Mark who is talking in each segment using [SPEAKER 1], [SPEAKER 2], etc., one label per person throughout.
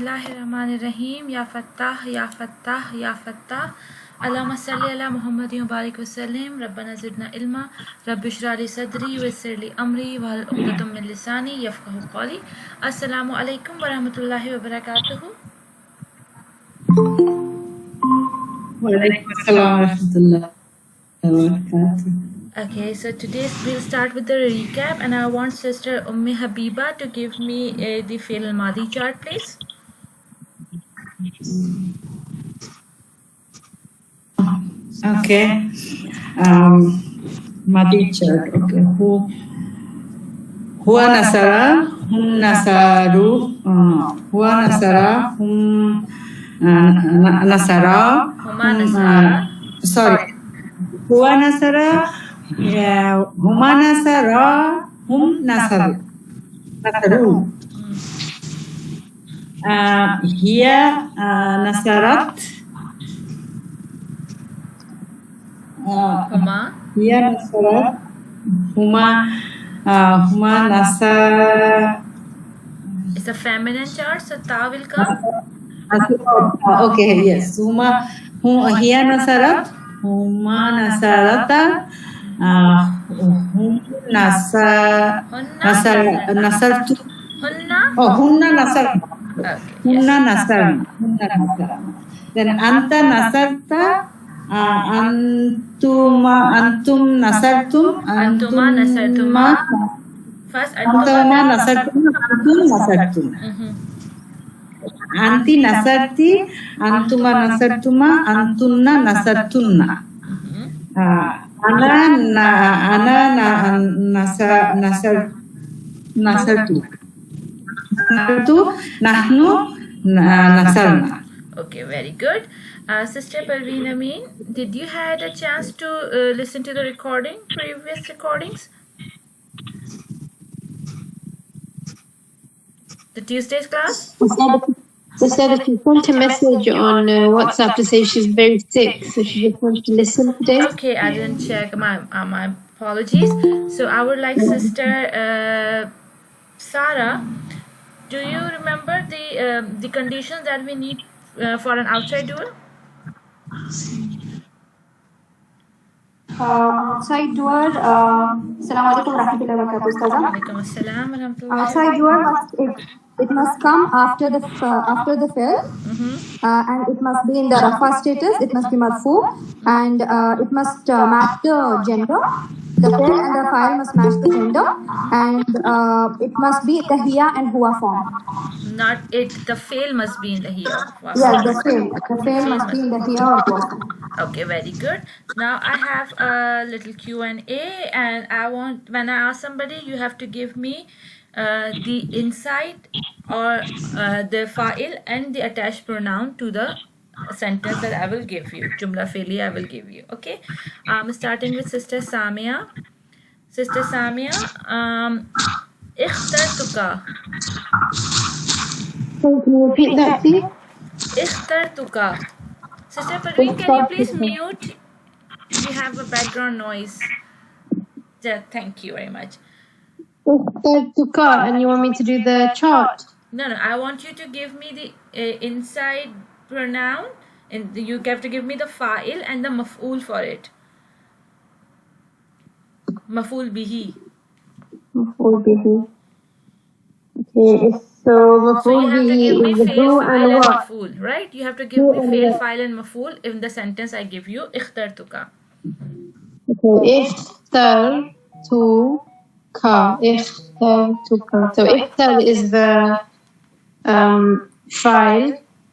[SPEAKER 1] Bismillahirrahmanirrahim. Ya Fattah, Ya Fattah, Ya Fattah. Allahumma salli ala Muhammadin wa barik wa sallim. Rabbana zidna ilma. Rabbi shrah li sadri wa yassir li amri wahlul 'uqdatam min lisani yafqahu qawli. Assalamu alaikum wa rahmatullahi wa barakatuh.
[SPEAKER 2] Wa alaikum assalam wa rahmatullahi wa barakatuh.
[SPEAKER 1] Okay, so today we'll start with the recap, and I want Sister Ummi Habiba to give me the Fi'l al-Madi chart, please.
[SPEAKER 2] Okay. Maadi chart. Okay. Huwa nasara, hum nasaru, huwa nasara, hum nasara,
[SPEAKER 1] Huma nasara.
[SPEAKER 2] Sorry. Huwa nasara, huma nasara, hum nasaru. Hiya nasarat,
[SPEAKER 1] Huma.
[SPEAKER 2] hiya nasarat, huma nasar.
[SPEAKER 1] It's a feminine chart, so ta will come.
[SPEAKER 2] Okay, yes. Hiya nasarat, huma nasarata, hum nasartu.
[SPEAKER 1] Hunna.
[SPEAKER 2] Oh, hunna nasarna.
[SPEAKER 1] Okay.
[SPEAKER 2] Hunna nasarna. Then anta nasarta, antum nasartum,
[SPEAKER 1] Antuma nasartuma. First,
[SPEAKER 2] antuma nasartum, antum nasartum. Anti nasarti, antuma nasartuma, antunna nasartunna. Ana nasartu. Nahnu nasarna.
[SPEAKER 1] Okay, very good. Sister Parveen Amin, did you had a chance to listen to the previous recordings? The Tuesday's class?
[SPEAKER 3] She said that she sent a message on WhatsApp to say she's very sick, so she just wants to listen today.
[SPEAKER 1] Okay, I didn't check. My apologies. So I would like Sister Sarah, do you remember the conditions that we need for an outside duel?
[SPEAKER 4] Outside duel, Assalamu alaikum warahmatullahi wabarakatuh.
[SPEAKER 1] Alaikum assalam warahmatullahi.
[SPEAKER 4] Outside duel it must come after the fi'l, and it must be in the rafa status. It must be marfu, and it must match the gender. The fi'l and the fa'il must match the gender, and it must be the hiya and huwa form.
[SPEAKER 1] Not it. The fail must be in the here. Wow.
[SPEAKER 4] Yeah, the fail must be in the hiya or huwa form.
[SPEAKER 1] Okay, very good. Now I have a little Q&A, and I want, when I ask somebody, you have to give me the inside or the fa'il and the attached pronoun to the sentence that I will give you. Jumla fi'liya I will give you. Okay. Starting with Sister Samia. Sister Samia, ikhtartuka.
[SPEAKER 3] Can you repeat that, please?
[SPEAKER 1] Ikhtartuka. Sister Parveen, can you please mute? We have a background noise. Yeah, thank you very much.
[SPEAKER 3] And you want me to do the chart?
[SPEAKER 1] No, I want you to give me the inside pronoun, and you have to give me the fa'il and the maf'ul for it. Maf'ul bihi.
[SPEAKER 3] Maf'ul bihi. Okay, so
[SPEAKER 1] So you
[SPEAKER 3] maf'ul
[SPEAKER 1] have to give me
[SPEAKER 3] bihi is the
[SPEAKER 1] fail,
[SPEAKER 3] who
[SPEAKER 1] fa'il,
[SPEAKER 3] and
[SPEAKER 1] and
[SPEAKER 3] what?
[SPEAKER 1] maf'ul, right? You have to give me fail, fa'il, and maf'ul in the sentence I give you. Ikhtartuka.
[SPEAKER 3] Okay, ikhtartuka. So ikhtar is the file,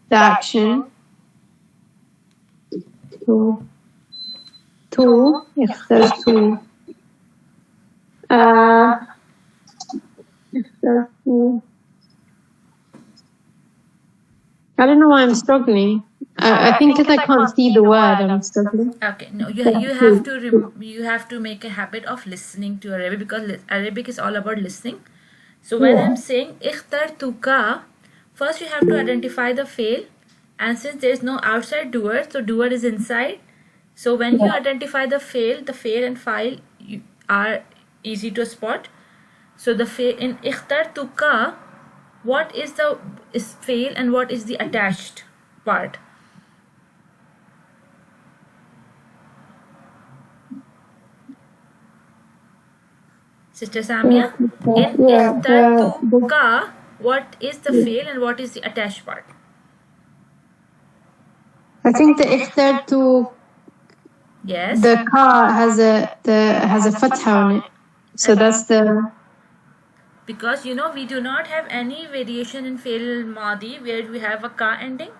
[SPEAKER 3] the action. Ikhtartu. I don't know why I'm struggling. I think because I can't see the word, I'm struggling.
[SPEAKER 1] Okay, no, you have to make a habit of listening to Arabic, because Arabic is all about listening. So when I'm saying ikhtartuka, first you have to identify the fail, and since there is no outside doer, so doer is inside. So when you identify the fail and file are easy to spot. So the fail in ikhtartuka, what is the fail and what is the attached part? Sister Samia, in ikhtartuka, what is the fail and what is the attached part?
[SPEAKER 3] I think the ikhtartu,
[SPEAKER 1] Yes.
[SPEAKER 3] the ka has a fatha on it. So that's the...
[SPEAKER 1] Because you know we do not have any variation in fail Maadi where we have a ka ending.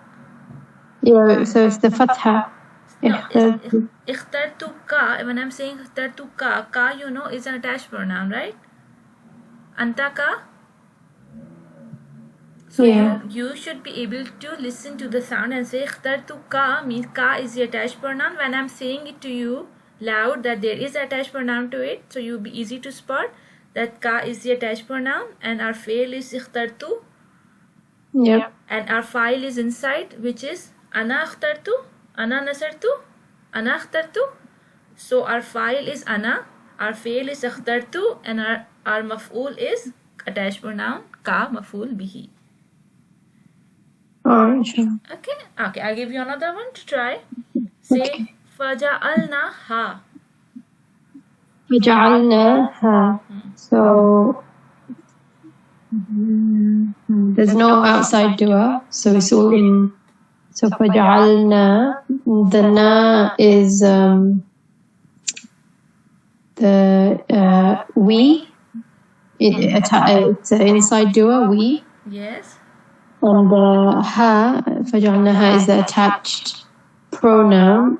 [SPEAKER 3] Yeah, so it's the fatha.
[SPEAKER 1] No, ikhtartuka, when I'm saying ikhtartuka, ka you know is an attached pronoun, right? Anta ka. So
[SPEAKER 3] Yeah.
[SPEAKER 1] you should be able to listen to the sound and say ikhtartuka means ka is the attached pronoun. When I'm saying it to you loud that there is attached pronoun to it, so you'll be easy to spot that ka is the attached pronoun and our fail is ikhtartu.
[SPEAKER 3] Yep.
[SPEAKER 1] And our file is inside, which is ana ikhtartu, ana nasartu, ana ikhtartu. So our file is ana, our fail is ikhtartu, and our maf'ul is attached pronoun ka maf'ul bihi.
[SPEAKER 3] Alright, sure.
[SPEAKER 1] Okay, I'll give you another one to try. Say faja'alna ha.
[SPEAKER 3] فجعلناها. So there's no outside dua, so it's all in. So فجعلنا, the na is the we. It's an inside dua, we.
[SPEAKER 1] Yes.
[SPEAKER 3] And the ha, فجعلناها, is the attached pronoun,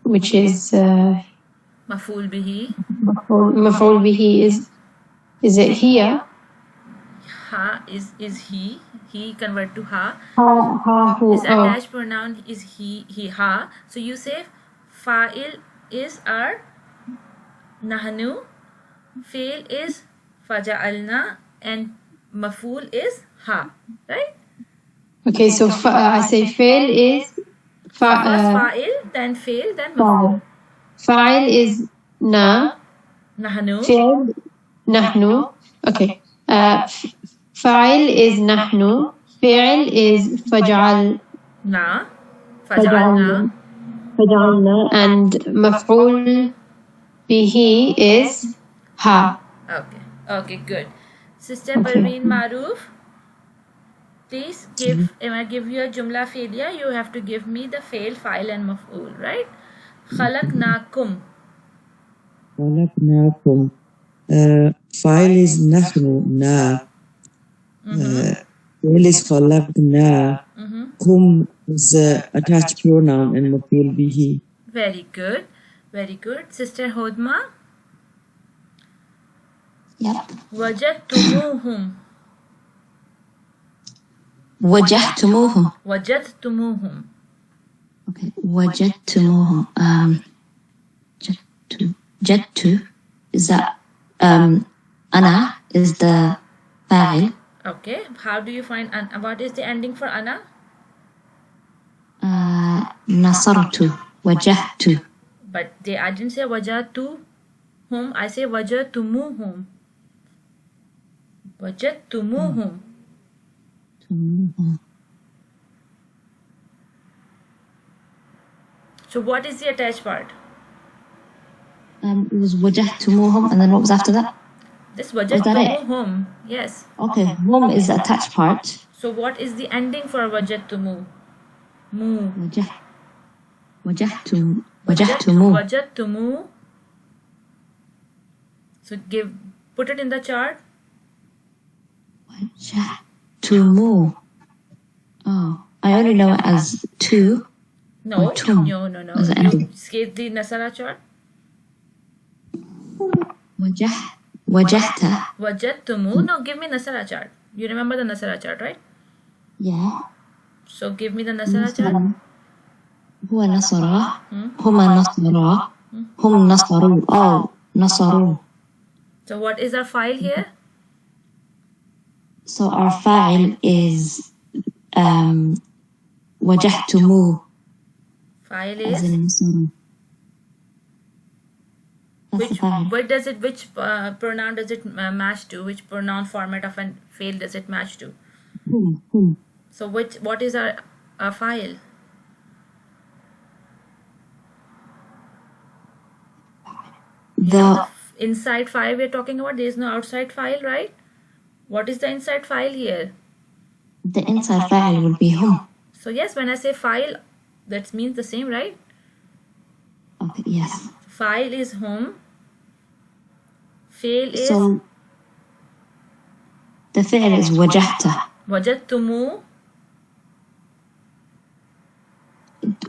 [SPEAKER 3] which is
[SPEAKER 1] Maf'ul bihi.
[SPEAKER 3] مفعول به is it here?
[SPEAKER 1] Ha is he. He convert to ha.
[SPEAKER 3] Ha, who,
[SPEAKER 1] His attached pronoun is he, ha. So you say fa'il is our nahnu, fail is faja'alna, and maf'ul is ha, right?
[SPEAKER 3] Okay, so I say fail is
[SPEAKER 1] First fa'il, then fail, then maf'ul.
[SPEAKER 3] fa'il is na,
[SPEAKER 1] Nahnu.
[SPEAKER 3] fail nahnu. Okay, fa'il is nahnu, fail is
[SPEAKER 1] Na. Faja'alna.
[SPEAKER 3] فجعلنا, and مفعول به is ha.
[SPEAKER 1] Okay, good. Sister Parveen Maroof, please give, if I give you a jumla failure, you have to give me the fail, file and maf'ul, right? Khalaqnakum.
[SPEAKER 5] خلقناكم. File is نحن na. Fail is خلقنا. Kum is attached pronoun and maf'ul bihi.
[SPEAKER 1] Very good. Very good. Sister Hodma.
[SPEAKER 2] Yep.
[SPEAKER 1] Wajadtumuhum.
[SPEAKER 2] وجدتموهم.
[SPEAKER 1] Wajadtumuhum.
[SPEAKER 2] Okay. وجدتموهم. جدت is that أنا is the فاعل.
[SPEAKER 1] Okay. How do you find what is the ending for ana?
[SPEAKER 2] نصرت وجهت.
[SPEAKER 1] But I didn't say wajadtuhum. I say wajadtumuhum. Wajadtumuhum. So what is the attached part?
[SPEAKER 2] It was وجهتموهم, and then what was after that?
[SPEAKER 1] This
[SPEAKER 2] that it?
[SPEAKER 1] wajadtumuhum. Yes.
[SPEAKER 2] Okay, hum is the attached part.
[SPEAKER 1] So what is the ending for wajadtumu? Mu.
[SPEAKER 2] وجهتمو.
[SPEAKER 1] Wajadtumu. So put it in the chart.
[SPEAKER 2] وجهتمو. Oh, I only know it as two.
[SPEAKER 1] No.
[SPEAKER 2] Or tum.
[SPEAKER 1] No.
[SPEAKER 2] As the
[SPEAKER 1] You
[SPEAKER 2] ending.
[SPEAKER 1] skate the Nasara chart.
[SPEAKER 2] وجهت.
[SPEAKER 1] Wajadtumu. No, give me Nasara chart. You remember the Nasara chart, right?
[SPEAKER 2] Yeah.
[SPEAKER 1] So give me the Nasara chart.
[SPEAKER 2] هو نصر. هما نصرا. هم نصروا. Oh, نصروا.
[SPEAKER 1] So what is our file here?
[SPEAKER 2] So our fa'il is وجهتموه.
[SPEAKER 1] File
[SPEAKER 2] As
[SPEAKER 1] is
[SPEAKER 2] in نصروا. That's the fa'il.
[SPEAKER 1] Which pronoun does it match to? Which pronoun format of an fail does it match to?
[SPEAKER 2] Hum.
[SPEAKER 1] So what is our file?
[SPEAKER 2] The
[SPEAKER 1] Inside file we're talking about. There is no outside file, right? What is the inside file here?
[SPEAKER 2] inside fa'il will be hum.
[SPEAKER 1] So yes, when I say file, that means the same, right?
[SPEAKER 2] Okay, yes.
[SPEAKER 1] File is home. Fail is
[SPEAKER 2] So the fi'l is wajahta.
[SPEAKER 1] wajadtumu.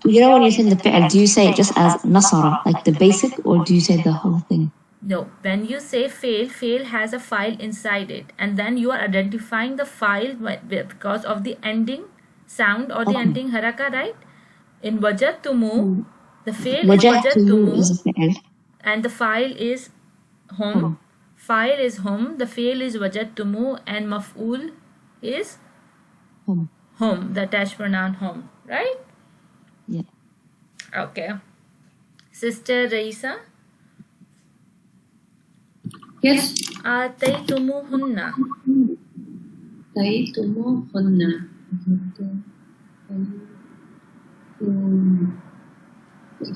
[SPEAKER 2] You know when you're saying the fi'l, do you say it just as nasara, like the basic, or do you say the whole thing?
[SPEAKER 1] No, when you say fail has a file inside it, and then you are identifying the file because of the ending sound or the
[SPEAKER 2] Okay.
[SPEAKER 1] ending haraka, right? In wajadtumu, the fail is
[SPEAKER 2] Wajahtuhu is
[SPEAKER 1] wajadtumu,
[SPEAKER 2] a fi'l.
[SPEAKER 1] and the file is hum.
[SPEAKER 2] Hum.
[SPEAKER 1] File is hum, the fail is wajadtumu, and maf'ul is
[SPEAKER 2] Hum.
[SPEAKER 1] hum, the attached pronoun hum, right?
[SPEAKER 2] Yeah.
[SPEAKER 1] Okay. Sister Raisa,
[SPEAKER 6] Yes.
[SPEAKER 1] ataytumuhunna.
[SPEAKER 6] Taytumuhunna.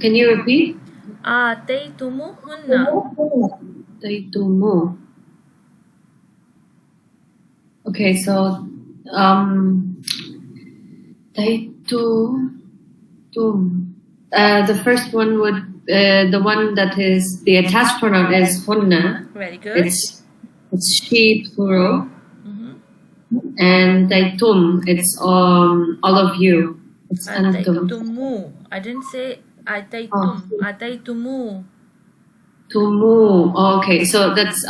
[SPEAKER 6] Can you repeat?
[SPEAKER 1] Ataytumuhunna.
[SPEAKER 6] Taytumu. Okay, so taytum. The first one would the one that is the attached pronoun is hunna.
[SPEAKER 1] Very good.
[SPEAKER 6] It's she plural.
[SPEAKER 1] Mhm.
[SPEAKER 6] And taytum, it's all of you. It's antum.
[SPEAKER 1] Ataytumu. I didn't say ataytum. Ataytumu.
[SPEAKER 6] Tumu. Oh, okay, so that's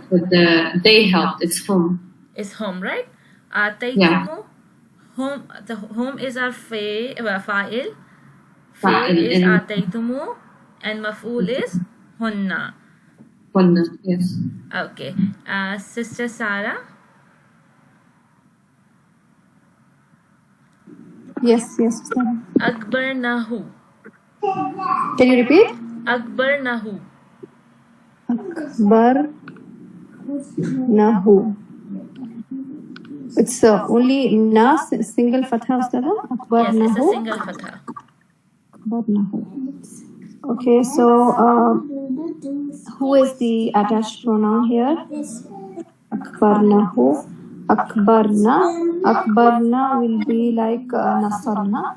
[SPEAKER 6] for the they helped. It's hum.
[SPEAKER 1] Is home, right? Ataytumu. Home. The home is our fa'il. Fa'il
[SPEAKER 6] Fa'il
[SPEAKER 1] is
[SPEAKER 6] and-
[SPEAKER 1] ataytumu, and maf'ul is hunna.
[SPEAKER 6] Hunna. Yes.
[SPEAKER 1] Okay. Sister Sarah.
[SPEAKER 4] Yes, yes. Ustad.
[SPEAKER 1] Akbarnahu.
[SPEAKER 4] Can you repeat?
[SPEAKER 1] Akbarnahu.
[SPEAKER 4] Akbar Nahu. It's only na single fatha, Ustad. Akbar
[SPEAKER 1] Yes, it's a
[SPEAKER 4] Nahu.
[SPEAKER 1] single fatha.
[SPEAKER 4] Akbar Nahu. Okay, so who is the attached pronoun here? Akbarnahu. Akbarna will be like Nasarna.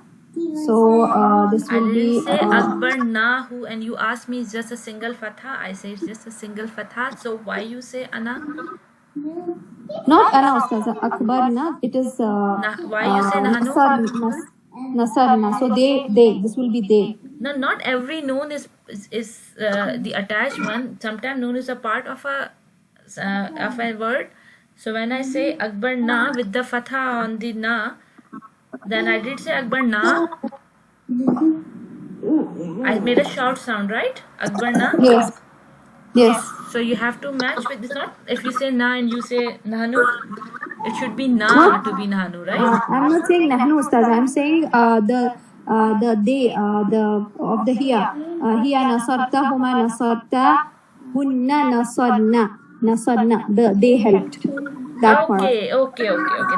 [SPEAKER 4] So this
[SPEAKER 1] I
[SPEAKER 4] will be
[SPEAKER 1] didn't say Akbarnahu, and you asked me it's just a single fatha. I say it's just a single fatha. So why you say ana?
[SPEAKER 4] not Ana Ustaza. Akbarna. It is
[SPEAKER 1] Why you say nahnu?
[SPEAKER 4] Nasarna. So they. This will be they.
[SPEAKER 1] No, not every noon is the attached one. Sometimes noon is a part of a word. So when I say Akbar na with the fatha on the na, then I did say Akbar na. I made a short sound, right? Akbar na.
[SPEAKER 4] Yes. Yes.
[SPEAKER 1] So you have to match with this. Not if you say na and you say nahnu, it should be na to be nahnu, right?
[SPEAKER 4] I'm not saying Nahnu Ustaz. I'm saying the they the of the here. Here Nasarta Huma Nasarta Hunna Nasarna. They helped. That part.
[SPEAKER 1] Okay.
[SPEAKER 4] I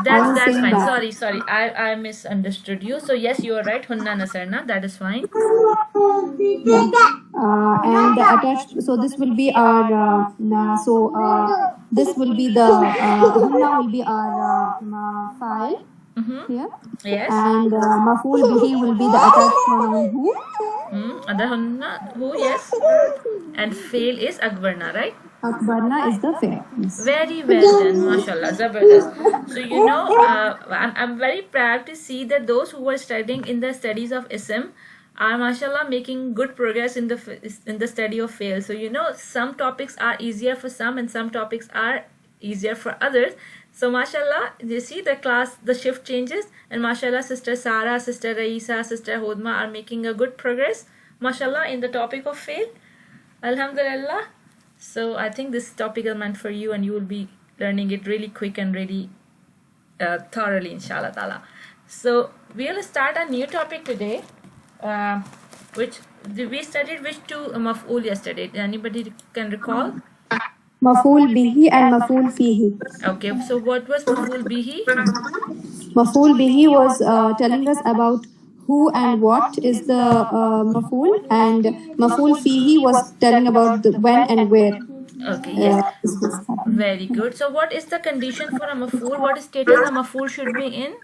[SPEAKER 1] That's
[SPEAKER 4] was saying
[SPEAKER 1] fine.
[SPEAKER 4] that.
[SPEAKER 1] Sorry. I misunderstood you. So yes, you are right. Hunna nasarna. That is fine.
[SPEAKER 4] And attached. So this will be our. This will be the Hunna will be our file
[SPEAKER 1] Mm-hmm.
[SPEAKER 4] here.
[SPEAKER 1] Yes.
[SPEAKER 4] And Maful Bihi will be the attached pronoun who.
[SPEAKER 1] Other hunna who? Yes. And fail is Akbarna, right?
[SPEAKER 4] Akbarna is the fair. Yes.
[SPEAKER 1] Very well done, mashallah, zabardast. So I'm very proud to see that those who were studying in the studies of ism are mashallah making good progress in the study of fail. So some topics are easier for some and some topics are easier for others. So mashallah, you see the shift changes, and mashallah, Sister Sarah, Sister Raisa, Sister Hodma are making a good progress, mashallah, in the topic of fail. Alhamdulillah. So I think this topic is meant for you, and you will be learning it really quick and really thoroughly, inshallah ta'ala. So we'll start a new topic today, which we studied which two maf'ul yesterday? Anybody can recall?
[SPEAKER 4] Maf'ul bihi and maf'ul fihi.
[SPEAKER 1] Okay, so what was maf'ul bihi?
[SPEAKER 4] Maf'ul bihi was telling us about who and what is the maf'ul, and maf'ul fihi was telling about the when and where.
[SPEAKER 1] Okay, yes.
[SPEAKER 4] Is this happening.
[SPEAKER 1] Very good. So what is the condition for a maf'ul? What status a maf'ul should be in?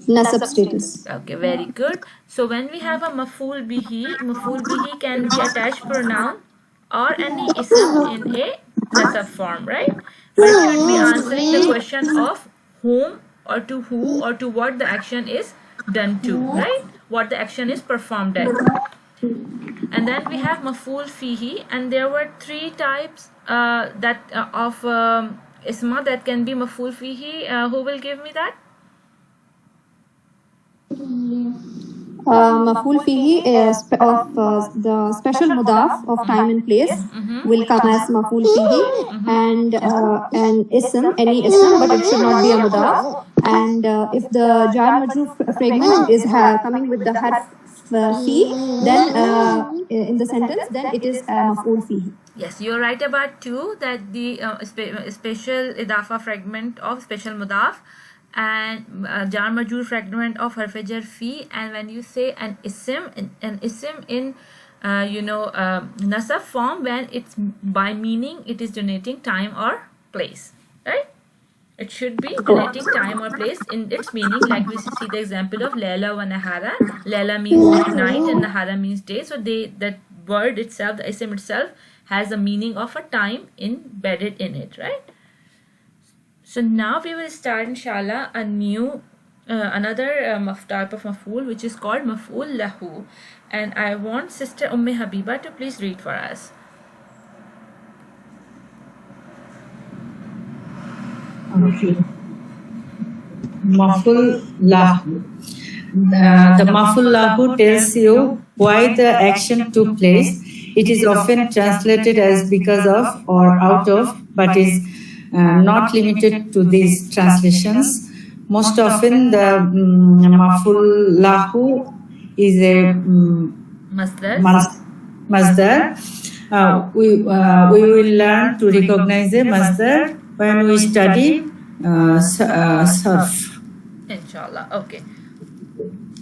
[SPEAKER 4] Nasab status.
[SPEAKER 1] Okay, very good. So when we have a maf'ul bihi can be attached pronoun or any ism in a nasab form, right? But it should be answering the question of whom or to who or to what the action is done to, right? What the action is performed at. And then we have maf'ul fihi, and there were three types of isma that can be maf'ul fihi. Who will give me that?
[SPEAKER 4] Maf'ul fihi is of the special mudaf of time and place will come as maf'ul fihi, and an ism, any ism, but it should not be a mudaf. And if the jar majrur fragment is coming with the harf fi, then in the sentence, then it is maf'ul fihi.
[SPEAKER 1] Yes, you're right about two, that the special idafa fragment of special mudaf and jar majrur fragment of harf jar fi, and when you say an ism in nasab form, when it's by meaning it is denoting time or place, right? It should be denoting time or place in its meaning, like we see the example of Layla wa Nahara. Layla means night and Nahara means day. So that word itself, the ism itself, has a meaning of a time embedded in it, right? So now we will start, inshallah, a new another type of maf'ul, which is called maf'ul lahu, and I want Sister Habiba to please read for us.
[SPEAKER 7] Okay. Maf'ul lahu. The maf'ul lahu tells you why the action took place. It is often translated as because of or out of, but is not limited to these translations. Most often, the maf'ul lahu is a masdar. We will learn to recognize a masdar when we study sarf.
[SPEAKER 1] Inshallah. Okay.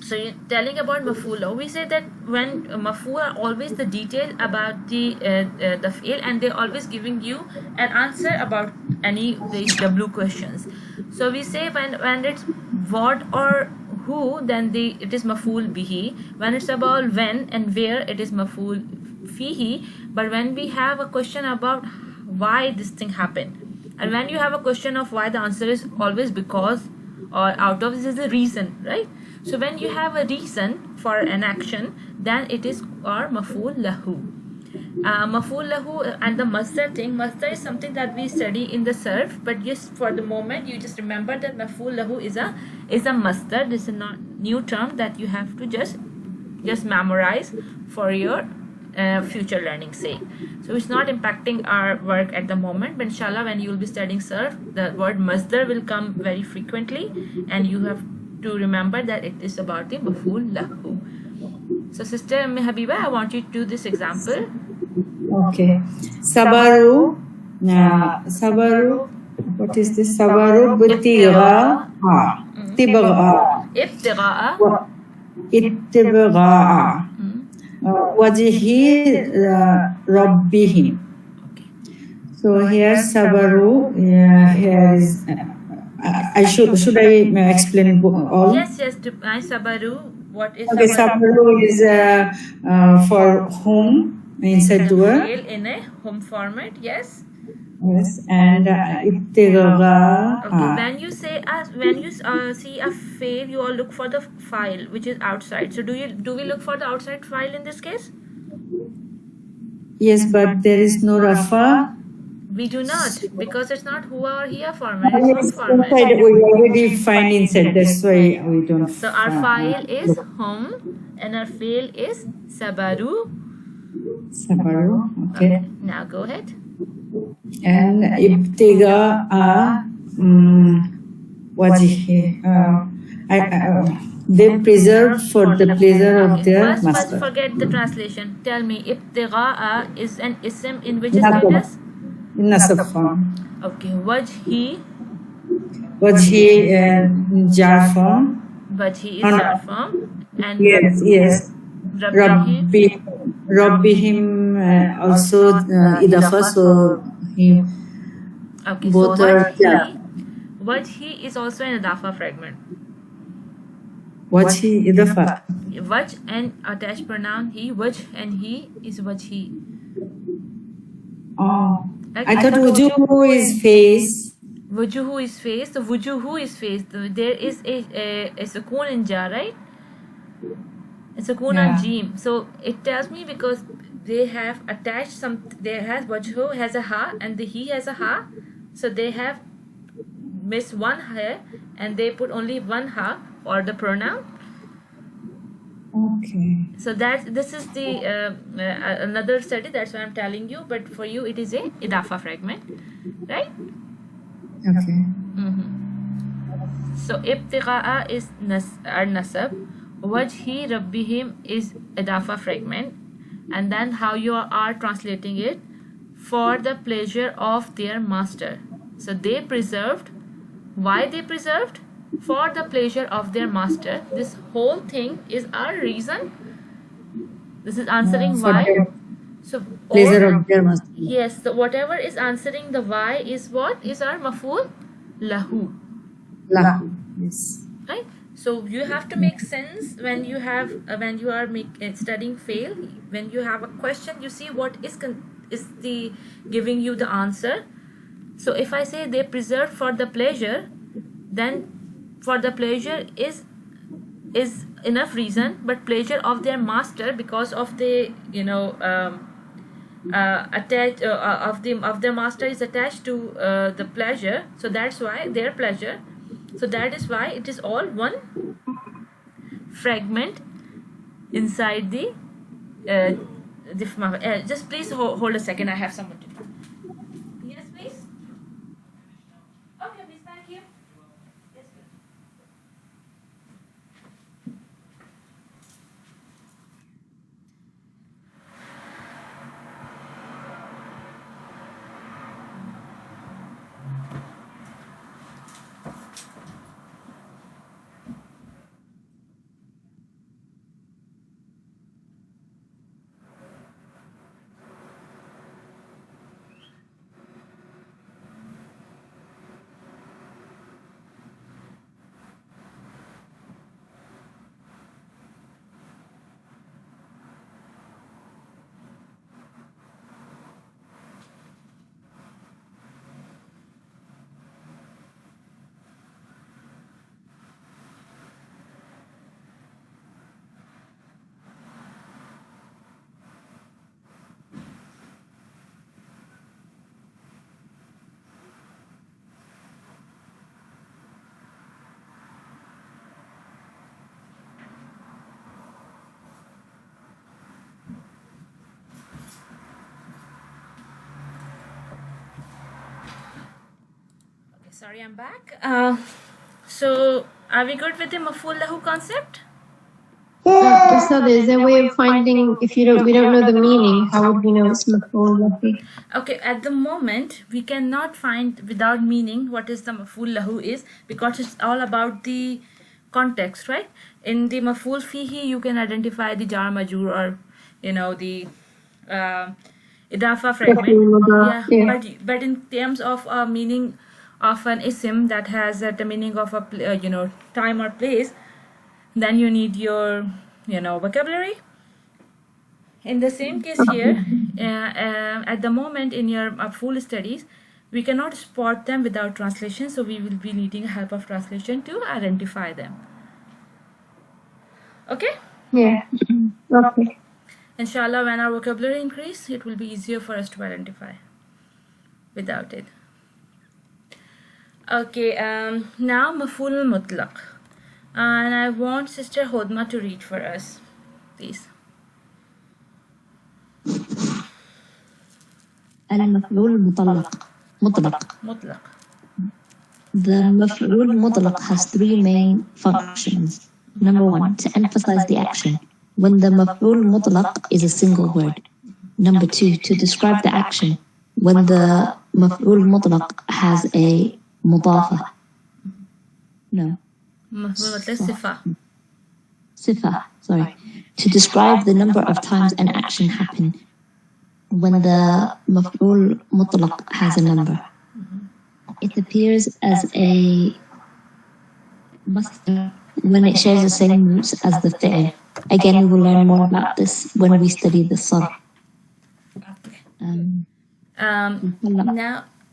[SPEAKER 1] So you're telling about maf'ul, we say that when maf'ul are always the detail about the fi'l, and they're always giving you an answer about any of these W questions. So we say when it's what or who, then it is maf'ul bihi. When it's about when and where, it is maf'ul fihi. But when we have a question about why this thing happened, and when you have a question of why, the answer is always because or out of. This is the reason, right? So when you have a reason for an action, then it is or maf'ul lahu. Maf'ul lahu and the masdar thing. Masdar is something that we study in the sarf, but just for the moment, you just remember that maf'ul lahu is a masdar. This is not new term that you have to just memorize for your future learning sake. So it's not impacting our work at the moment, but inshallah when you will be studying sarf, the word masdar will come very frequently, and you have to remember that it is about the maf'ul lahu. So Sister Habiba, I want you to do this example.
[SPEAKER 7] Okay. Sabaru. What is this? Sabaru butiga.
[SPEAKER 1] Ibtigha'a.
[SPEAKER 7] Ittiba'a. Wajhi rabbihim. So here sabaru. Here is. Should I explain all?
[SPEAKER 1] Yes. Sabaru. What is
[SPEAKER 7] okay? Sabaru is for whom inside dua.
[SPEAKER 1] In a home format. Yes.
[SPEAKER 7] Yes, and ibtigha.
[SPEAKER 1] Okay. When you see a fail, you all look for the file which is outside. So do we look for the outside file in this case?
[SPEAKER 7] Yes, but there is no rafa.
[SPEAKER 1] We do not, because it's not huwa or hiya format. It's home format.
[SPEAKER 7] Inside, we already find inside. That's why we don't.
[SPEAKER 1] So our file is home, and our fail is sabaru.
[SPEAKER 7] Sabaru. Okay.
[SPEAKER 1] Now go ahead.
[SPEAKER 7] And ibtiga wajhi. they preserve for the pleasure of their
[SPEAKER 1] First,
[SPEAKER 7] master.
[SPEAKER 1] forget the translation. Tell me, ibtigha'a is an ism in which
[SPEAKER 7] Nasab.
[SPEAKER 1] status?
[SPEAKER 7] In nasab form.
[SPEAKER 1] Okay, wajhi.
[SPEAKER 7] Wajhi jar form.
[SPEAKER 1] Wajhi is
[SPEAKER 7] No, no.
[SPEAKER 1] jar form. And
[SPEAKER 7] Yes.
[SPEAKER 1] Rabbihi.
[SPEAKER 7] Rabbihim also idafa, so he
[SPEAKER 1] Okay,
[SPEAKER 7] both
[SPEAKER 1] so
[SPEAKER 7] are
[SPEAKER 1] wajhi is also an idafa fragment.
[SPEAKER 7] Wajhi idafa.
[SPEAKER 1] Wajh and attached pronoun he, wajh and he is wajhi.
[SPEAKER 7] Oh, I thought wujuhu is face.
[SPEAKER 1] Wujuhu is face. So wujuhu is face. There is a sukoon in ja, right? A sukoon on jeem. So it tells me because they have attached some. There has wajhu has a ha and the he has a ha. So they have missed one ha and they put only one ha for the pronoun.
[SPEAKER 7] Okay.
[SPEAKER 1] So this is the another study. That's why I'm telling you. But for you, it is a idafa fragment, right?
[SPEAKER 7] Okay.
[SPEAKER 1] So ibtigha'a is nasab. Wajhi rabbihim is idafa fragment. And then how you are translating it, for the pleasure of their master. So they preserved. Why they preserved? For the pleasure of their master. This whole thing is our reason. This is answering
[SPEAKER 7] For
[SPEAKER 1] why.
[SPEAKER 7] their
[SPEAKER 1] So
[SPEAKER 7] pleasure of their master.
[SPEAKER 1] yes, so whatever is answering the why is what is our maful lahu,
[SPEAKER 7] Lahu. Yes.
[SPEAKER 1] right? So you have to make sense when you have when you are studying fail. When you have a question, you see what is the giving you the answer. So if I say they preserved for the pleasure, then for the pleasure is enough reason, but pleasure of their master because of the attached of the master is attached to the pleasure, so that's why their pleasure. So that is why it is all one fragment inside the just please hold a second. I have someone to talk. Yes, please. Okay, please. Thank you. Yes, please. Sorry, I'm back. So, are we good with the maful lahu concept?
[SPEAKER 3] So there's a way of finding if we don't know the meaning. How would we know it's maf'ul lahu?
[SPEAKER 1] Okay, at the moment we cannot find without meaning what is the maful lahu is, because it's all about the context, right? In the maful fihi, you can identify the jar majur or the idafa fragment. Yeah. But in terms of a meaning of an isim that has the meaning of a time or place, then you need your vocabulary. In the same case here, at the moment in your full studies, we cannot spot them without translation, so we will be needing help of translation to identify them. Okay?
[SPEAKER 3] Yeah. Okay.
[SPEAKER 1] Inshallah, when our vocabulary increase, it will be easier for us to identify without it. Okay, now maful mutlaq. And I want Sister Hodma to read for us, please.
[SPEAKER 2] المفعول مطلق. The maf'ul mutlaq has three main functions. Number 1, to emphasize the action, when the maf'ul mutlaq is a single word. Number 2, to describe the action, when the maf'ul mutlaq has a mudafa. No.
[SPEAKER 1] مفعول مطلق صفة.
[SPEAKER 2] Sifa, sorry. To describe the number of times an action happened when the maf'ul mutlaq has a number. It appears as a masdar when it shares the same roots as the fi'l. Again, we will learn more about this when we study the sarf.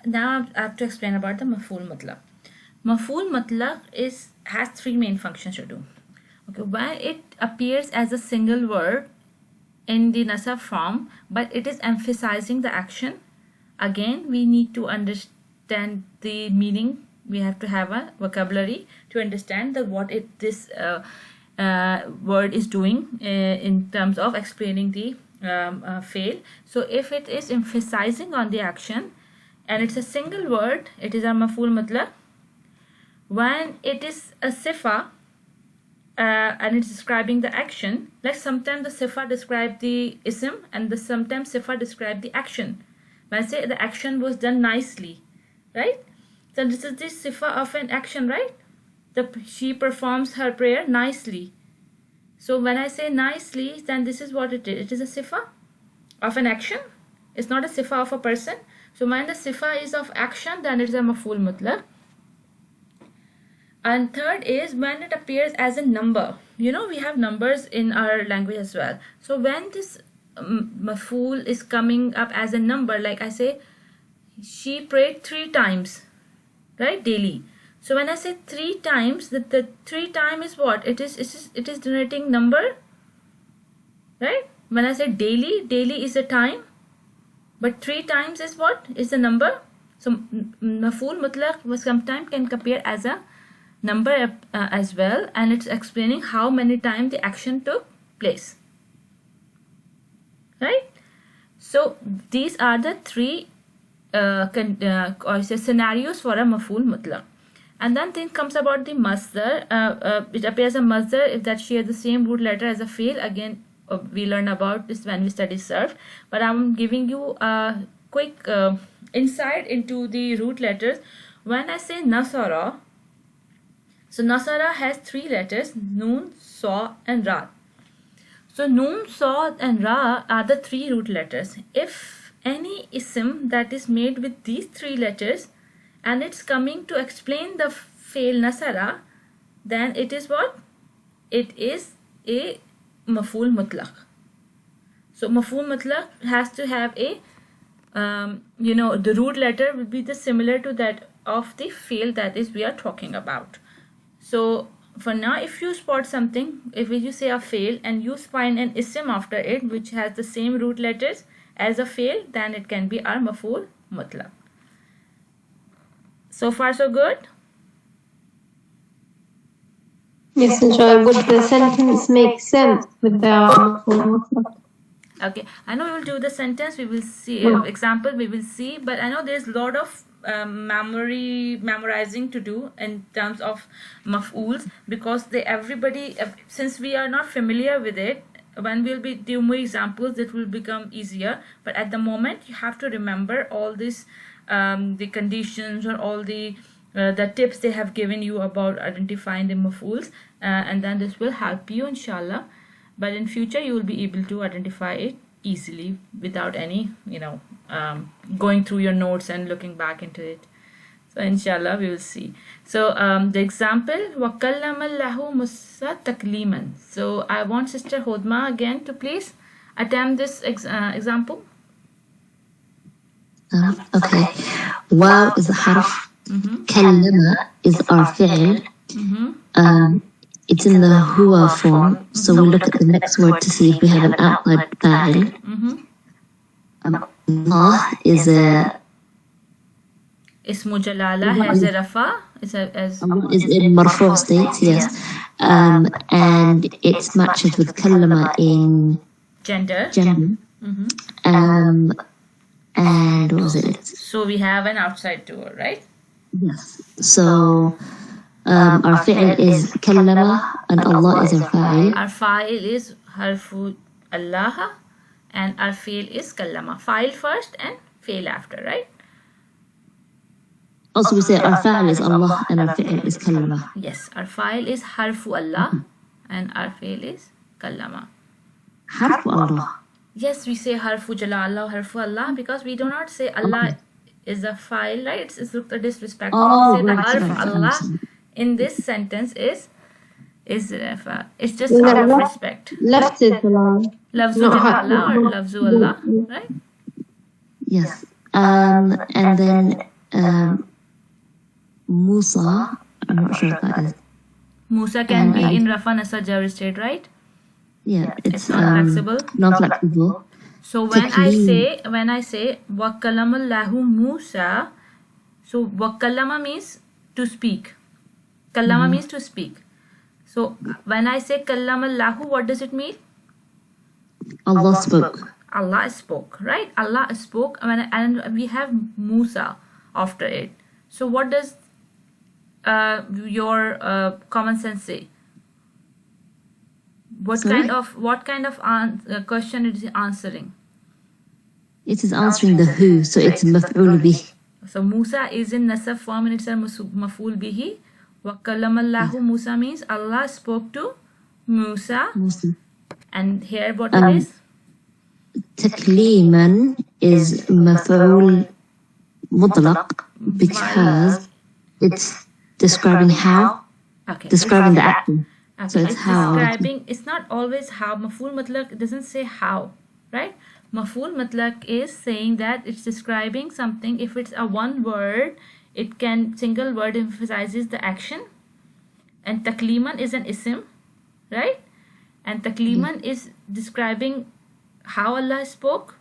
[SPEAKER 1] Now I have to explain about the maf'ul mutlaq. Maf'ul mutlaq has 3 main functions to do. Okay, when it appears as a single word in the nasab form, but it is emphasizing the action. Again, we need to understand the meaning. We have to have a vocabulary to understand that what this word is doing in terms of explaining the fail. So if it is emphasizing on the action and it's a single word, it is a maf'ul mutlaq. When it is a sifa and it's describing the action, like sometimes the sifa describe the ism and sometimes sifa describe the action. When I say the action was done nicely, right? So this is the sifa of an action, right? She performs her prayer nicely. So when I say nicely, then this is what it is. It is a sifa of an action. It's not a sifa of a person. So when the sifa is of action, then it is a maf'ul mutlaq. And third is when it appears as a number. You know, we have numbers in our language as well. So when this maf'ul is coming up as a number, like I say, she prayed 3 times, right, daily. So when I say 3 times, the 3 time is what? It is denoting number, right? When I say daily is a time, but 3 times is what? Is the number. So maf'ul mutlaq sometimes can appear as a number as well, and it's explaining how many times the action took place, right? So these are the 3 scenarios for a maf'ul mutlaq. And then thing comes about the masdar. It appears a masdar if that share the same root letter as a fi'l. Again, we learn about this when we study sarf, but I'm giving you a quick insight into the root letters. When I say nasara, so nasara has 3 letters: noon, sa, and ra. So noon, sa, and ra are the 3 root letters. If any ism that is made with these 3 letters and it's coming to explain the fail nasara, then it is what? It is a maf'ul mutlaq. So maf'ul mutlaq has to have a the root letter will be the similar to that of the fail that is we are talking about. So for now, if you spot something, if you say a fail and you find an ism after it which has the same root letters as a fail, then it can be our maf'ul mutlaq. So far so good?
[SPEAKER 3] Yes, inshallah. Would the sentence make sense without maf'ul mutlaq?
[SPEAKER 1] Okay, I know we will do the sentence, we will see example, we will see, but I know there's a lot of memorizing to do in terms of maf'uls, because since we are not familiar with it, when we'll be doing more examples it will become easier, but at the moment you have to remember all this the conditions or all the tips they have given you about identifying the maf'uls, and then this will help you inshallah. But in future you will be able to identify it easily without any going through your notes and looking back into it. So inshallah we will see. So the example, وَكَلَّمَ اللَّهُ مُوسَى تَكْلِيمًا. So I want Sister Hodma again to please attempt this example.
[SPEAKER 2] Okay. Waw is a harf. Kallama is our fi'l. It's in the huwa form, so we'll look at the next word to see if we have an outward fa'il. Allah is a
[SPEAKER 1] Ismu Jalala has a rafa. Is
[SPEAKER 2] in marfu state, yes. And it's matched with kallama in
[SPEAKER 1] gender.
[SPEAKER 2] And what was it?
[SPEAKER 1] So we have an outside door, right?
[SPEAKER 2] Yes. So our fi'l is kallama and Allah is our fa'il.
[SPEAKER 1] Our fa'il is harfu Allah and our fi'l is kallama. Fa'il first and fi'l after, right?
[SPEAKER 2] Also, we say our fa'il is Allah and our fi'l is kallama.
[SPEAKER 1] Yes, our fa'il is harfu Allah and our fi'l is kallama.
[SPEAKER 2] Harfu Allah.
[SPEAKER 1] Yes, we say harfu jalala or harfu Allah because we do not say Allah is a fa'il, right? It's a disrespect.
[SPEAKER 2] Oh,
[SPEAKER 1] We say the
[SPEAKER 2] right,
[SPEAKER 1] harf
[SPEAKER 2] right,
[SPEAKER 1] Allah
[SPEAKER 2] understand.
[SPEAKER 1] in this sentence is it's just out of respect.
[SPEAKER 3] Left is halal.
[SPEAKER 1] Lafzu
[SPEAKER 3] No,
[SPEAKER 1] jalala or lafzu Allah, right?
[SPEAKER 2] Yes. And then Musa, I'm not sure if that is.
[SPEAKER 1] Musa can be
[SPEAKER 2] And-
[SPEAKER 1] in Rafa Nasab Jar state, right?
[SPEAKER 2] Yeah, it's
[SPEAKER 1] not flexible.
[SPEAKER 2] non-flexible.
[SPEAKER 1] So when
[SPEAKER 2] Taklim.
[SPEAKER 1] I say wa kalamallahu Musa, so wa kalama means to speak. Kalama means to speak. So when I say kalamallahu, what does it mean?
[SPEAKER 2] Allah spoke.
[SPEAKER 1] Allah spoke, right? Allah spoke, and we have Musa after it. So what does your common sense say? What
[SPEAKER 2] Sorry?
[SPEAKER 1] kind of question it is answering?
[SPEAKER 2] It is answering the who, so it's maf'ul bih.
[SPEAKER 1] So Musa is in nasab form and it's a maf'ul bihi. Wa kalamallahu Musa means Allah spoke to Musa.
[SPEAKER 2] Musa.
[SPEAKER 1] And here what it is?
[SPEAKER 2] Takliman is maf'ul mutlaq because it's describing how,
[SPEAKER 1] Okay.
[SPEAKER 2] describing the action.
[SPEAKER 1] Okay,
[SPEAKER 2] So it's how.
[SPEAKER 1] describing. It's not always how. Maf'ul mutlaq it doesn't say how, right? Maf'ul mutlaq is saying that it's describing something. If it's a one word, it can single word emphasizes the action. And takliman is an ism, right? And takliman is describing how Allah spoke,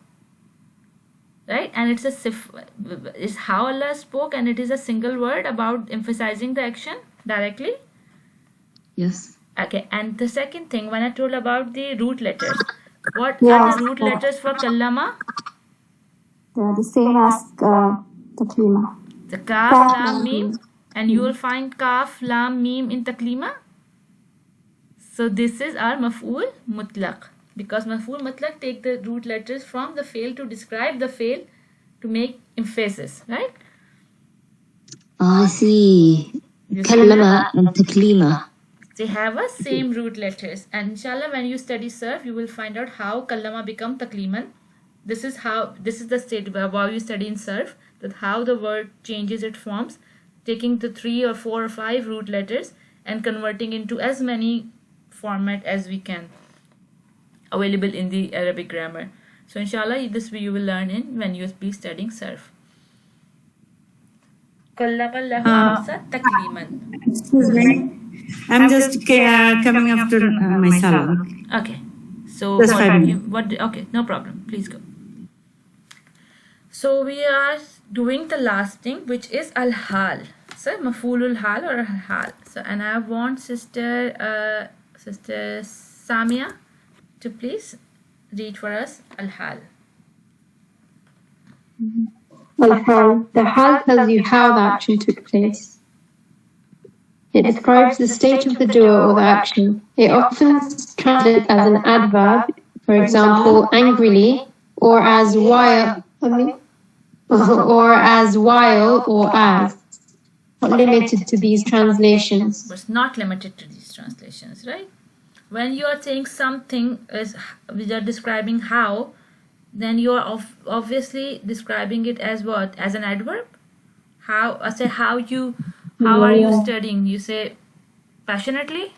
[SPEAKER 1] right? And it's is how Allah spoke, and it is a single word about emphasizing the action directly.
[SPEAKER 2] Yes.
[SPEAKER 1] Okay, and the second thing, when I told about the root letters, what
[SPEAKER 4] Yeah.
[SPEAKER 1] are the root letters for kallama?
[SPEAKER 4] They're the same as taklima.
[SPEAKER 1] The kaf,
[SPEAKER 4] Kaf,
[SPEAKER 1] lam,
[SPEAKER 4] lam,
[SPEAKER 1] mim,
[SPEAKER 4] mim.
[SPEAKER 1] and you will find kaf, lam, mim in taklima. So this is our maf'ul mutlaq, because maf'ul mutlaq take the root letters from the fail to describe the fail to make emphasis, right?
[SPEAKER 2] I see.
[SPEAKER 1] You see
[SPEAKER 2] Kallama and taklima.
[SPEAKER 1] They have a same root letters, and inshallah when you study surf you will find out how kallama become takliman. This is the state while you study in surf, that how the word changes its forms, taking the 3 or 4 or 5 root letters and converting into as many format as we can available in the Arabic grammar. So inshallah this you will learn in when you will be studying surf. Kallama lahu Musa takliman.
[SPEAKER 7] Excuse me. I'm just coming after my salam.
[SPEAKER 1] Okay. So
[SPEAKER 7] Just 5 minutes.
[SPEAKER 1] okay, no problem. Please go. So we are doing the last thing, which is al-hal. So mafulul hal or hal. So and I want sister Samia to please read for us al-hal.
[SPEAKER 3] Al-hal. The hal tells you how the action took place. It describes the state of the doer or the action. It often translated as an adverb, for example, angrily, or as while, or as while, or as. Not limited to these translations.
[SPEAKER 1] Was not limited to these translations, right? When you are saying something is which are describing how, then you are obviously describing it as what? As an adverb. How are you studying? You say passionately,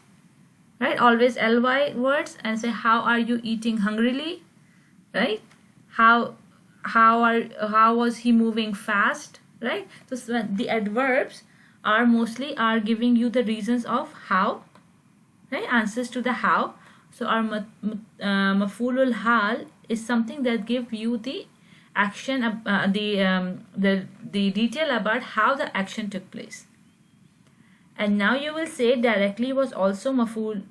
[SPEAKER 1] right? Always ly words, and say how are you eating hungrily, right? How was he moving fast, right? So the adverbs are mostly giving you the reasons of how, right? Answers to the how. So our mafulul hal is something that give you the action, the detail about how the action took place. And now you will say directly was also maful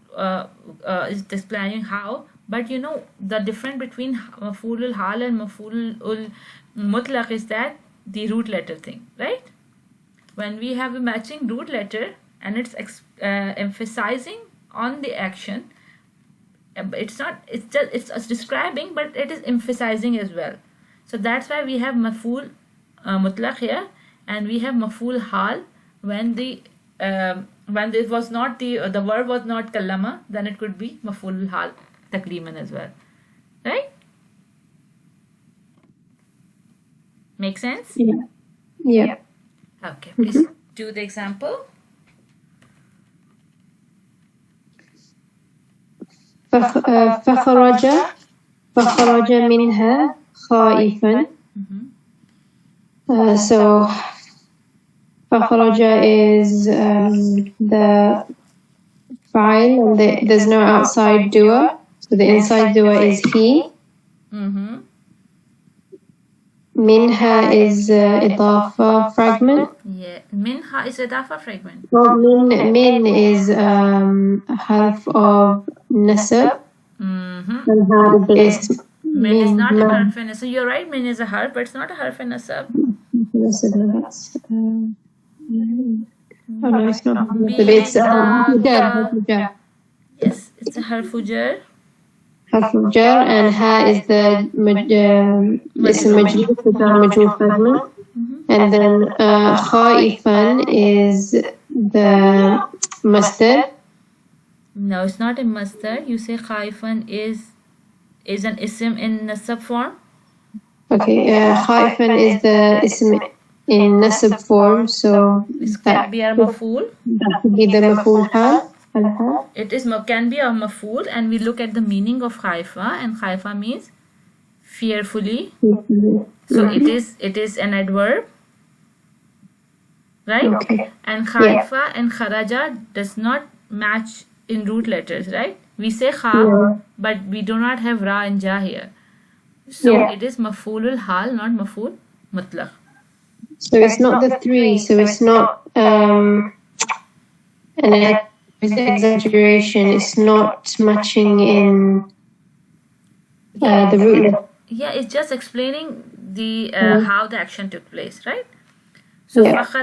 [SPEAKER 1] is displaying how, but you know the difference between mafulul hal and mafulul mutlaq is that the root letter thing, right? When we have a matching root letter and it's emphasizing on the action. It's not, it's describing, but it is emphasizing as well. So that's why we have maf'ul mutlaq here, and we have maf'ul hal when it was not the verb was not kallama, then it could be maf'ul hal takriman as well, right? Make sense?
[SPEAKER 3] Yeah.
[SPEAKER 1] Okay, please do the example.
[SPEAKER 3] فخرج منها خائفا. So فخرج is the fa'il, and there's no outside doer, so the inside doer is he. Minha is idafa fragment.
[SPEAKER 1] Yeah, minha is idafa fragment.
[SPEAKER 3] Well, min is half of nasab. And ha is
[SPEAKER 1] Min is not a harf and nasab. You're right, min is a harf, but it's not a harf and nasab.
[SPEAKER 3] Oh no, it's not. It's jar.
[SPEAKER 1] Yes, it's a harfu jar.
[SPEAKER 3] Harfu jar, and ha is the majrur fragment. And then khaifan is the masdar.
[SPEAKER 1] No, it's not a masdar. You say khaifan is an ism in nasab form.
[SPEAKER 3] Okay, khaifan is the ism in nasab form, so
[SPEAKER 1] it can be a maf'ul.
[SPEAKER 3] That could be the maf'ul hal.
[SPEAKER 1] It is can be a maf'ul, and we look at the meaning of khaifa, and khaifa means fearfully. So it is an adverb, right?
[SPEAKER 3] Okay.
[SPEAKER 1] And khaifa and kharaja does not match in root letters, right? We say kha, but we do not have ra and ja here. So it is maf'ulul hal, not maf'ul mutlaq.
[SPEAKER 3] So it's not the three, so it's not an exaggeration, it's not matching in the root letter.
[SPEAKER 1] Yeah, it's just explaining the how the action took place, right? So
[SPEAKER 3] it's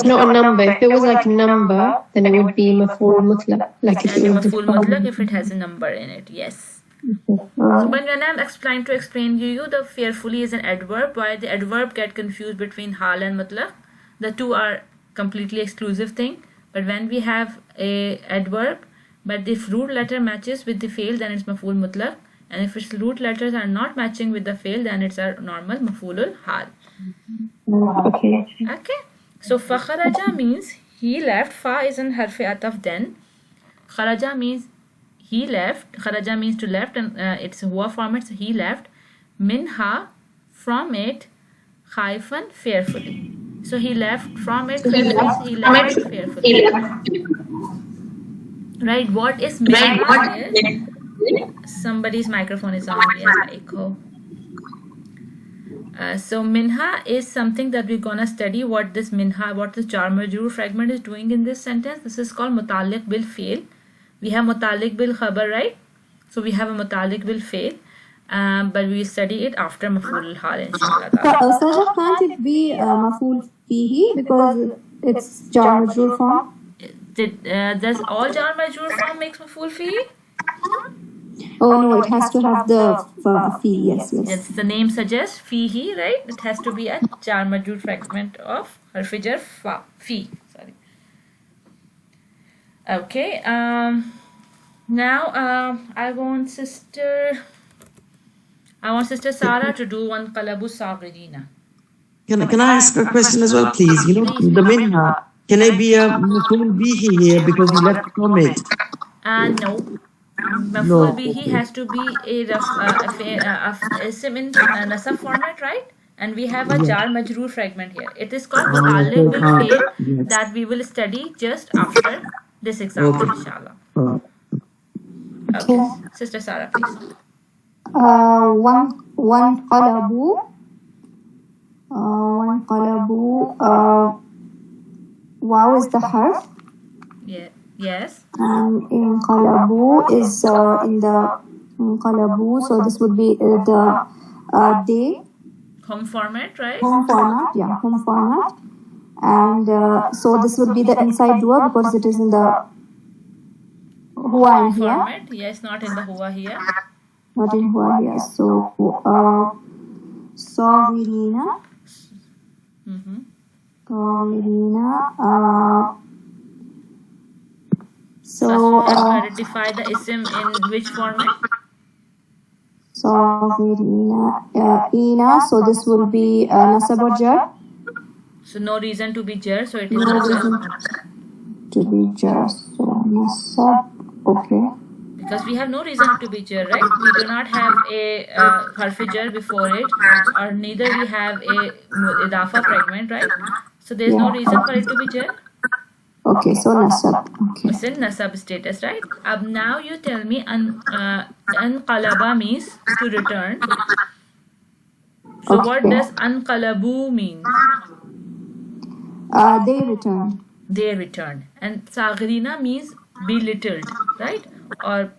[SPEAKER 3] not a number. If it was like a number, then it would be maf'ul mutlaq. Like if it was
[SPEAKER 1] maf'ul mutlaq if it has a number in it, yes. So when I'm trying to explain to you, the fearfully is an adverb. Why the adverb get confused between hal and mutlaq? The two are completely exclusive thing. But when we have a adverb, but if root letter matches with the fail, then it's maf'ul mutlaq. And if its root letters are not matching with the fail, then it's a normal maf'ulul hal.
[SPEAKER 3] Okay.
[SPEAKER 1] Okay. So fakharaja means he left. Fa is an harfi ataf then. Kharaja means he left. Kharaja means to left, and it's huwa format, so he left. Minha, from it. Khaifan, fearfully. So he left from it. He left fearfully. Right. What is minha? Somebody's microphone is on. Yes, echo. So minha is something that we're gonna study. What this jar majroor fragment is doing in this sentence. This is called mutaliq bil fail. We have mutaliq bil khabar, right? So we have a mutaliq bil fail, but we study it after maf'ul hal, inshallah.
[SPEAKER 4] Sajah, can't it be maf'ul fihi because it's jar majroor form?
[SPEAKER 1] Does all jar majroor form makes maf'ul fihi?
[SPEAKER 4] Oh no, it has to have the fi. Yes.
[SPEAKER 1] Yes, the name suggests fihi, right? It has to be a jar majroor fragment of harf jar fi. Sorry. Okay. Now I want sister Sarah to do one qalabu saghirina.
[SPEAKER 5] Can I ask a question as well, please? You know, the minha, can I be a maf'ul bihi here because you left from it?
[SPEAKER 1] No. Maf'ul bihi has to be a sim in nasab format, right? And we have a jar majroor fragment here. It is called mutaliq bil fail that we will study just after this example, inshallah. Okay. Sister Sarah, please.
[SPEAKER 4] One qalabu. Wow is the harf.
[SPEAKER 1] Yeah. Yes.
[SPEAKER 4] And in qalabu is in the qalabu, so this would be the day.
[SPEAKER 1] Home format, right?
[SPEAKER 4] Home format. And so this would be the inside doer because it is in the Hua and here,
[SPEAKER 1] format. Yes, not in the Hua here.
[SPEAKER 4] not in Hua here. So Sawirina,
[SPEAKER 1] Mm-hmm.
[SPEAKER 4] Sawirina. So
[SPEAKER 1] Identify the ism in which format?
[SPEAKER 4] Sawirina, Ina. So this will be nasab or jar.
[SPEAKER 1] So no reason to be jar, so it is
[SPEAKER 4] No
[SPEAKER 1] nasab.
[SPEAKER 4] reason to be jar. So nasab. Okay.
[SPEAKER 1] Because we have no reason to be jar, right? We do not have a harfi jar before it, or neither we have a idafa fragment, right? So there is no
[SPEAKER 4] Yeah.
[SPEAKER 1] reason for it to be jar.
[SPEAKER 4] Okay. So nasab. Okay.
[SPEAKER 1] It's in nasab status, right? Now you tell me anqalaba means to return. So what
[SPEAKER 4] Okay.
[SPEAKER 1] does anqalabu mean?
[SPEAKER 4] They return.
[SPEAKER 1] They returned. And sagrina means belittled, right? Or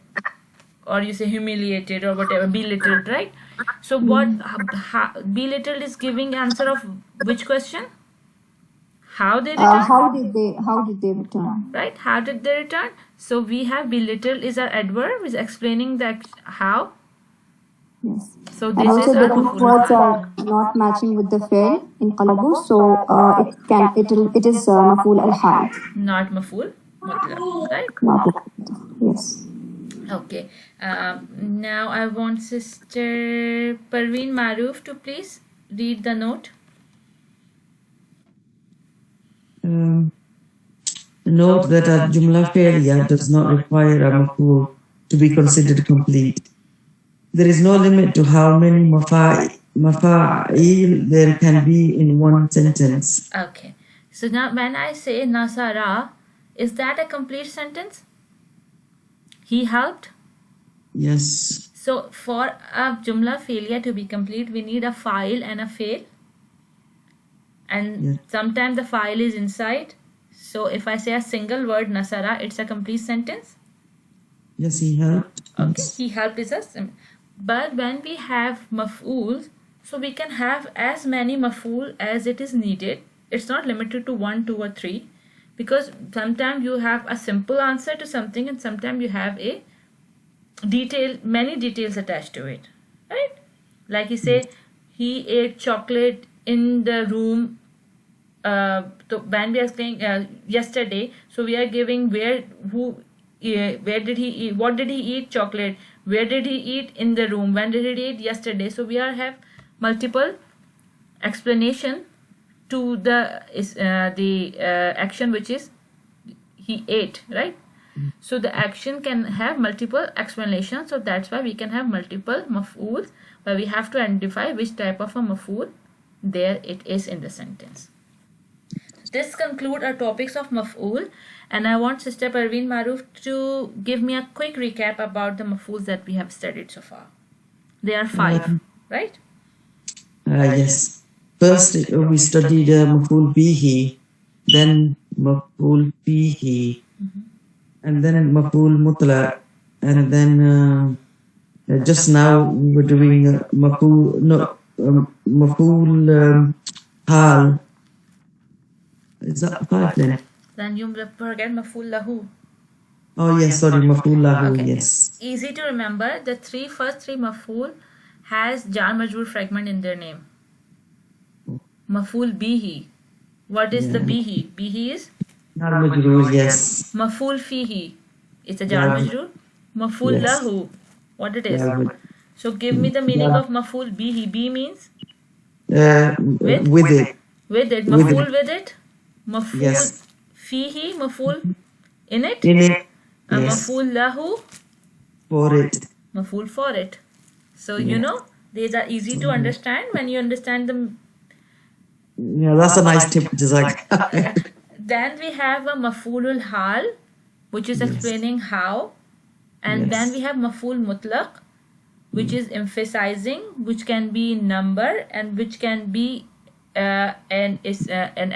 [SPEAKER 1] you say humiliated or whatever, belittled, right? So what belittled is giving answer of which question? How they return?
[SPEAKER 4] How did they return?
[SPEAKER 1] Right? How did they return? So we have belittled is our adverb, is explaining the how.
[SPEAKER 4] Yes.
[SPEAKER 1] So
[SPEAKER 4] And
[SPEAKER 1] this
[SPEAKER 4] also
[SPEAKER 1] is
[SPEAKER 4] the
[SPEAKER 1] our
[SPEAKER 4] two
[SPEAKER 1] maf'ul.
[SPEAKER 4] words are not matching with the fail in qalabu, so it is maf'ul al hal.
[SPEAKER 1] Not maf'ul mutlaq, right?
[SPEAKER 4] Not yes.
[SPEAKER 1] Okay. Now I want Sister Parveen Maroof to please read the note.
[SPEAKER 5] Note that a Jumla failure does not require a maf'ul to be considered complete. There is no limit to how many mafa'il there can be in one sentence.
[SPEAKER 1] Okay. So now when I say Nasara, is that a complete sentence? He helped?
[SPEAKER 5] Yes.
[SPEAKER 1] So for a Jumla failure to be complete, we need a file and a fail. And sometimes the file is inside. So if I say a single word Nasara, it's a complete sentence.
[SPEAKER 5] Yes, he helped.
[SPEAKER 1] Okay,
[SPEAKER 5] Yes.
[SPEAKER 1] he helped is us. But when we have maf'ul, so we can have as many maf'ul as it is needed. It's not limited to 1, 2 or 3, because sometimes you have a simple answer to something and sometimes you have a many details attached to it, right? Like you say, he ate chocolate in the room. So when we are saying yesterday, so we are giving where did he eat, what did he eat? Chocolate. Where did he eat? In the room. When did he eat? Yesterday. So we have multiple explanation to the action, which is he ate, right? So the action can have multiple explanations. So that's why we can have multiple maf'ul, but we have to identify which type of a maf'ul there it is in the sentence. This concludes our topics of maf'ul, and I want Sister Parveen Maroof to give me a quick recap about the maf'uls that we have studied so far. There are 5, right?
[SPEAKER 5] Yes. First, we studied maf'ul bihi, then maf'ul fihi, and then maf'ul mutlaq, and then just now we were doing maf'ul hal. Is that 5 then?
[SPEAKER 1] Then you forget maf'ul lahu.
[SPEAKER 5] Oh yes, sorry, maf'ul lahu,
[SPEAKER 1] Okay.
[SPEAKER 5] yes.
[SPEAKER 1] Easy to remember. The first three maf'ul has jar majroor fragment in their name. Maf'ul bihi. What is the bihi? Bihi is
[SPEAKER 5] Jar majroor, yes.
[SPEAKER 1] maf'ul fihi. It's a jar
[SPEAKER 5] Jar-
[SPEAKER 1] majroor. Maf'ul
[SPEAKER 5] yes.
[SPEAKER 1] lahu. What it is?
[SPEAKER 5] Jar maj-
[SPEAKER 1] So give me the meaning
[SPEAKER 5] Jar-
[SPEAKER 1] of maf'ul bihi. Bi means
[SPEAKER 5] with it.
[SPEAKER 1] with it.
[SPEAKER 5] With
[SPEAKER 1] Maf'ul
[SPEAKER 5] it.
[SPEAKER 1] with it. Maf'ul
[SPEAKER 5] Yes.
[SPEAKER 1] fihi. Maf'ul in it.
[SPEAKER 5] In it. Yes.
[SPEAKER 1] Maf'ul lahu.
[SPEAKER 5] For it.
[SPEAKER 1] Maf'ul for it. So
[SPEAKER 5] Yeah.
[SPEAKER 1] you know these are easy to understand when you understand them.
[SPEAKER 5] Yeah, that's a nice tip, Jazak.
[SPEAKER 1] Then we have a maf'ulul hal, which is explaining how, and then we have maf'ul mutlaq, which is emphasizing, which can be number and which can be an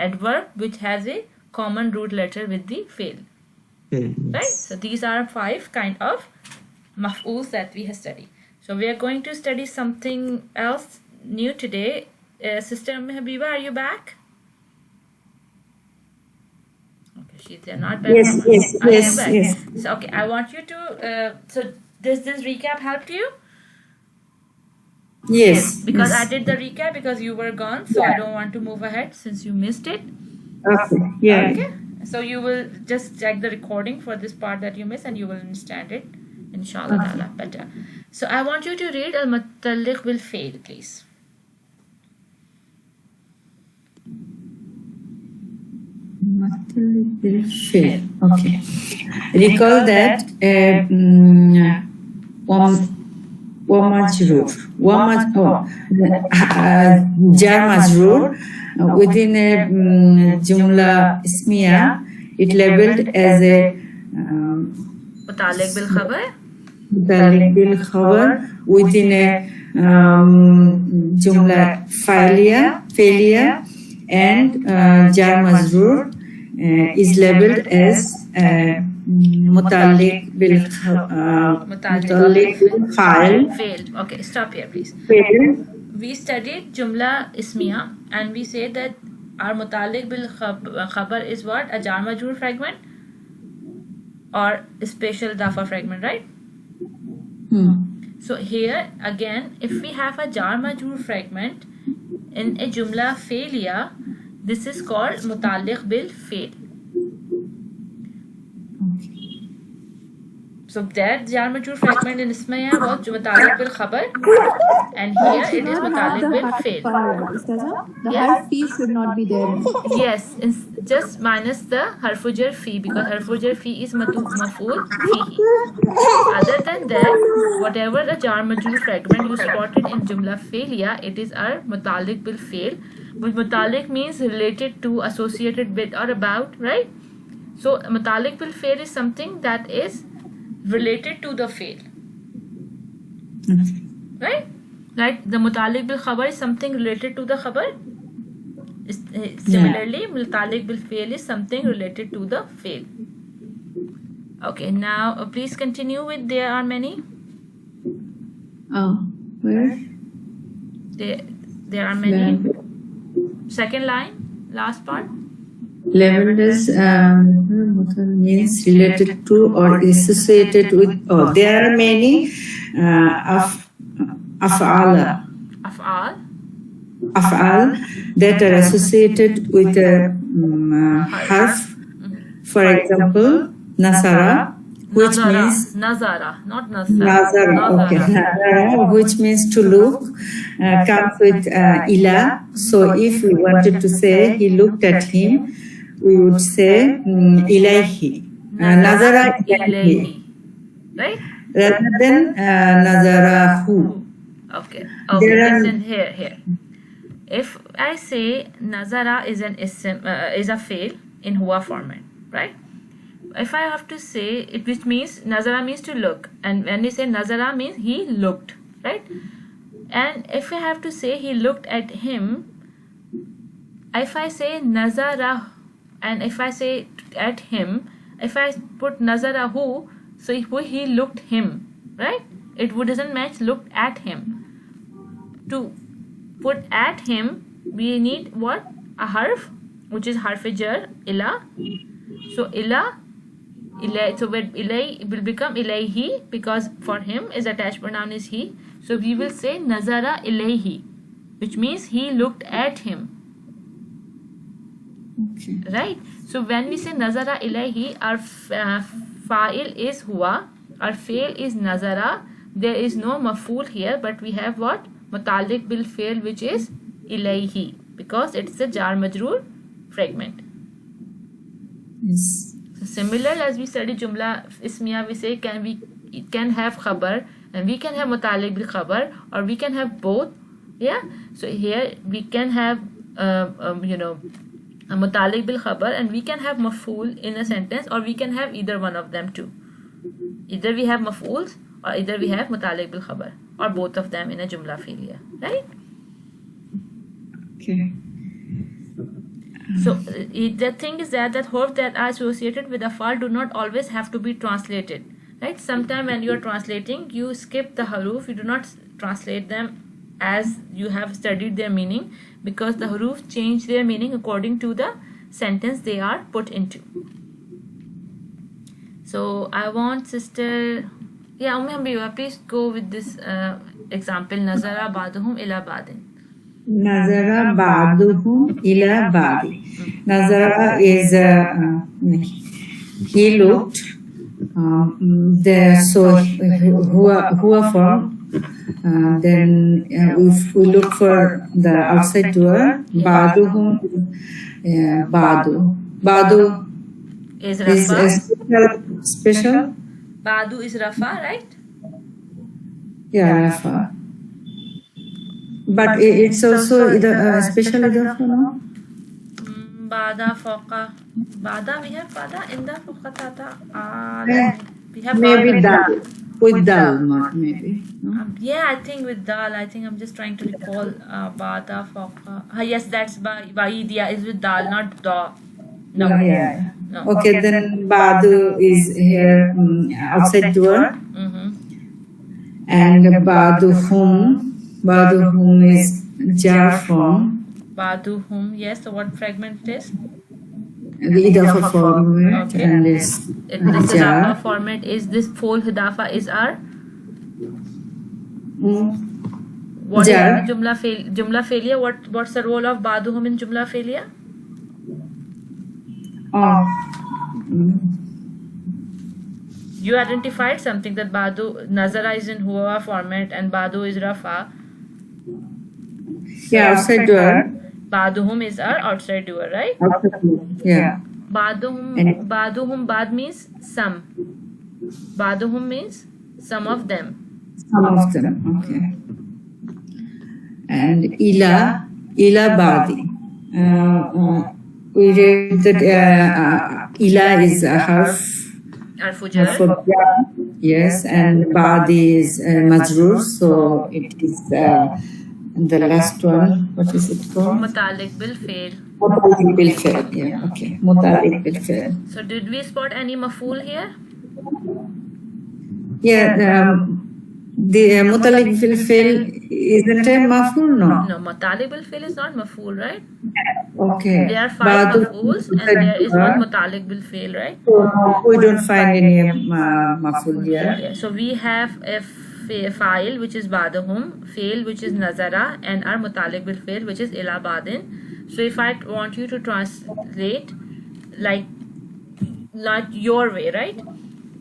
[SPEAKER 1] adverb which has a common root letter with the fail.
[SPEAKER 5] Okay,
[SPEAKER 1] Right?
[SPEAKER 5] yes.
[SPEAKER 1] So these are 5 kind of maf'uls that we have studied. So we are going to study something else new today. Sister Habiba, are you back? They're not back.
[SPEAKER 7] Yes, yes,
[SPEAKER 1] Are you
[SPEAKER 7] yes,
[SPEAKER 1] back?
[SPEAKER 7] yes.
[SPEAKER 1] So, okay, I want you to. So, does this recap help you?
[SPEAKER 7] Yes.
[SPEAKER 1] Because I
[SPEAKER 7] Yes.
[SPEAKER 1] did the recap because you were gone, so I don't want to move ahead since you missed it.
[SPEAKER 7] Okay. Yeah.
[SPEAKER 1] Okay. So you will just check the recording for this part that you missed, and you will understand it, inshallah ta'ala, better. So I want you to read al-mutalliq bil fail, please.
[SPEAKER 7] Fail. Okay. Recall that jar majroor within a jumla ismiya, it labeled as a
[SPEAKER 1] Mutaliq bil khabar.
[SPEAKER 7] mutaliq bil khabar within a jumla failure, and jar majroor is labeled as mutaliq bil file.
[SPEAKER 1] Fail. Okay, stop here, please.
[SPEAKER 7] Fail.
[SPEAKER 1] We studied jumla ismiya, and we say that our mutaliq bil khabar is what? A jar majroor fragment or a special dafa fragment, right? So here again, if we have a jar majroor fragment in a jumla failure, this is called mutaliq bil fail. So that jar majroor fragment in ismiya was mutaliq bil khabar, and here it is mutaliq bil fail.
[SPEAKER 4] The harf fi should not be there.
[SPEAKER 1] Yes, just minus the harfujar fi, because harfujar fi is maf'ul fihi. Other than that, whatever the jar majroor fragment you spotted in jumla failure, it is our mutaliq bil fail, which mutaliq means related to, associated with, or about, right? So mutaliq bil fail is something that is related to the fail, right? Like the mutaliq bil khabar is something related to the khabar. Similarly, mutaliq bil fail is something related to the fail. Okay, now please continue with there are many.
[SPEAKER 7] Oh, where?
[SPEAKER 1] There are many. Second line, last part.
[SPEAKER 7] Labeled as means related to or associated with. Oh, there are many af'al that are associated with a harf. For example, nasara, which means
[SPEAKER 1] nazara, not nasara.
[SPEAKER 7] nazara. Okay, nazara, which means to look, comes with ila. So if we wanted to say he looked at him, we would say ilayhi. Nazara ilayhi,
[SPEAKER 1] right?
[SPEAKER 7] rather than nazarahu.
[SPEAKER 1] Okay. Listen here. If I say nazara is an is a fail in huwa format, right? If I have to say it, which means nazara means to look, and when we say nazara means he looked, right? And if I have to say he looked at him, if I say nazara, and if I say at him, if I put nazarahu, so he looked him, right? It doesn't match looked at him. To put at him, we need what? A harf, which is harf jar, ila. So ila, so when ilay will become ilayhi, because for him is attached pronoun is he. So we will say nazara ilayhi, which means he looked at him.
[SPEAKER 7] Okay.
[SPEAKER 1] Right? So when we say nazara ilayhi, our fa'il is huwa, our fail is nazara. There is no maf'ul here, but we have what? Mutaliq bil fail, which is ilayhi, because it's a jar majroor fragment.
[SPEAKER 7] Yes.
[SPEAKER 1] So similar as we study jumla ismiya, we say it can have khabar, and we can have mutaliq bil khabar, or we can have both. Yeah. So here we can have a mutaliq bil khabar, and we can have maf'ul in a sentence, or we can have either one of them too. Either we have maf'uls, or either we have mutaliq bil khabar, or both of them in a jumla fi'liya, right?
[SPEAKER 7] Okay.
[SPEAKER 1] So the thing is that huruf that are associated with a fa'al do not always have to be translated, right? Sometimes when you are translating, you skip the huruf, you do not translate them as you have studied their meaning, because the huruf change their meaning according to the sentence they are put into. So I want sister, yeah, Hambiwa, please go with this example. Nazara ba'duhum ila ba'din.
[SPEAKER 7] Nazara ba'duhum ila ba'di. Nazara is he looked. There, so huwa form. Then if we look for the outside door, ba'duhum, ba'du
[SPEAKER 1] Is
[SPEAKER 7] is
[SPEAKER 1] Rafa.
[SPEAKER 7] special.
[SPEAKER 1] Ba'du is Rafa, right?
[SPEAKER 7] Yeah, Rafa. But it's also special idafa, no?
[SPEAKER 1] Bada foqa. Bada, we have bada in the foqatata. We have
[SPEAKER 7] Maybe
[SPEAKER 1] bada.
[SPEAKER 7] dal. With dal, not maybe. No?
[SPEAKER 1] Yeah, I think with dal. I think I'm just trying to recall bada foqa. Yes, that's baidia is with dal, not da. No.
[SPEAKER 7] Yeah.
[SPEAKER 1] No.
[SPEAKER 7] Okay, then badu is here outside door, and baduhum is jar form.
[SPEAKER 1] Baduhum, yes. So what fragment it is?
[SPEAKER 7] The idafa format,
[SPEAKER 1] Okay.
[SPEAKER 7] and this
[SPEAKER 1] This
[SPEAKER 7] jar.
[SPEAKER 1] hidafa format is this full hidafa is our. What is
[SPEAKER 7] Jar.
[SPEAKER 1] the jumla failure? What's the role of baduhum in jumla failure?
[SPEAKER 7] Oh.
[SPEAKER 1] You identified something that badu nazara is in huwa format and badu is rafa.
[SPEAKER 7] Yeah, outside door.
[SPEAKER 1] Baduhum is our outside doer, right?
[SPEAKER 7] Outside door. Yeah.
[SPEAKER 1] Baduhum bad means some. Baduhum means some of them.
[SPEAKER 7] Some of them. Okay. And ila badi. We read that ila is a half.
[SPEAKER 1] Arfujar.
[SPEAKER 7] Yes, and badi is majrur, so it is the last one. What is it called?
[SPEAKER 1] Mutalik bil fail.
[SPEAKER 7] Mutalik bil fail. Yeah. Okay. Mutalik bil fail.
[SPEAKER 1] So did we spot any maful here?
[SPEAKER 7] Yeah. The mutalik bil fail isn't a maful, no?
[SPEAKER 1] No, mutalik bil fail is not maful, right?
[SPEAKER 7] Okay.
[SPEAKER 1] There are 5 mafuls and there is one mutalik bil fail, right?
[SPEAKER 7] We don't find any maful here.
[SPEAKER 1] Yeah. So we have a file which is badahum, fail which is nazara, and our mutalik bil fail which is ila badin. So if I want you to translate like not your way, right?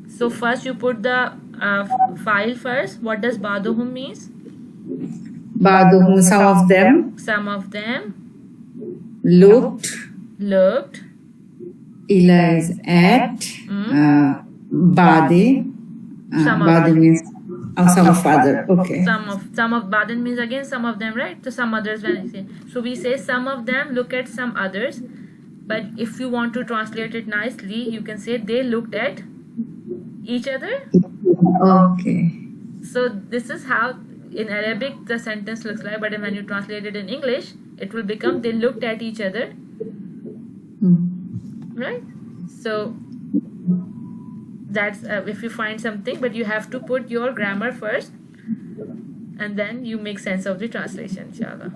[SPEAKER 1] So first you put the file first. What does baduhum means?
[SPEAKER 7] Baduhum, some of them.
[SPEAKER 1] Some of them
[SPEAKER 7] Looked. Ila is at. Badi. Badi means some of other. Okay.
[SPEAKER 1] Some of badin means again some of them, right? So some others when I say. So we say some of them look at some others. But if you want to translate it nicely, you can say they looked at each other.
[SPEAKER 7] Okay.
[SPEAKER 1] So this is how in Arabic the sentence looks like, but when you translate it in English, it will become they looked at each other. Right? So that's if you find something, but you have to put your grammar first and then you make sense of the translation, inshallah.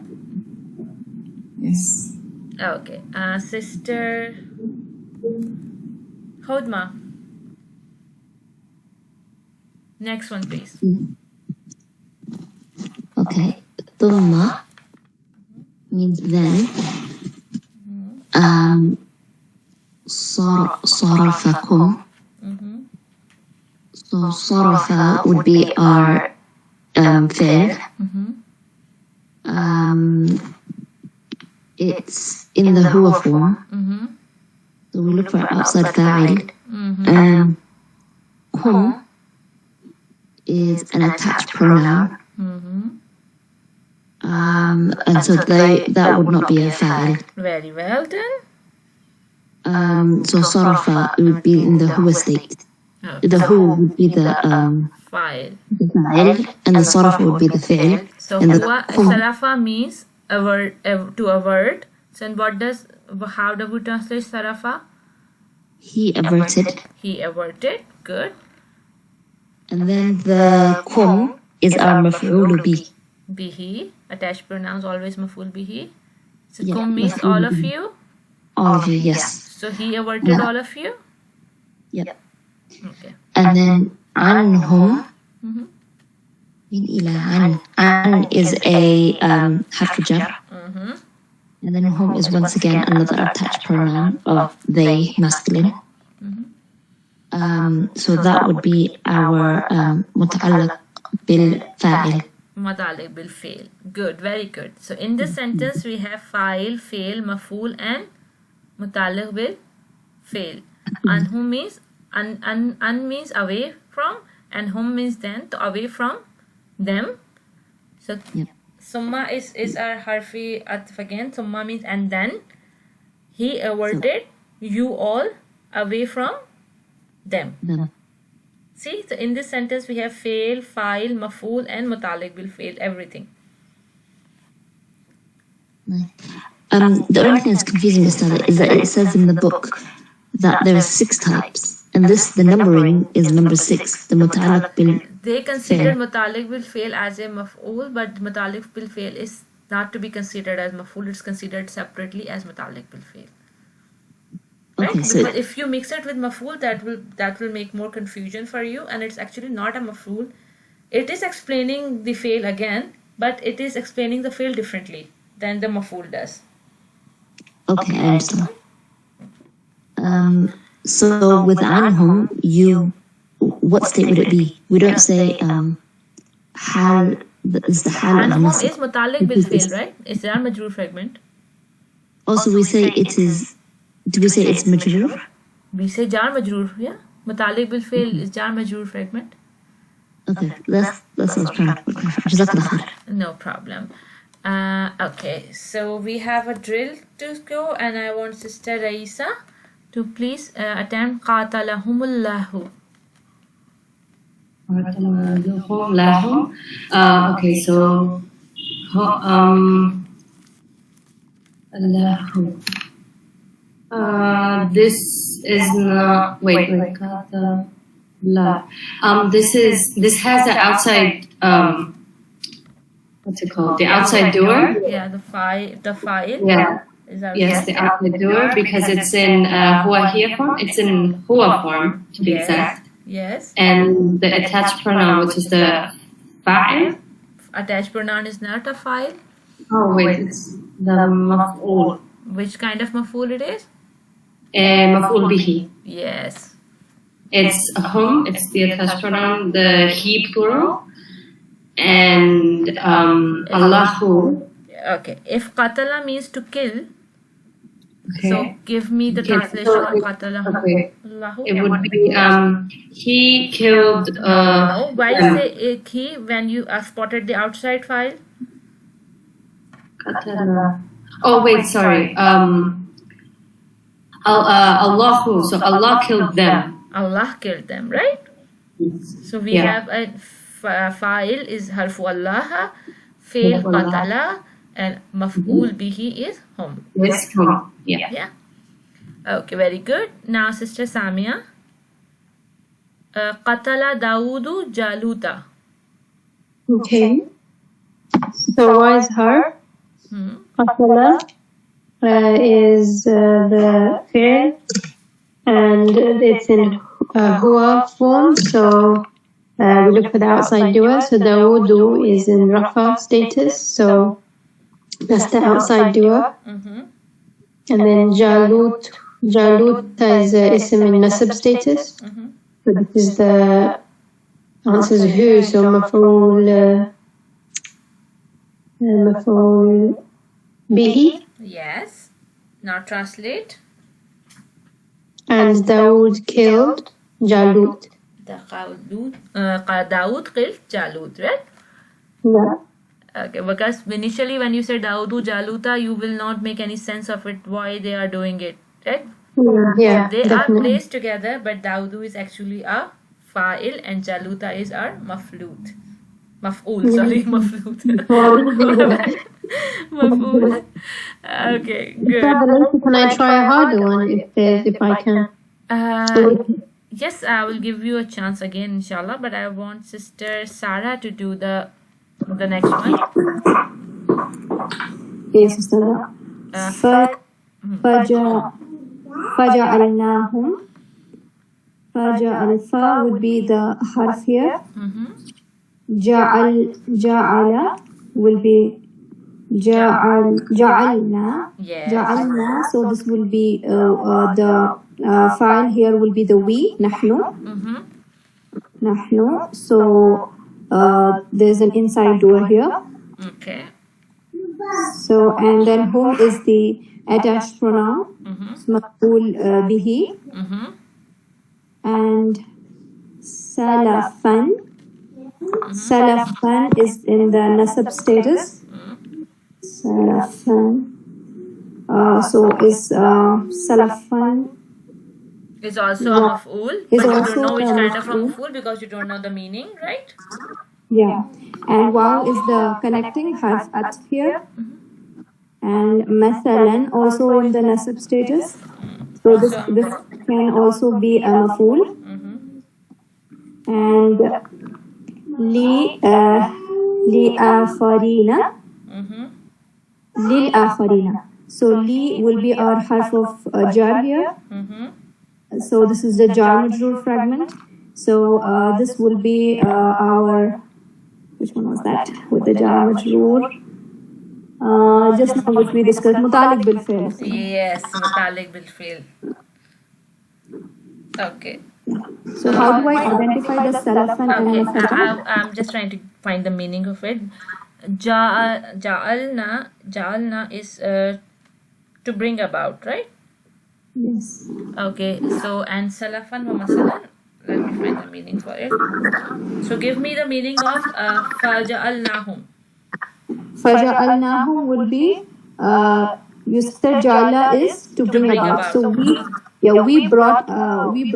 [SPEAKER 7] Yes.
[SPEAKER 1] Okay. Sister Hodma. Next one, please.
[SPEAKER 2] Okay. Thumma means then. Sarafakum. So sarafa would be our fi'l. It's in the huwa form. So we look for outside fa'il. Hum is an attached pronoun. And so that would not be a fa'il.
[SPEAKER 1] Very well done.
[SPEAKER 2] So sarafa would be in the huwa state.
[SPEAKER 1] Okay.
[SPEAKER 2] The hu would be the
[SPEAKER 1] File.
[SPEAKER 2] fa'il, and the sarafa would be the fi'il.
[SPEAKER 1] So
[SPEAKER 2] and
[SPEAKER 1] huwa sarafa means a word to avert. So and how do we translate sarafa?
[SPEAKER 2] He averted.
[SPEAKER 1] He averted. Good.
[SPEAKER 2] And then the kum is our maf'ul bih.
[SPEAKER 1] Bihi. Attached pronouns always maful bihi. So
[SPEAKER 2] Yeah,
[SPEAKER 1] kum means
[SPEAKER 2] maf'ul
[SPEAKER 1] all of
[SPEAKER 2] bihi.
[SPEAKER 1] you.
[SPEAKER 2] All of you, yes.
[SPEAKER 1] So he averted all of you.
[SPEAKER 2] Yep.
[SPEAKER 1] Okay.
[SPEAKER 2] And then anhum,
[SPEAKER 1] Mhm.
[SPEAKER 2] min ila an is a harf jar.
[SPEAKER 1] Mhm.
[SPEAKER 2] And then hum is once again another attached pronoun of they, masculine. So that would be our متعلق بالفاعل.
[SPEAKER 1] متعلق بالفعل. Good, very good. So in this sentence we have fa'il, fail, maf'ul and متعلق بالفعل. And whom means an means away from, and whom means then, to away from them. So
[SPEAKER 2] Yep.
[SPEAKER 1] summa is our harfi atf again. Summa means and then. He averted you all away from them.
[SPEAKER 2] Them.
[SPEAKER 1] See, so in this sentence we have fail, file, maf'ul and mutalik bil fail, everything.
[SPEAKER 2] The only thing that's confusing, Mr. is that it says in the book that there are 6 types, and the numbering is number 6. The muta'alliq bil.
[SPEAKER 1] They consider mutalik bil fail as a maf'ul, but mutalik bil fail is not to be considered as maf'ul. It's considered separately as mutalik bil fail. Right?
[SPEAKER 2] Okay, so
[SPEAKER 1] Because if you mix it with maf'ul, that will make more confusion for you, and it's actually not a maf'ul. It is explaining the fail again, but it is explaining the fail differently than the maf'ul does.
[SPEAKER 2] okay, I understand. So with anhum, what state would it be? We don't say hal. Is the hal of
[SPEAKER 1] Anhum
[SPEAKER 2] nasab.
[SPEAKER 1] is mutalik bil fail, right? It's jar majroor fragment.
[SPEAKER 2] Also, we say it is. Do we say it's majroor?
[SPEAKER 1] We say jar majroor, yeah. Mutalik bil fail is jar majroor fragment.
[SPEAKER 2] Okay, that's what I was trying to clarify. Jazakallah khair.
[SPEAKER 1] No problem. Okay, so we have a drill to go, and I want Sister Raisa to please attempt qatalahumullahu.
[SPEAKER 6] Lahum. Okay, so Allahu. This is not. Wait. This has the outside. What's it called? The outside door.
[SPEAKER 1] Yeah, the file.
[SPEAKER 6] Yeah.
[SPEAKER 1] Is our
[SPEAKER 6] Yes, the outside door because it's in huwa here form. It's in huwa form to be
[SPEAKER 1] Yes.
[SPEAKER 6] exact.
[SPEAKER 1] Yes.
[SPEAKER 6] And the attached pronoun, which is the fa'il.
[SPEAKER 1] Attached pronoun is not a file.
[SPEAKER 6] Oh wait, it's the maf'ul.
[SPEAKER 1] Which kind of maf'ul it is?
[SPEAKER 6] Maf'ul bihi.
[SPEAKER 1] Yes.
[SPEAKER 6] It's hum. It's the attached pronoun, the he plural, and Allahu.
[SPEAKER 1] Okay. If qatala means to kill,
[SPEAKER 6] Okay.
[SPEAKER 1] so give me the
[SPEAKER 6] Okay,
[SPEAKER 1] translation
[SPEAKER 6] so
[SPEAKER 1] of qatala.
[SPEAKER 6] okay.
[SPEAKER 1] Allahu.
[SPEAKER 6] It would be he killed.
[SPEAKER 1] No, why say it he when you spotted the outside file?
[SPEAKER 6] Oh wait, sorry. Allahu. So Allah killed them.
[SPEAKER 1] Allah killed them, right? So we
[SPEAKER 6] Yeah.
[SPEAKER 1] have a fa'il is harfu Allah, fail qatala, and maf'ul bihi is hum.
[SPEAKER 6] Yes, hum. Yeah.
[SPEAKER 1] Yeah. Okay, very good. Now, Sister Samia. Qatala Dawudu Jaluta.
[SPEAKER 3] Okay. So why is her? Qatala is the fi'l, and it's in huwa form. So we look for the outside doer. So Dawudu is in rafa status. So that's the outside doer. And then Jalut is ism in nasab status. So this is the answers who. So maf'ul bihi.
[SPEAKER 1] Yes. Now translate.
[SPEAKER 3] And Dawood killed Jalut.
[SPEAKER 1] Dawood killed Jalut, right?
[SPEAKER 3] Yeah.
[SPEAKER 1] Okay, because initially when you say Daudu Jaluta, you will not make any sense of it, why they are doing it, right?
[SPEAKER 3] Yeah,
[SPEAKER 1] They are
[SPEAKER 3] definitely.
[SPEAKER 1] placed together, but Daudu is actually a fa'il and Jaluta is our maf'ul, sorry, maf'ul. Maf'ul. Okay, good.
[SPEAKER 3] Can I try a harder one if I can?
[SPEAKER 1] Yes, I will give you a chance again, inshallah, but I want Sister Sarah to do the next one.
[SPEAKER 3] Yes, Sister. فجعلناهم
[SPEAKER 4] فجعل fa would be the harf here. Ja'ala will be ja'alna.
[SPEAKER 1] Yes.
[SPEAKER 4] Ja'alna. So this will be the file here will be the we, nahnu. Nahnu. So there's an inside door here.
[SPEAKER 1] Okay.
[SPEAKER 4] So and then whom is the attached pronoun? Maf'ul bihi. And salafan. Salafan is in the nasab status. Salafan. So is salafan
[SPEAKER 1] Is also a maf'ul,
[SPEAKER 4] is
[SPEAKER 1] but you
[SPEAKER 4] also
[SPEAKER 1] don't know which
[SPEAKER 4] a
[SPEAKER 1] kind of a
[SPEAKER 4] maf'ul.
[SPEAKER 1] maf'ul because you don't know the meaning, right?
[SPEAKER 4] Yeah. And waw is the connecting harf at here. And mathalan also in the nasab status. So this can also be a maf'ul. And li afarina. Lil afarina. So li will be our harf of jar here. So this is the jar majroor fragment. So this will be our, which one was that with the jar majroor? Just now which we discussed, mutalik bil fi'l.
[SPEAKER 1] Yes, mutalik bil fi'l. Okay.
[SPEAKER 4] So how do I identify the salafan and
[SPEAKER 1] Okay,
[SPEAKER 4] the fatah?
[SPEAKER 1] I'm just trying to find the meaning of it. Ja'alna is to bring about, right?
[SPEAKER 4] Yes.
[SPEAKER 1] Okay, so and salafan wa masalan. Let me find the meaning for it. So give me the meaning of faja'alnahum.
[SPEAKER 4] Faja'alnahum will be you said ja'ala is to bring about. So we brought about we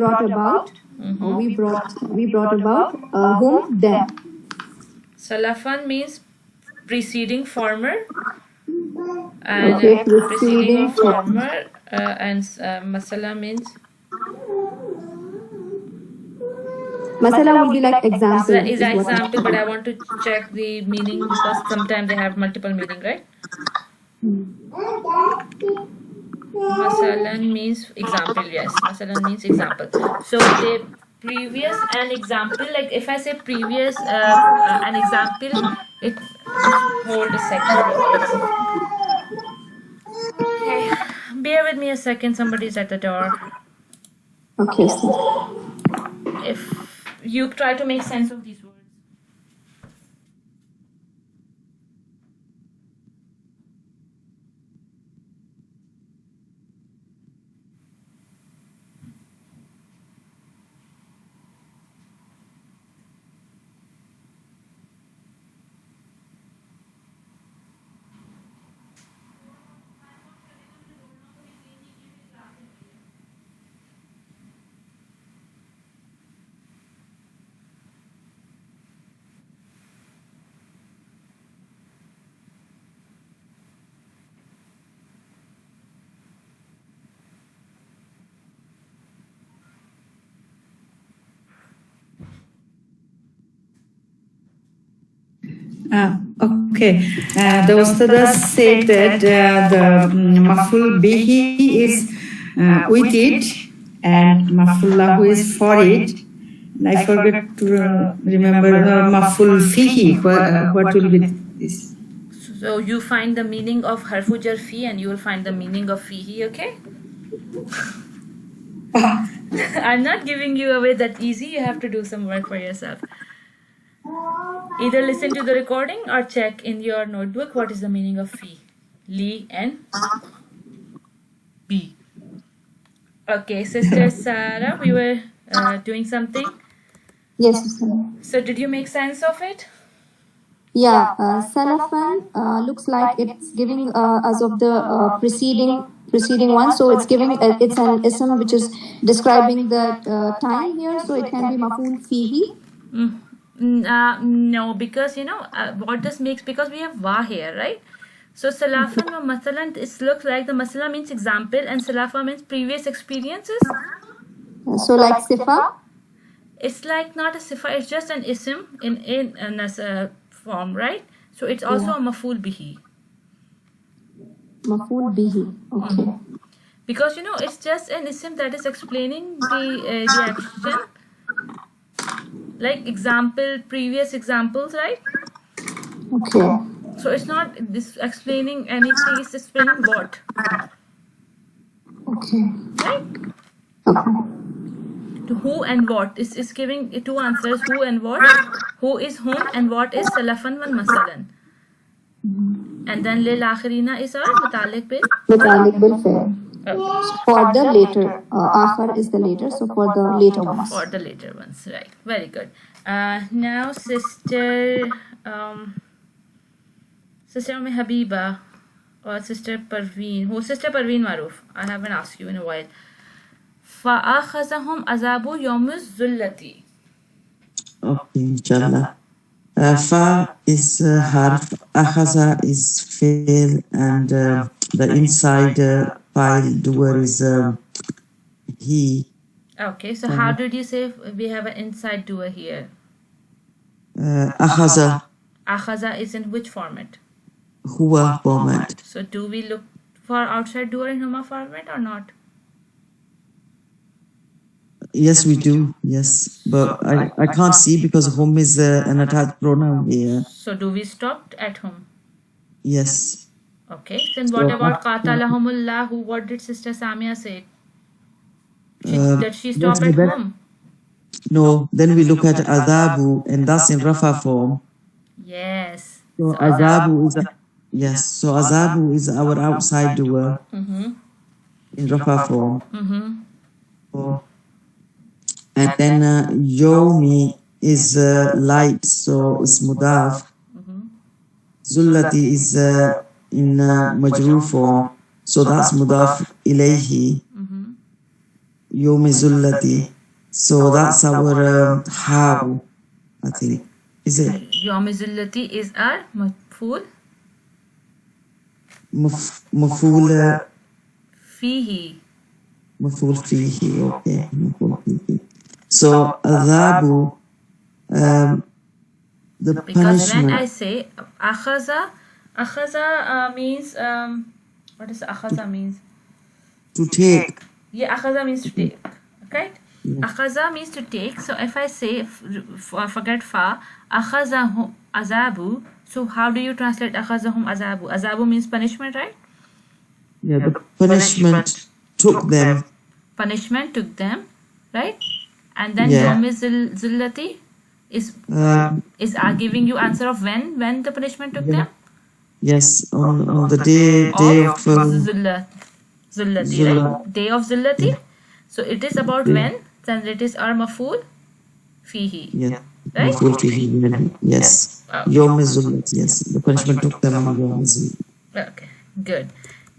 [SPEAKER 4] brought about whom them.
[SPEAKER 1] Salafan means preceding former, and
[SPEAKER 4] Okay,
[SPEAKER 1] preceding
[SPEAKER 4] preceding
[SPEAKER 1] of former, and masala means
[SPEAKER 4] masala will be like example.
[SPEAKER 1] is an
[SPEAKER 4] is what-
[SPEAKER 1] example, but I want to check the meaning because sometimes they have multiple meaning, right? Masalan means example, yes. Masalan means example. So the previous and example, like if I say previous an example, it just hold a second. Okay, bear with me a second. Somebody's at the door.
[SPEAKER 4] Okay, so
[SPEAKER 1] If you try to make sense of these words.
[SPEAKER 7] Okay. The Ustadas said that the maful bihi is with it and mafullahu is for it. I forgot to remember maful fihi. What will be this?
[SPEAKER 1] So you find the meaning of harfu jar fi and you will find the meaning of fihi, okay? I'm not giving you away that easy. You have to do some work for yourself. Either listen to the recording or check in your notebook what is the meaning of fi, li and bi. Okay, Sister Sarah, we were doing something.
[SPEAKER 4] yes, Ustad.
[SPEAKER 1] So did you make sense of it?
[SPEAKER 4] Yeah, salafan looks like it's giving as of the preceding one. So it's giving it's an ism which is describing the time here. So it can be maful fihi.
[SPEAKER 1] No, because what this makes, because we have wa here, right? So salafan wa masalan, it looks like the masala means example and salafa means previous experiences.
[SPEAKER 4] So like sifa.
[SPEAKER 1] It's like not a sifa, it's just an ism in a form, right? So it's also a maful bihi.
[SPEAKER 4] Maful bihi. Okay.
[SPEAKER 1] Because it's just an ism that is explaining the action, like previous examples, right?
[SPEAKER 3] Okay.
[SPEAKER 1] So it's not this explaining anything, it's explaining what,
[SPEAKER 3] Okay.
[SPEAKER 1] right?
[SPEAKER 3] Okay.
[SPEAKER 1] To who and what is giving two answers, who and what. Who is whom and what is salafan wa masalan. And then lil akhirina is our mutalik bil.
[SPEAKER 4] متعلق بالفعل.
[SPEAKER 1] Okay.
[SPEAKER 4] For the later, آخر is the later, so for the later ones.
[SPEAKER 1] For the later ones, right? Very good. Now sister Umm Habiba or Sister Parveen. Who Sister Parveen Maruf? I haven't asked you in a while. فَأَخَذَهُمْ أَذَابُ يَوْمِ الزُّلَّةِ.
[SPEAKER 5] Okay, inshallah. Fa is harf, akhaza is fail, and the inside file doer is he.
[SPEAKER 1] Okay, so how did you say we have an inside doer here?
[SPEAKER 5] Akhaza,
[SPEAKER 1] Akhaza is in which format?
[SPEAKER 5] huwa format.
[SPEAKER 1] So do we look for outside doer in huma format or not?
[SPEAKER 5] Yes, we do. Yes, but I can't see because home is an attached pronoun here.
[SPEAKER 1] So do we stop at home?
[SPEAKER 5] Yes.
[SPEAKER 1] Okay, then what about qatalahumullahu? What did Sister Samia say? Did she stop at home?
[SPEAKER 5] No, then we look at adabu, and that's in rafa form.
[SPEAKER 1] Yes.
[SPEAKER 5] So azabu is yes. So azabu is our outside doer in rafa form. So, and then yomi is light, so it's mudaf. Zullati is in majrur form, so that's mudaf ilayhi. Yomi zullati. So that's our how, I think. Is it?
[SPEAKER 1] Yawmi zullati is our maf'ul
[SPEAKER 5] Maful
[SPEAKER 1] fihi.
[SPEAKER 5] maful fihi. Okay. Maful fihi. So adhabu, the
[SPEAKER 1] Because when
[SPEAKER 5] punishment.
[SPEAKER 1] I say akhaza means what does akhaza means?
[SPEAKER 5] To take.
[SPEAKER 1] Yeah, akhaza means to take. Okay? Akhaza means to take. So if I say forget fa, akhazahum azabu. So how do you translate akhazahum azabu? Azabu means punishment, right?
[SPEAKER 5] Yeah, the punishment took them.
[SPEAKER 1] Punishment took them, right? And then
[SPEAKER 5] Yeah.
[SPEAKER 1] yawmi zullati is giving you answer of when the punishment took them.
[SPEAKER 5] Yes, on the day of
[SPEAKER 1] Zullati,
[SPEAKER 5] Zullah.
[SPEAKER 1] right? Day of Zullati. So it is about when, then it is our maful fihi.
[SPEAKER 5] yeah.
[SPEAKER 1] Right?
[SPEAKER 5] Maful fihi. Yes. Yawm zullat. Yes, the punishment took them on Yawm zullat.
[SPEAKER 1] Okay, good.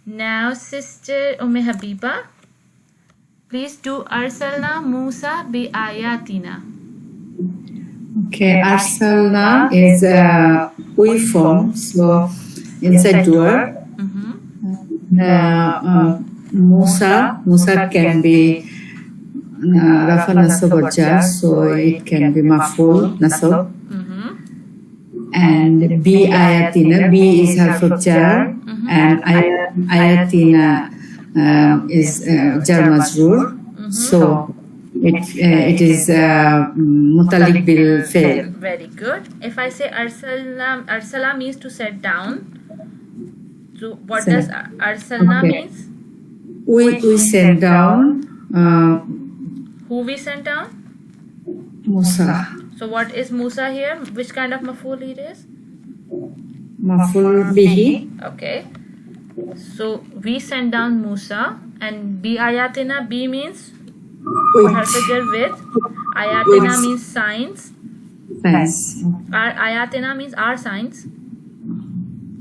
[SPEAKER 1] Now, Sister Habiba, please do Arsalna Musa bi ayatina.
[SPEAKER 7] Okay, arsalna is we form, so inside doer. Musa can be rafa nasab or jar, so it can be maful nasab. And bi ayatina, bi is harf of jar, and ayatina is jar majrur. So it is mutalik bil fail.
[SPEAKER 1] Very good. If I say arsala means to set down. So what does arsalna means?
[SPEAKER 7] We send down
[SPEAKER 1] Who we sent down?
[SPEAKER 7] Musa.
[SPEAKER 1] So what is Musa here? Which kind of maful it is?
[SPEAKER 7] Maful bihi.
[SPEAKER 1] Okay. So we sent down Musa, and bi ayatina, bi means harfajar with. Ayatina
[SPEAKER 7] With.
[SPEAKER 1] means signs.
[SPEAKER 7] Thanks.
[SPEAKER 1] Our ayatina means our signs.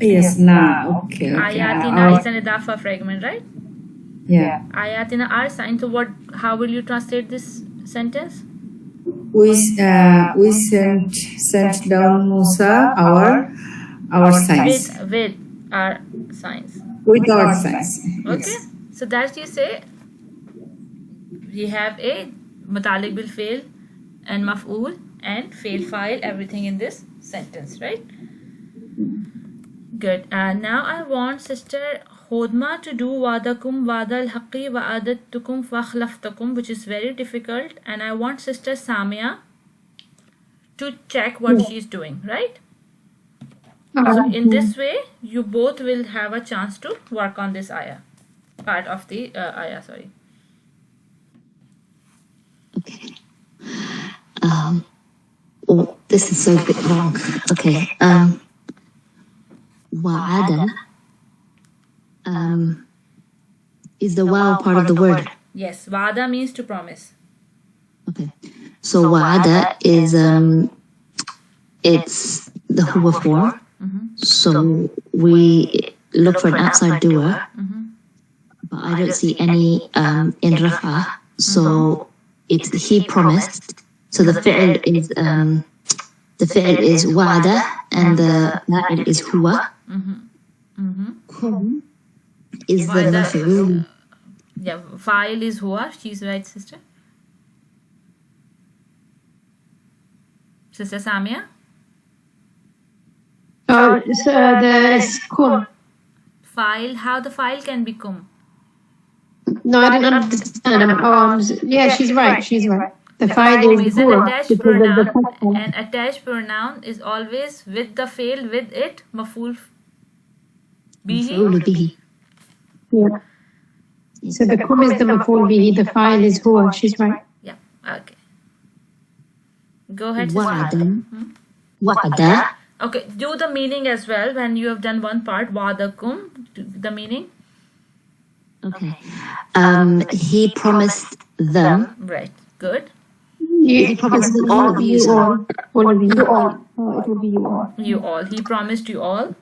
[SPEAKER 7] Yes, now, okay.
[SPEAKER 1] Ayatina is an idafa fragment, right?
[SPEAKER 7] Yeah.
[SPEAKER 1] Ayatina are signs. So how will you translate this sentence?
[SPEAKER 7] We sent down Musa our signs.
[SPEAKER 1] With our signs.
[SPEAKER 7] With our signs.
[SPEAKER 1] Okay.
[SPEAKER 7] Yes.
[SPEAKER 1] So that you say we have a mutalik bil fail and maf'ul and fail file, everything in this sentence, right? Good. Now I want Sister Hodma to do wadakum wadal haqqi wa adattukum fakhlaftakum, which is very difficult, and I want Sister Samia to check what she's doing, right? So in this way, you both will have a chance to work on this ayah, part of the ayah, sorry.
[SPEAKER 2] Okay. Oh, this is so bit wrong. Okay. Wa'ada is the wow part of the word.
[SPEAKER 1] Yes, wa'ada means to promise.
[SPEAKER 2] Okay. So wa'ada is it's the huwa form. So we look for an outside doer, but I don't see any in rafa. So it's he promised. So the fi'l is wa'ada and the fa'il is huwa. Kum is the maf'ul.
[SPEAKER 1] Yeah, fa'il is huwa. She's right, sister. Sister Samia?
[SPEAKER 3] Oh, so the kum.
[SPEAKER 1] File, how the file can be kum?
[SPEAKER 3] No, I didn't understand. Yeah, she's right. She's right. The file is
[SPEAKER 1] Is an
[SPEAKER 3] huwa
[SPEAKER 1] attached
[SPEAKER 3] because of the
[SPEAKER 1] pronoun.
[SPEAKER 3] fatha.
[SPEAKER 1] An attached pronoun is always with the fail, with it, maf'ul bihi.
[SPEAKER 2] مفعول به.
[SPEAKER 3] Yeah. So the kum is the maf'ul bihi. The file is huwa. She's right.
[SPEAKER 1] Yeah, okay. Go ahead, sister.
[SPEAKER 2] وعدا وعدا
[SPEAKER 1] Okay, do the meaning as well when you have done one part. Wadakum, the meaning.
[SPEAKER 2] Okay. He promised them.
[SPEAKER 1] Right, good.
[SPEAKER 3] You
[SPEAKER 2] promised all of you.
[SPEAKER 3] all of you all. Oh, it will be you all.
[SPEAKER 1] You all. He promised you all.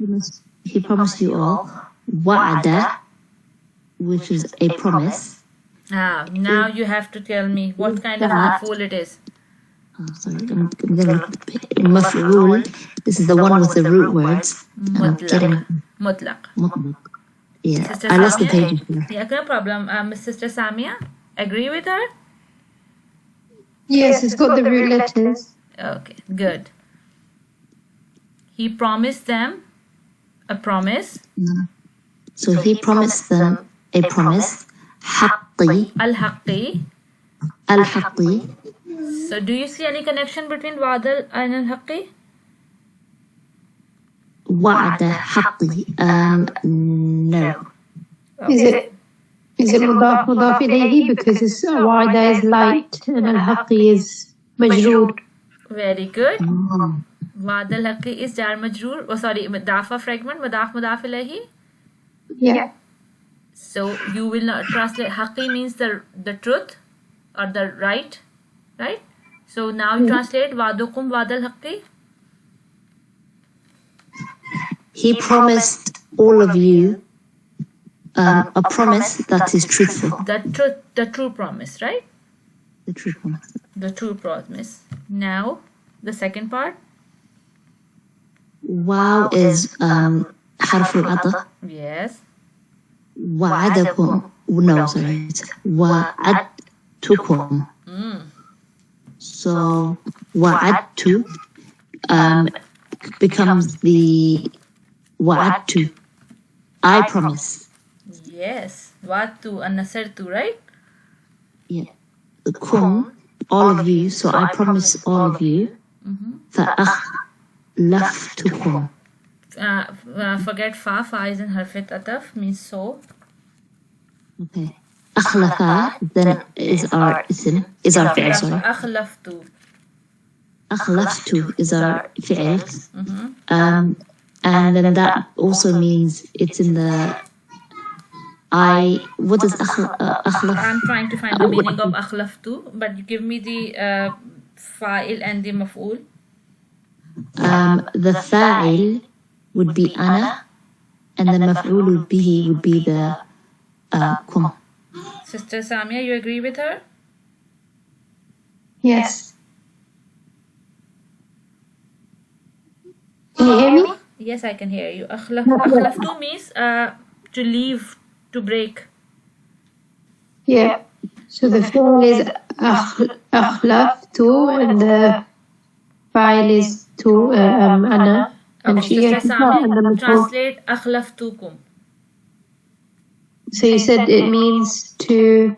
[SPEAKER 2] He promised you all. Wa'ada, which is a promise.
[SPEAKER 1] Now you have to tell me what kind of
[SPEAKER 2] That-
[SPEAKER 1] maf'ul it is.
[SPEAKER 2] Oh, sorry, I'm gonna look at the maf'ul. This is the one with the root words. And I'm getting
[SPEAKER 1] Mutlaq.
[SPEAKER 2] mutlaq. Yeah,
[SPEAKER 1] Sister
[SPEAKER 2] I lost the
[SPEAKER 1] Samia?
[SPEAKER 2] pages here.
[SPEAKER 1] Yeah, no problem. Sister Samia, agree with her?
[SPEAKER 3] Yes, it's got the root letters.
[SPEAKER 1] Okay, good. He promised them a promise.
[SPEAKER 2] So he promised them a promise. Haqqi,
[SPEAKER 1] Al-Haqqi.
[SPEAKER 2] al-haqqi.
[SPEAKER 1] So do you see any connection between Wadal and Al-Haqqi?
[SPEAKER 2] Wa'ada haqqi. No.
[SPEAKER 3] Is it mudaf ilayhi because it's wa'ada is light and al-haqqi is majroor.
[SPEAKER 1] Very good. Wadal Haqqi is jar majroor. Oh, sorry, mudafa fragment. Mudaf ilayhi.
[SPEAKER 3] Yeah.
[SPEAKER 1] So you will not translate. Haqqi means the truth or the right. Right? So now you translate Wadukum Wadal Haqqi.
[SPEAKER 2] He promised all of you a promise that is truthful.
[SPEAKER 1] The true promise, right?
[SPEAKER 2] The true promise.
[SPEAKER 1] The true promise. Now, the second part.
[SPEAKER 2] Wow is حرف العطف.
[SPEAKER 1] Yes.
[SPEAKER 2] وعدكم. No, sorry. It's وعدتكم. So وعدت becomes the وعدت. I promise.
[SPEAKER 1] Yes. Watu and Nasartu, right?
[SPEAKER 2] Yeah. Kum, all of you. So I promise all of you. فأخلفتكم.
[SPEAKER 1] Forget fa. Fa is in harfit ataf, means so.
[SPEAKER 2] Okay. أخلف then is our ism, is our fi'l, sorry.
[SPEAKER 1] Akhlaftu.
[SPEAKER 2] أخلفت is our fi'l. And then that also means it's in the what does أخلف?
[SPEAKER 1] I'm trying to find the meaning of akhlaftu, but you give me the fa'il and the maf'ul.
[SPEAKER 2] The fa'il would be أنا and the maf'ul bihi would be the kum.
[SPEAKER 1] Sister Samia, you agree with her?
[SPEAKER 3] Yes. Can you hear me?
[SPEAKER 1] Yes, I can hear you. Akhlaftu means to leave, to break.
[SPEAKER 3] Yeah. So the fi'l is akhlaftu and the fa'il is to ana. And she
[SPEAKER 1] Sister
[SPEAKER 3] has to stop and the
[SPEAKER 1] Samia,
[SPEAKER 3] maf'ul.
[SPEAKER 1] translate akhlaftukum.
[SPEAKER 3] So you said it means to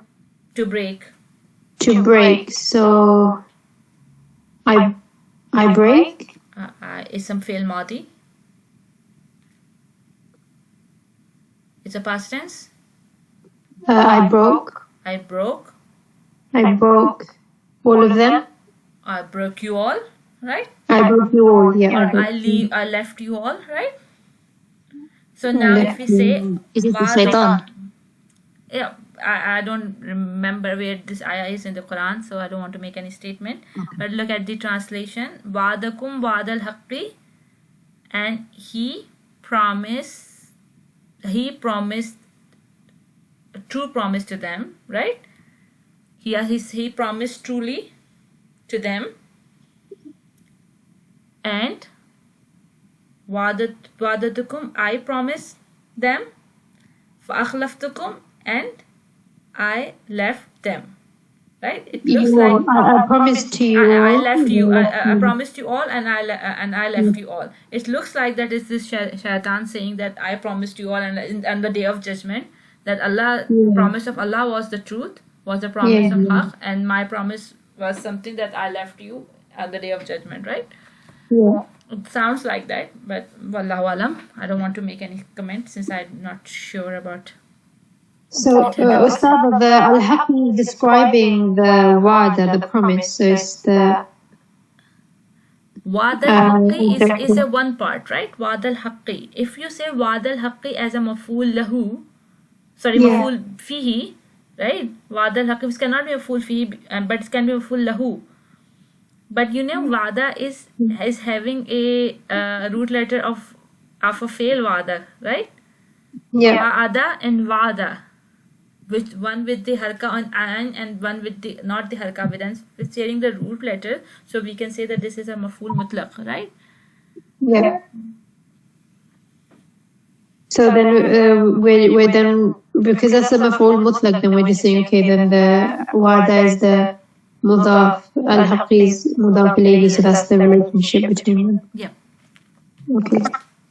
[SPEAKER 1] break.
[SPEAKER 3] break. So I break.
[SPEAKER 1] Ism fi'l Maadi. It's a past tense.
[SPEAKER 3] I broke.
[SPEAKER 1] I broke.
[SPEAKER 3] I broke all of them.
[SPEAKER 1] I broke you all, right?
[SPEAKER 3] I broke you all. Yeah.
[SPEAKER 1] I left you all, right? So now if we say
[SPEAKER 2] Is it the
[SPEAKER 1] Wa'ada-
[SPEAKER 2] shaitan?
[SPEAKER 1] yeah, I don't remember where this ayah is in the Quran, so I don't want to make any statement. But look at the translation. Wa'adakum wa'adal haqqi, and he promised a true promise to them, right? He promised truly to them, and wa'adatukum, I promised them, fa'akhlaftukum, and I left them. Right? It looks like
[SPEAKER 3] I promised to you.
[SPEAKER 1] I left you. I promised you all, and I left you all. It looks like that is this shaitan saying that I promised you all, and on the day of judgment, that Allah promise of Allah was the truth, was the promise of Haqq, and my promise was something that I left you on the day of judgment, right?
[SPEAKER 3] Yeah.
[SPEAKER 1] It sounds like that, but wallahu alam, I don't want to make any comment since I'm not sure about.
[SPEAKER 3] So, Ustad, the al-Haqqi describing the wa'da, the promise. So it's the
[SPEAKER 1] Wa'd al-Haqqi is a one part, right? Wa'd al-Haqqi. If you say Wa'd al-Haqqi as a maf'ul lahu, maf'ul fihi, right? Wa'd al-Haqqi, it cannot be a maf'ul fihi, but it can be a maf'ul lahu. But you know, wa'da is having a root letter of a fail wa'da, right?
[SPEAKER 3] yeah.
[SPEAKER 1] Wa'ada and wa'da, which one with the harka on an and one with the not the harka with an, with sharing the root letter. So we can say that this is a maf'ul mutlaq, right?
[SPEAKER 3] Yeah. So then we're then, because that's a maf'ul mutlaq, then we're just saying, okay, then the wa'da is the mudaf, al-Haqqi is mudaf ilayhi, so that's the relationship between them.
[SPEAKER 1] Yeah.
[SPEAKER 3] Okay.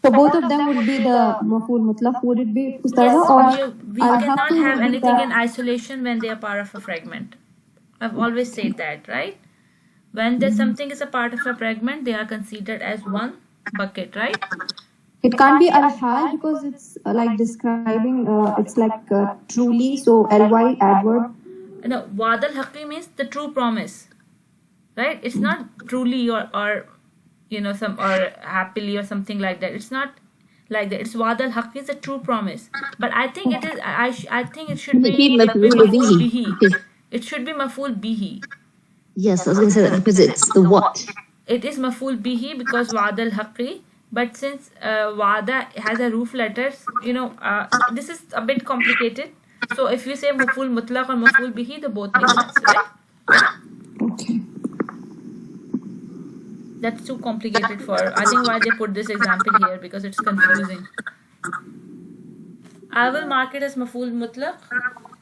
[SPEAKER 4] So both of them would be the maf'ul mutlaq, would it be, Ustaza?
[SPEAKER 1] Yes,
[SPEAKER 4] Or
[SPEAKER 1] we cannot
[SPEAKER 4] al-Haqqi
[SPEAKER 1] have
[SPEAKER 4] would be
[SPEAKER 1] anything
[SPEAKER 4] the-
[SPEAKER 1] in isolation when they are part of a fragment. I've always said that, right? When there's something is a part of a fragment, they are considered as one bucket, right?
[SPEAKER 4] It can't be al-hal because it's like describing, it's like truly, so ly adverb.
[SPEAKER 1] No, wa'd al-haqqi means the true promise, right? It's not truly or you know, some or happily or something like that. It's not like that. It's wa'd al-haqqi is a true promise. But I think it is. I think it should be
[SPEAKER 2] maf'ul
[SPEAKER 1] maf'ul
[SPEAKER 2] bihi.
[SPEAKER 1] bihi. It should be maf'ul bihi.
[SPEAKER 2] Yes, I was going to say that because it's the what.
[SPEAKER 1] It is maf'ul bihi because wa'd al-haqqi. But since wa'da has a roof letters, you know, this is a bit complicated. So if you say maf'ul mutlaq or maf'ul bihi, they both make sense, right?
[SPEAKER 4] Okay.
[SPEAKER 1] That's too complicated for. I think why they put this example here because it's confusing. I will mark it as maf'ul mutlaq,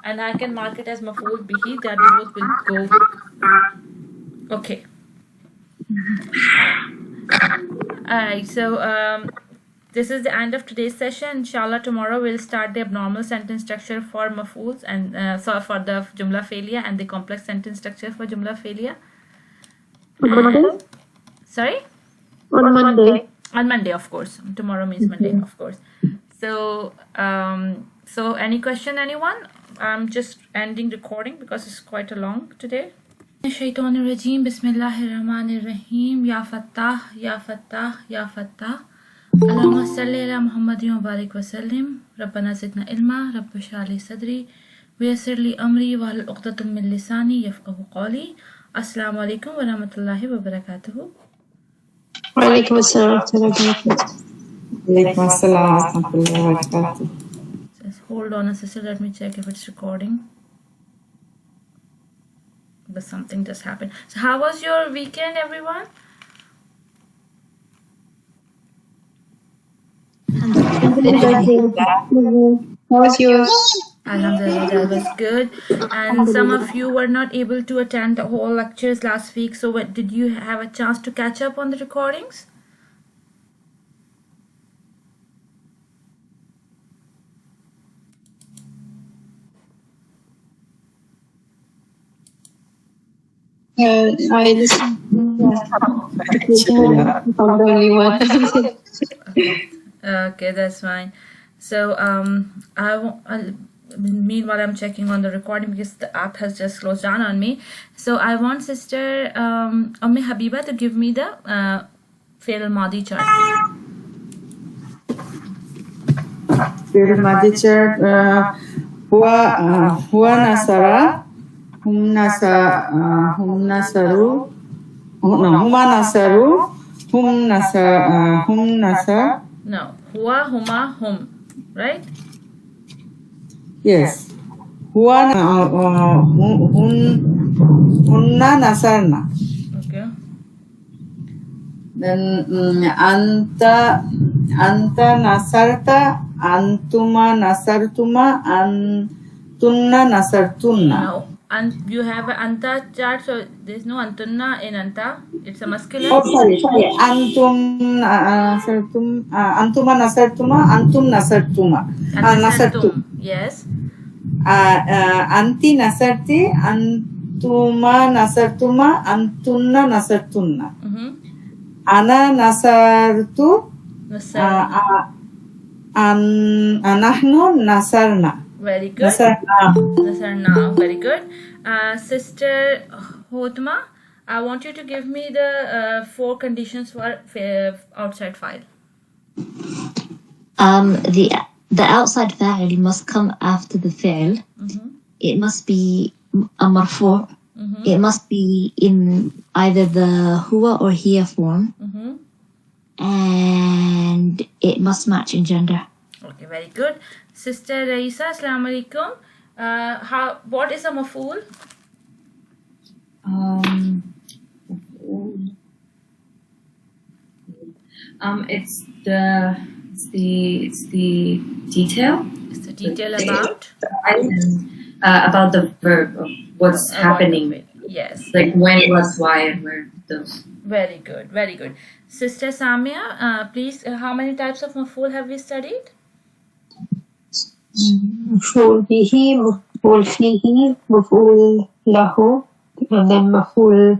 [SPEAKER 1] and I can mark it as maf'ul bihi. That both will go. Okay. Alright, so this is the end of today's session. Inshallah, tomorrow we'll start the abnormal sentence structure for maf'uls and so for the jumla failure and the complex sentence structure for jumla failure.
[SPEAKER 3] On Monday?
[SPEAKER 1] Sorry?
[SPEAKER 3] On Monday.
[SPEAKER 1] On Monday, of course. Tomorrow means Monday, of course. So, so any question, anyone? I'm just ending recording because it's quite a long today. Shaitan rajim, Bismillahir Rahmanir Rahim, Ya Fattah, Ya Fattah, Ya Fattah. Allahumma salli ala Muhammadin wa barik wa sallim. Rabbana zidna ilma, Rabbi shrah li sadri, wa yassir li amri, wa hlul 'uqdatam min lisani yafqahu qawli. Assalamu alaikum wa rahmatullahi wa barakatuhu.
[SPEAKER 3] Wa alaikum assalam wa rahmatullahi.
[SPEAKER 7] Alaikum assalam wa rahmatullahi wa barakatuh.
[SPEAKER 1] Just hold on a second, let me check if it's recording. But something just happened. So how was your weekend, everyone?
[SPEAKER 3] How was yours?
[SPEAKER 1] Alhamdulillah, that was good. And some of you were not able to attend the whole lectures last week. So what, did you have a chance to catch up on the recordings?
[SPEAKER 3] I listen. I'm the only one.
[SPEAKER 1] Okay, that's fine. So meanwhile I'm checking on the recording because the app has just closed down on me. So I want Sister Ummi Habiba to give me the Fi'l al-Madi chart.
[SPEAKER 7] Fi'l al-Madi chart. Huwa nasara, hum nasaru, no, huma nasaru, hum nasar.
[SPEAKER 1] No, huwa, huma, hum, right?
[SPEAKER 7] Yes. Hunna nasarna.
[SPEAKER 1] Okay.
[SPEAKER 7] Then anta nasarta, antuma nasartuma, antunna nasartunna.
[SPEAKER 1] No, and you have an anta chart, so there's no antunna in anta. It's a masculine.
[SPEAKER 7] Oh, sorry. Antuma nasartuma, antum nasartuma.
[SPEAKER 1] Nasartum. Yes.
[SPEAKER 7] Anti nasarti, antuma nasartuma, antunna nasartunna. Ana nasartu, nahnu nasarna.
[SPEAKER 1] Very good. Nasarna. Very good. Sister Hotma, I want you to give me the 4 conditions for outside file.
[SPEAKER 2] The outside fa'il must come after the fi'l. It must be a marfu'. It must be in either the huwa or hiya form. And it must match in gender.
[SPEAKER 1] Okay, very good. Sister Raisa, Assalamu alaikum. What is a maf'ul?
[SPEAKER 6] It's the detail.
[SPEAKER 1] It's the detail about
[SPEAKER 6] the verb of what's happening.
[SPEAKER 1] Yes.
[SPEAKER 6] Like when, what, why, and where. Those.
[SPEAKER 1] Very good. Very good. Sister Samia, please. How many types of maf'ul have we studied?
[SPEAKER 3] مفعول به مفعول فيه مفعول له and then مفعول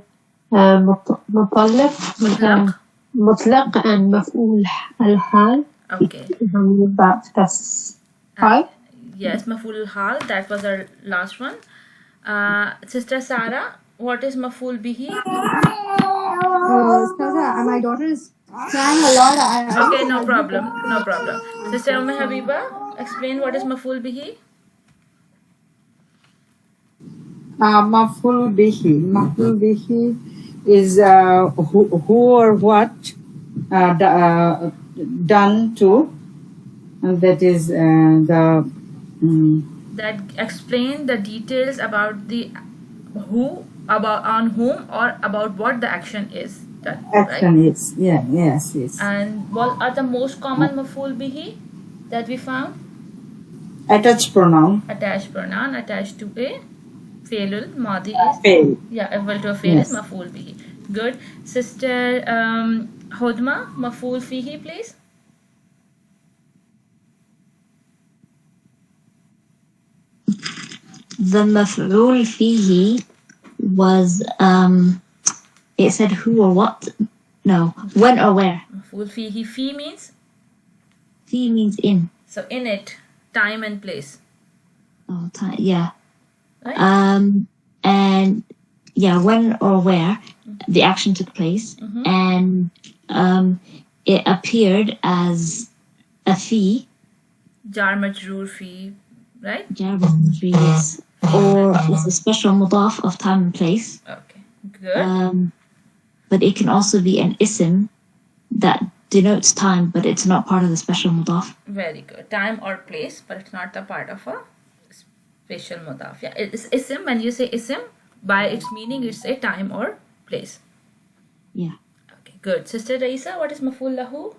[SPEAKER 3] مطلق and مفعول الحال.
[SPEAKER 1] Okay.
[SPEAKER 3] That's 5.
[SPEAKER 1] Yes, maf'ul al-hal. That was our last one. Sister Sarah, what is maf'ul bihi?
[SPEAKER 4] My daughter is crying a lot.
[SPEAKER 1] Okay, no problem. No problem. Sister Habiba, explain what is maf'ul bihi.
[SPEAKER 7] Maf'ul bihi. Maf'ul bihi is who or what done to. That is
[SPEAKER 1] that explain the details about the who, about on whom, or about what the action is.
[SPEAKER 7] Action right? Is yes.
[SPEAKER 1] And what are the most common maf'ul bihi that we found?
[SPEAKER 7] Attached pronoun.
[SPEAKER 1] Attached pronoun attached to a fi'lul madi is
[SPEAKER 7] fail.
[SPEAKER 1] Yeah, equal to a fail is maf'ul bihi. Good. Sister Hodma, maf'ul fihi, please.
[SPEAKER 2] The maf'ul fihi was it said who or what? No, when or where.
[SPEAKER 1] Maf'ul fihi. Fi means?
[SPEAKER 2] Fi means in.
[SPEAKER 1] So in it, time and place.
[SPEAKER 2] Oh, time. Yeah.
[SPEAKER 1] Right?
[SPEAKER 2] And yeah, when or where the action took place, and it appeared as a fi.
[SPEAKER 1] Jar majroor fi, right?
[SPEAKER 2] Jar majroor, yes. Or it's a special mudaf of time and place.
[SPEAKER 1] Okay, good.
[SPEAKER 2] But it can also be an ism that denotes time, but it's not part of the special mudaf.
[SPEAKER 1] Very good. Time or place, but it's not a part of a special mudaf. Yeah, it's ism. When you say ism, by its meaning, it's a time or place.
[SPEAKER 2] Yeah.
[SPEAKER 1] Okay, good. Sister Raisa, what is maf'ul lahu?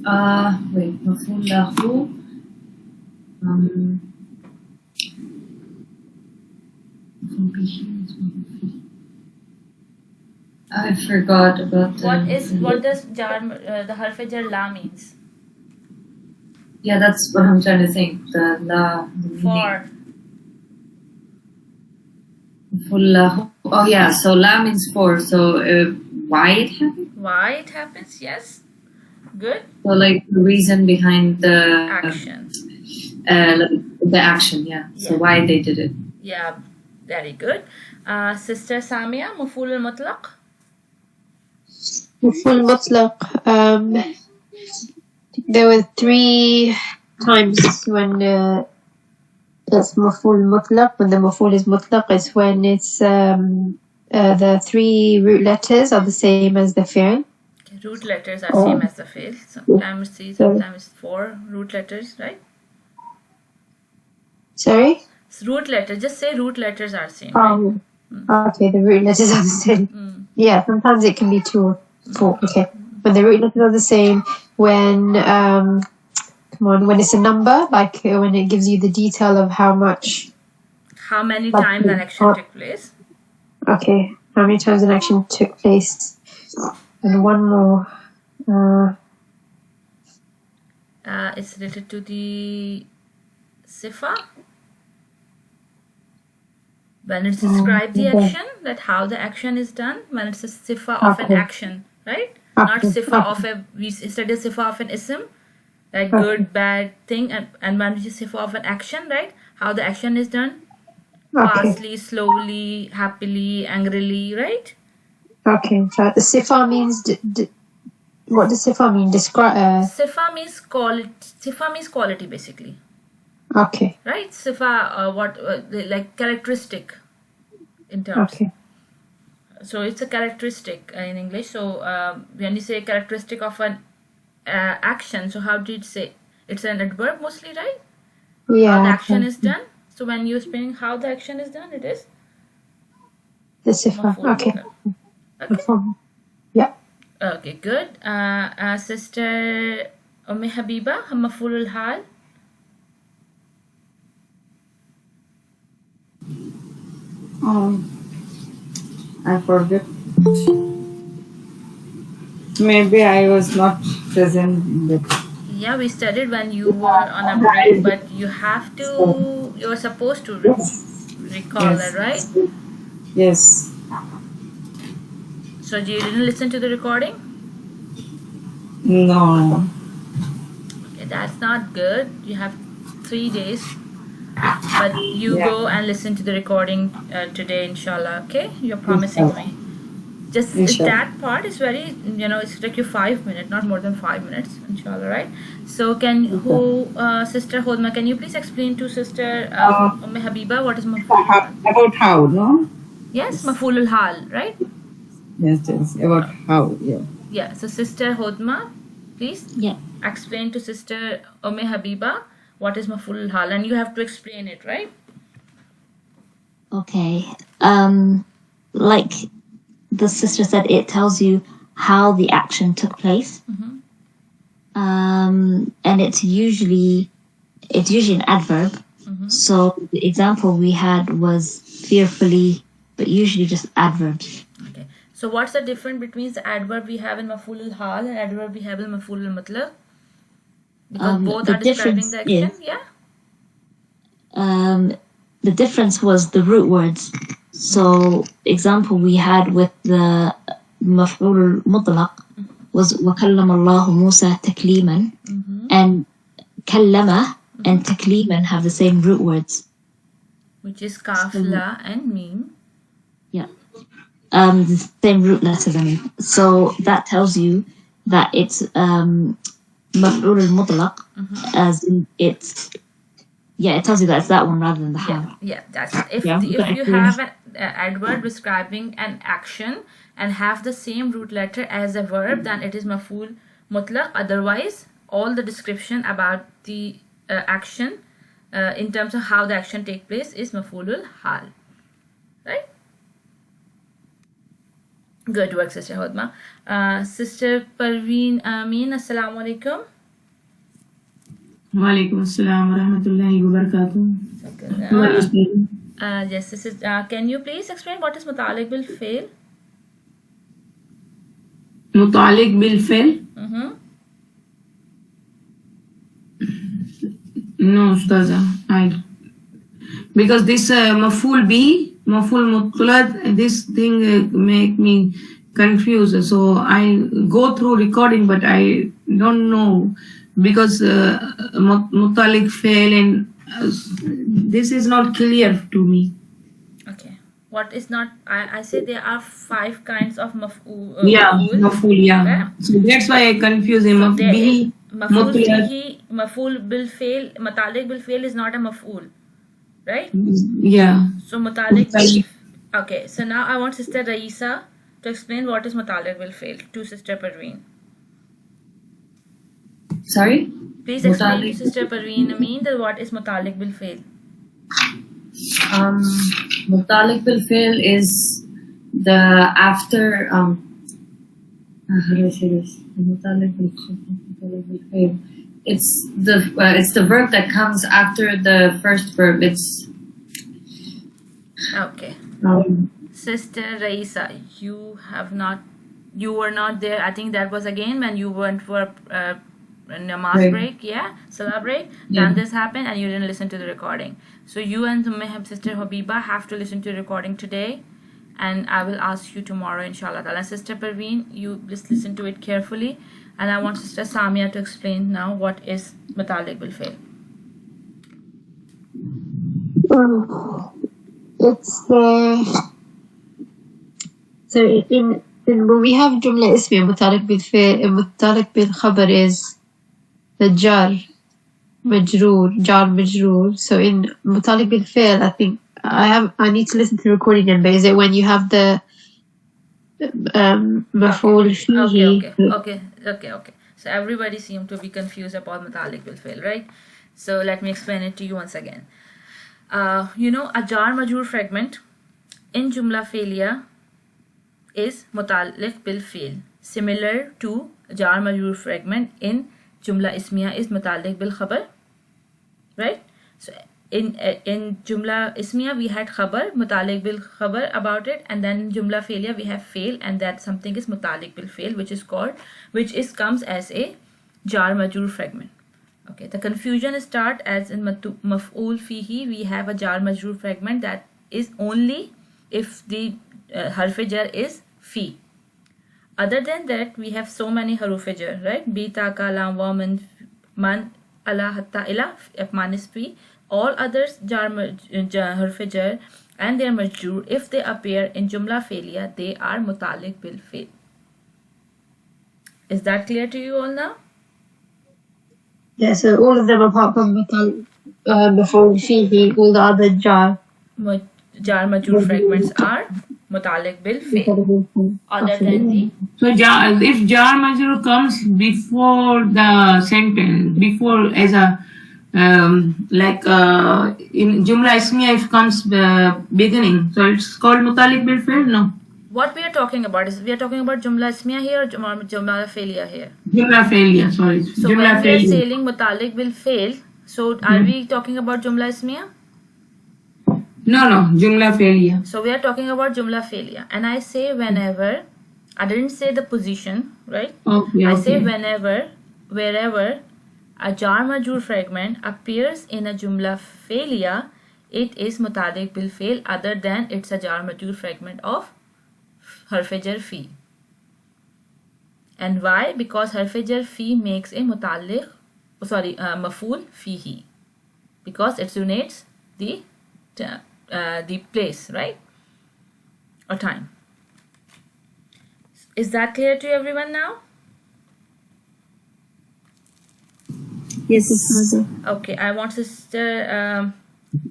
[SPEAKER 6] Maf'ul lahu. I forgot about
[SPEAKER 1] what does the harf jar la means?
[SPEAKER 6] Yeah, that's what I'm trying to think. The la.
[SPEAKER 1] For.
[SPEAKER 6] Oh yeah, so la means 4. So why it happened?
[SPEAKER 1] Why it happens? Yes. Good.
[SPEAKER 6] So like the reason behind the
[SPEAKER 1] Action.
[SPEAKER 6] The action, yeah. So
[SPEAKER 1] Yeah.
[SPEAKER 6] why they did it?
[SPEAKER 1] Yeah, very good. Sister Samia, مفعول المطلق.
[SPEAKER 3] مفعول مطلق. There were 3 times when it's مفعول مطلق. When the مفعول is مطلق, it's when it's the 3 root letters are the same as the fi'l.
[SPEAKER 1] Okay, root letters are same as the fi'l. Sometimes 3, sometimes 4 root letters, right?
[SPEAKER 3] Sorry?
[SPEAKER 1] Root letters. Just say root letters are same.
[SPEAKER 3] Okay, the root letters are the same. Yeah, sometimes it can be 2 or 4. Okay, but the root letters are the same. When when it's a number, like when it gives you the detail of how much.
[SPEAKER 1] How many times an action took place?
[SPEAKER 3] Okay, how many times an action took place? And one more.
[SPEAKER 1] It's related to the sifa. When it describes the action, that how the action is done, when it's a sifa of an action, right? Not sifa of we studied sifa of an ism, like good, bad thing, and when it's sifa of an action, right? How the action is done, fastly, slowly, happily, angrily, right?
[SPEAKER 3] Okay, so the sifa means, what does sifa mean? Describe.
[SPEAKER 1] Sifa means quality. Sifa means quality, basically.
[SPEAKER 3] Okay.
[SPEAKER 1] Right? Sifa, like characteristic in terms.
[SPEAKER 3] Okay.
[SPEAKER 1] So it's a characteristic in English. So when you say characteristic of an action, so how do you say? It's an adverb mostly, right?
[SPEAKER 3] Yeah.
[SPEAKER 1] How the action is done. So when you're explaining how the action is done, it is?
[SPEAKER 3] The sifa. Okay.
[SPEAKER 1] Okay.
[SPEAKER 3] Yeah.
[SPEAKER 1] Okay, good. Sister Habiba, مفعول الحال.
[SPEAKER 7] I forget. Maybe I was not present in that.
[SPEAKER 1] Yeah, we studied when you were on a break, but you were supposed to recall that, right?
[SPEAKER 7] Yes.
[SPEAKER 1] So you didn't listen to the recording?
[SPEAKER 7] No.
[SPEAKER 1] Okay, that's not good. You have 3 days. But you go and listen to the recording today, inshallah, okay? You're promising me. Just that part is very, it's like 5 minutes, not more than 5 minutes, inshallah, right? So Sister Hodma, can you please explain to Sister Habiba what is maf'ul hal?
[SPEAKER 7] About how, no?
[SPEAKER 1] Yes, maf'ul hal, right?
[SPEAKER 7] Yes, about how, yeah.
[SPEAKER 1] Yeah, so Sister Hodma, please explain to Sister Habiba what is maf'ul hal, and you have to explain it, right?
[SPEAKER 2] Okay. Like the sister said, it tells you how the action took place. And it's usually an adverb. So the example we had was fearfully, but usually just adverbs.
[SPEAKER 1] Okay. So what's the difference between the adverb we have in maf'ul hal and adverb we have in maf'ul mutlaq? Because both are describing the action,
[SPEAKER 2] the difference was the root words. So example we had with the maf'ul mutlaq was وَكَلَّمَ اللَّهُ مُوسَى تَكْلِيمًا, and كَلَّمَ and تَكْلِيمًا have the same root words,
[SPEAKER 1] which is kaf, la and mim.
[SPEAKER 2] Yeah. The same root letters, I mean. So that tells you that it's maf'ul al-mutlaq, as in it tells you that it's that one rather than the hal.
[SPEAKER 1] Yeah, that's it. If you have an adverb describing an action and have the same root letter as a verb, then it is maf'ul mutlaq. Otherwise, all the description about the action in terms of how the action take place is maf'ulul hal. Right? Good work, Sister Hodma. Sister Parveen Amin, Assalamu alaikum.
[SPEAKER 8] Walaikum assalam wa rahmatullahi wa barakatuh.
[SPEAKER 1] Yes, this is, can you please explain what is mutaliq bil fail?
[SPEAKER 8] Mutaliq bil fail? No, Ustaza. Because this maf'ul bi Maful mutlaq, this thing make me confused. So I go through recording, but I don't know because mutalik fail and this is not clear to me.
[SPEAKER 1] Okay. What is not? I say there are 5 kinds of maf'ul.
[SPEAKER 8] Yeah, maful, yeah.
[SPEAKER 1] Okay.
[SPEAKER 8] So that's why I confuse him.
[SPEAKER 1] So there is
[SPEAKER 8] Bihi,
[SPEAKER 1] maf'ul
[SPEAKER 8] mutlaq.
[SPEAKER 1] fihi, maf'ul bil fail, mutalik bil fail is not a maf'ul, right?
[SPEAKER 8] Yeah.
[SPEAKER 1] So mutalik bil.
[SPEAKER 8] Mutalik.
[SPEAKER 1] Okay. So now I want Sister Raisa to explain what is mutalik bil fail to Sister Parveen.
[SPEAKER 6] Sorry?
[SPEAKER 1] Please explain to
[SPEAKER 6] Mutalik.
[SPEAKER 1] Sister Parveen Amin that what is mutalik bil fail.
[SPEAKER 6] Mutalik bil fail is the after how do I say this? Mutalik bil fail. It's the verb that comes after the first verb. It's
[SPEAKER 1] Okay.
[SPEAKER 6] um,
[SPEAKER 1] Sister Raisa, you were not there. I think that was again when you went for namaz
[SPEAKER 6] Right.
[SPEAKER 1] break, yeah, salah break.
[SPEAKER 6] Yeah.
[SPEAKER 1] Then this happened and you didn't listen to the recording. So you and Sister Habiba have to listen to the recording today, and I will ask you tomorrow, inshallah. And Sister Parveen, you just listen to it carefully, and I want Sister Samia to explain now what is mutalik bil fail.
[SPEAKER 3] It's so in when we have jumla ismiya mutalik bil fi'l, mutalik bil khabar is the jar majroor. So in mutalik bil fi'l, I think I need to listen to the recording again. But is it when you have the maf'ul fihi?
[SPEAKER 1] Okay. So everybody seemed to be confused about mutalik bil fail, right? So let me explain it to you once again. A jar majroor fragment in jumla failure is mutalik bil fail, similar to jar majroor fragment in jumla ismiya is mutalik bil khabar, right? So in jumla ismiya we had khabar, mutalik bil khabar about it, and then in jumla failure we have fail, and that something is mutalik bil fail, which comes as a jar majroor fragment. Okay, the confusion start as in maf'ul fihi we have a jar majroor fragment that is only if the harf jar is fi. Other than that, we have so many haruf jar, right? Bi, ta, ka, lam, wa, man, ala, hatta, ila, man is fi. All others harf jar and their majroor, if they appear in jumla failure, they are mutalik bil fail. Is that clear to you all now?
[SPEAKER 3] Yeah, so all of them apart from maf'ul fihi, all the other jar
[SPEAKER 1] Majroor fragments are mutalik bil fail. Other than the
[SPEAKER 8] So if jar majroor comes before the sentence, before as a in jumla ismiya, if comes beginning, so it's called mutalik bil fail. No,
[SPEAKER 1] what we are talking about is we are talking about jumla ismiya here or jumla failure here.
[SPEAKER 8] jumla failure. Sorry,
[SPEAKER 1] So
[SPEAKER 8] jumla
[SPEAKER 1] when we are
[SPEAKER 8] failure.
[SPEAKER 1] saying mutalik will fail, so are we talking about jumla ismiya?
[SPEAKER 8] No, jumla failure.
[SPEAKER 1] So we are talking about jumla failure, and I say whenever. I didn't say the position, right?
[SPEAKER 8] Okay,
[SPEAKER 1] I say
[SPEAKER 8] okay.
[SPEAKER 1] whenever, wherever a jar majroor fragment appears in a jumla failure, it is mutalik bil fail, other than it's a jar majroor fragment of harf jar fi. And why? Because harf jar fi makes a maf'ul fihi, because it denotes the place, right, or time. Is that clear to everyone now?
[SPEAKER 3] Yes, Mother.
[SPEAKER 1] Okay, I want Sister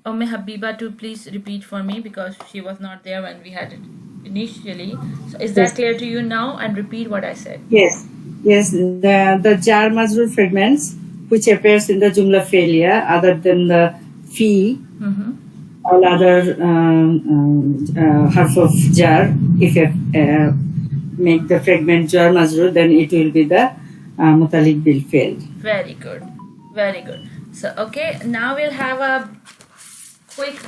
[SPEAKER 1] Habiba to please repeat for me because she was not there when we had it initially. So is that clear to you now? And repeat what I said.
[SPEAKER 7] Yes, the jar majroor fragments which appears in the jumla failure, other than the fi, all other half of jar, if you make the fragment jar majroor, then it will be the mutalik bil fail.
[SPEAKER 1] Very good. So okay, now we'll have a quick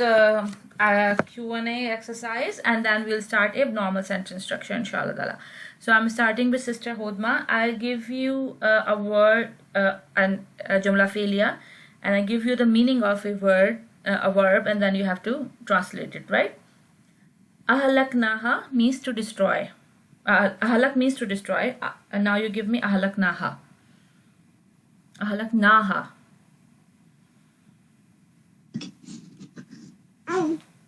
[SPEAKER 1] Q&A exercise, and then we'll start a normal sentence structure, inshallah ta'ala. So I'm starting with Sister Hodma. I'll give you a word and a jumla failure, and I give you the meaning of a word, a verb, and then you have to translate it, right? Ahalaknaha means to destroy. Ahalak means to destroy. And now you give me ahalaknaha. Ahalaknaha.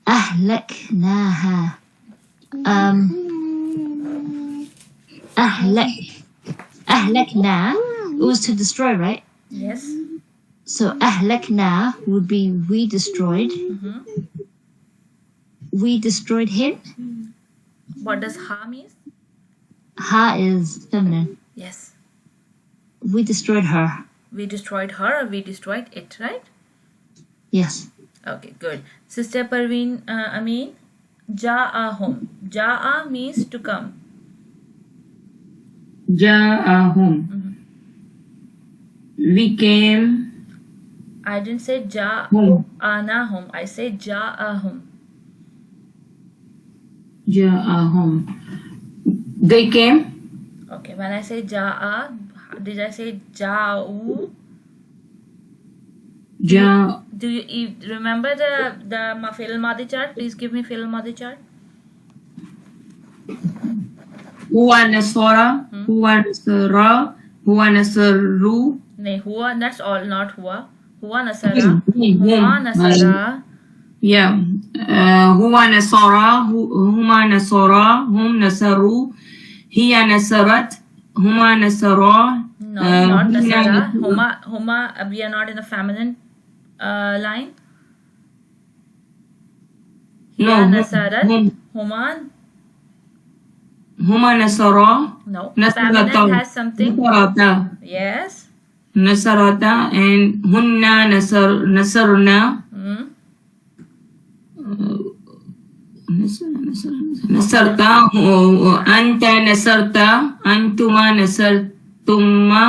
[SPEAKER 2] أهلكناها. أهلكنا, it was to destroy, right?
[SPEAKER 1] Yes.
[SPEAKER 2] So أهلكنا would be we destroyed. We destroyed him.
[SPEAKER 1] What does ha mean?
[SPEAKER 2] Ha is feminine.
[SPEAKER 1] Yes.
[SPEAKER 2] We destroyed her.
[SPEAKER 1] We destroyed her or we destroyed it, right?
[SPEAKER 2] Yes.
[SPEAKER 1] Okay, good. Sister Parveen, Amin, Ja'ahum. Ja'a means to come.
[SPEAKER 8] Ja'ahum. We came.
[SPEAKER 1] I didn't say Ja'anahum. I say Ja'ahum.
[SPEAKER 8] Ja'ahum. They came.
[SPEAKER 1] Okay, when I say Ja'a, did I say Ja'u?
[SPEAKER 8] Ja.
[SPEAKER 1] Do you remember the fi'l Maadi chart? Please give me fi'l Maadi chart.
[SPEAKER 8] Huwa nasara. Huwa nasara. Huwa nasaru.
[SPEAKER 1] No, huwa, that's all, not huwa. Huwa nasara. Huwa nasara.
[SPEAKER 8] Yeah. Huwa nasara. Huma nasara. Hum nasaru. Hiya nasarat. Huma nasara.
[SPEAKER 1] No, not nasara. Huma, we are not in a feminine line. Hiya nasarat. Huma.
[SPEAKER 8] Huma nasara.
[SPEAKER 1] No, feminine has something.
[SPEAKER 8] Nasarata.
[SPEAKER 1] Yes.
[SPEAKER 8] Nasarata and hunna nasarna. Nasarta, anta nasarta, antuma nasartumma,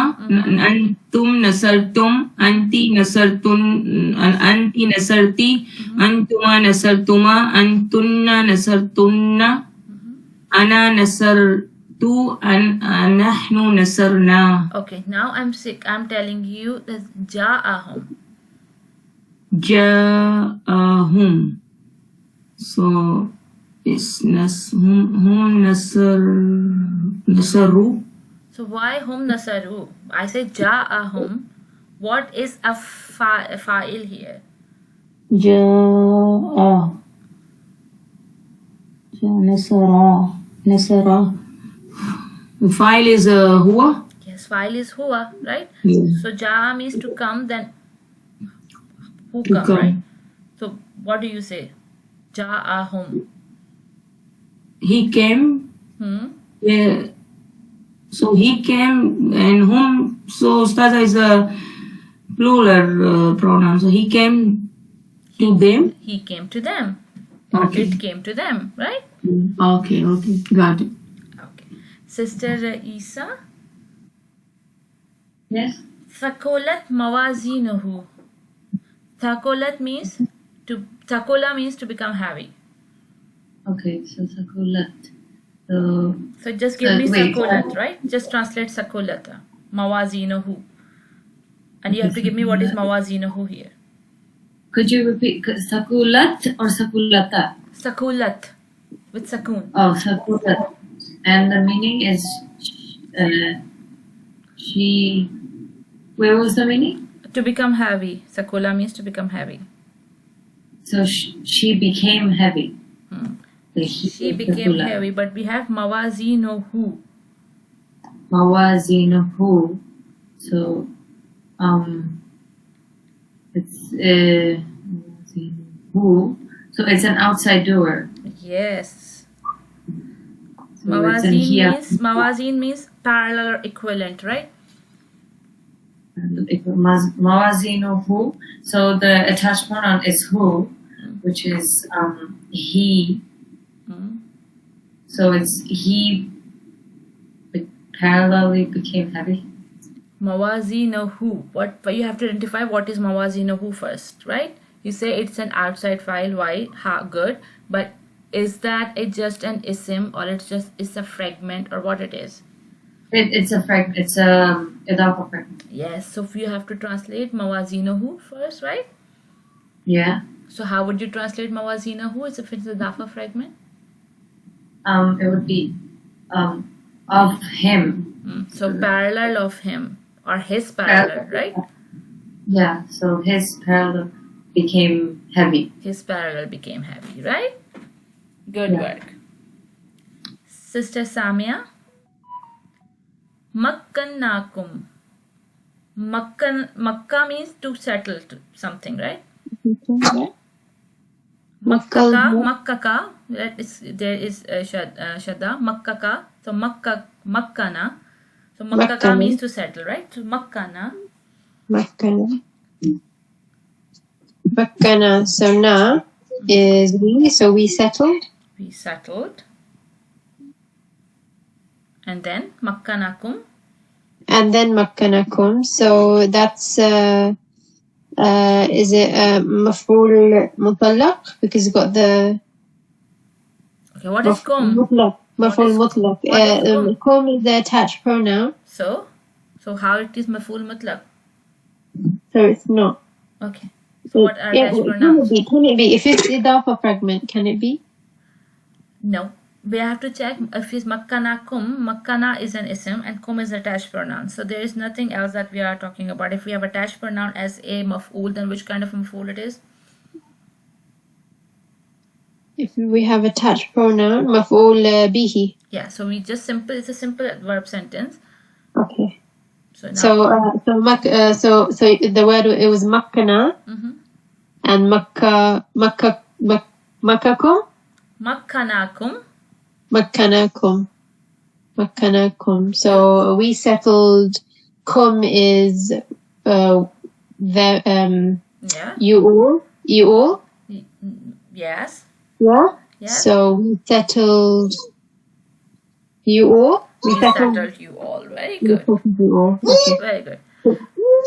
[SPEAKER 8] antum nasartum, anti nasartun, anti nasarti, antuma nasartuma, antunna nasartunna, ana nasartu, nahnu nasarna.
[SPEAKER 1] Okay, now I'm sick. I'm telling you that Ja'ahum.
[SPEAKER 8] Ja'ahum. So it's hum nasaru.
[SPEAKER 1] So why hum nasaru? I say Ja'ahum. What is a fa'il here?
[SPEAKER 8] Ja'a. Nasara. Nasara. File is huwa?
[SPEAKER 1] Yes, fa'il is huwa, right?
[SPEAKER 8] Yeah.
[SPEAKER 1] So Ja'a means to come, then who
[SPEAKER 8] To
[SPEAKER 1] come,
[SPEAKER 8] come.
[SPEAKER 1] right? So what do you say? Ja'ahum.
[SPEAKER 8] He came. Yeah. So he came and whom. So Ustaza is a plural pronoun. So he came to them.
[SPEAKER 1] He came to them.
[SPEAKER 8] Okay.
[SPEAKER 1] It came to them, right?
[SPEAKER 8] Okay. Got it.
[SPEAKER 1] Okay. Sister Isa.
[SPEAKER 6] Yes.
[SPEAKER 1] Thakolat mawazinuhu. Thakolat means Thakola means to become heavy.
[SPEAKER 6] Okay, so sakulat.
[SPEAKER 1] So just give me
[SPEAKER 6] wait.
[SPEAKER 1] Sakolat, right? Just translate Sakolata. Mawazinuhu. And you have to give me what is Mawazinuhu here.
[SPEAKER 6] Could you repeat sakulat or sakulata?
[SPEAKER 1] Sakulat with Sakun.
[SPEAKER 6] Oh, sakulat. And the meaning is she. Where was the meaning?
[SPEAKER 1] To become heavy. Sakola means to become heavy.
[SPEAKER 6] So she became heavy. Like
[SPEAKER 1] She became heavy, but we have Mawazinuhu.
[SPEAKER 6] Mawazinuhu. So, it's Mawazinuhu. So it's an outside doer.
[SPEAKER 1] Yes.
[SPEAKER 6] So it's in here.
[SPEAKER 1] Mawazin means parallel or equivalent, right?
[SPEAKER 6] Mawazinuhu. So the attached pronoun is who, which is he. So it's he parallelly became heavy.
[SPEAKER 1] Mawazinuhu. But you have to identify what is Mawazinuhu first, right? You say it's an outside file. Why? Good. But is that just an ism or it's a fragment or what it is?
[SPEAKER 6] It's a fragment. It's a idafa fragment.
[SPEAKER 1] Yes. So you have to translate Mawazinuhu first, right?
[SPEAKER 6] Yeah.
[SPEAKER 1] So how would you translate Mawazinuhu if it's a dafa fragment?
[SPEAKER 6] it would be of him.
[SPEAKER 1] So parallel of him or his parallel, right?
[SPEAKER 6] Yeah, so his parallel became heavy.
[SPEAKER 1] His parallel became heavy, right? Good
[SPEAKER 6] Yeah.
[SPEAKER 1] work. Sister Samia. Makkannakum. Makka means to settle to something, right? Makkaka. There is shadda. Makkaka. So makkana. So makkaka means to settle, right? So makkana.
[SPEAKER 3] Makkana. So na is we. So we settled.
[SPEAKER 1] We settled. And then makkanakum.
[SPEAKER 3] And then makkanakum. So that's is it maf'ul mutallaq? Because it's got the
[SPEAKER 1] Okay, what is kum?
[SPEAKER 3] mutlaq. Maf'ul mutlaq.
[SPEAKER 1] what is kum?
[SPEAKER 3] Kum is the attached pronoun.
[SPEAKER 1] So how it is maf'ul mutlaq?
[SPEAKER 3] So it's not.
[SPEAKER 1] Okay. So what are
[SPEAKER 3] Yeah,
[SPEAKER 1] attached
[SPEAKER 3] can
[SPEAKER 1] pronouns?
[SPEAKER 3] it be? If it's idafa fragment, can it be?
[SPEAKER 1] No. We have to check if it's makkanakum. Makkana is an ism and kum is attached pronoun. So there is nothing else that we are talking about. If we have attached pronoun as a maf'ul, then which kind of maf'ul it is?
[SPEAKER 3] If we have attached pronoun, maf'ul bihi.
[SPEAKER 1] Yeah, so we just it's a simple verb sentence.
[SPEAKER 3] Okay.
[SPEAKER 1] So now,
[SPEAKER 3] So the word, it was makkana and makkakum. Makkanakum. So we settled. Kum is
[SPEAKER 1] yeah.
[SPEAKER 3] you all.
[SPEAKER 1] Yes.
[SPEAKER 3] Yeah.
[SPEAKER 1] Yeah.
[SPEAKER 3] So we settled you all.
[SPEAKER 1] We settled you all. Very good.
[SPEAKER 3] You all. Okay.
[SPEAKER 1] Very good.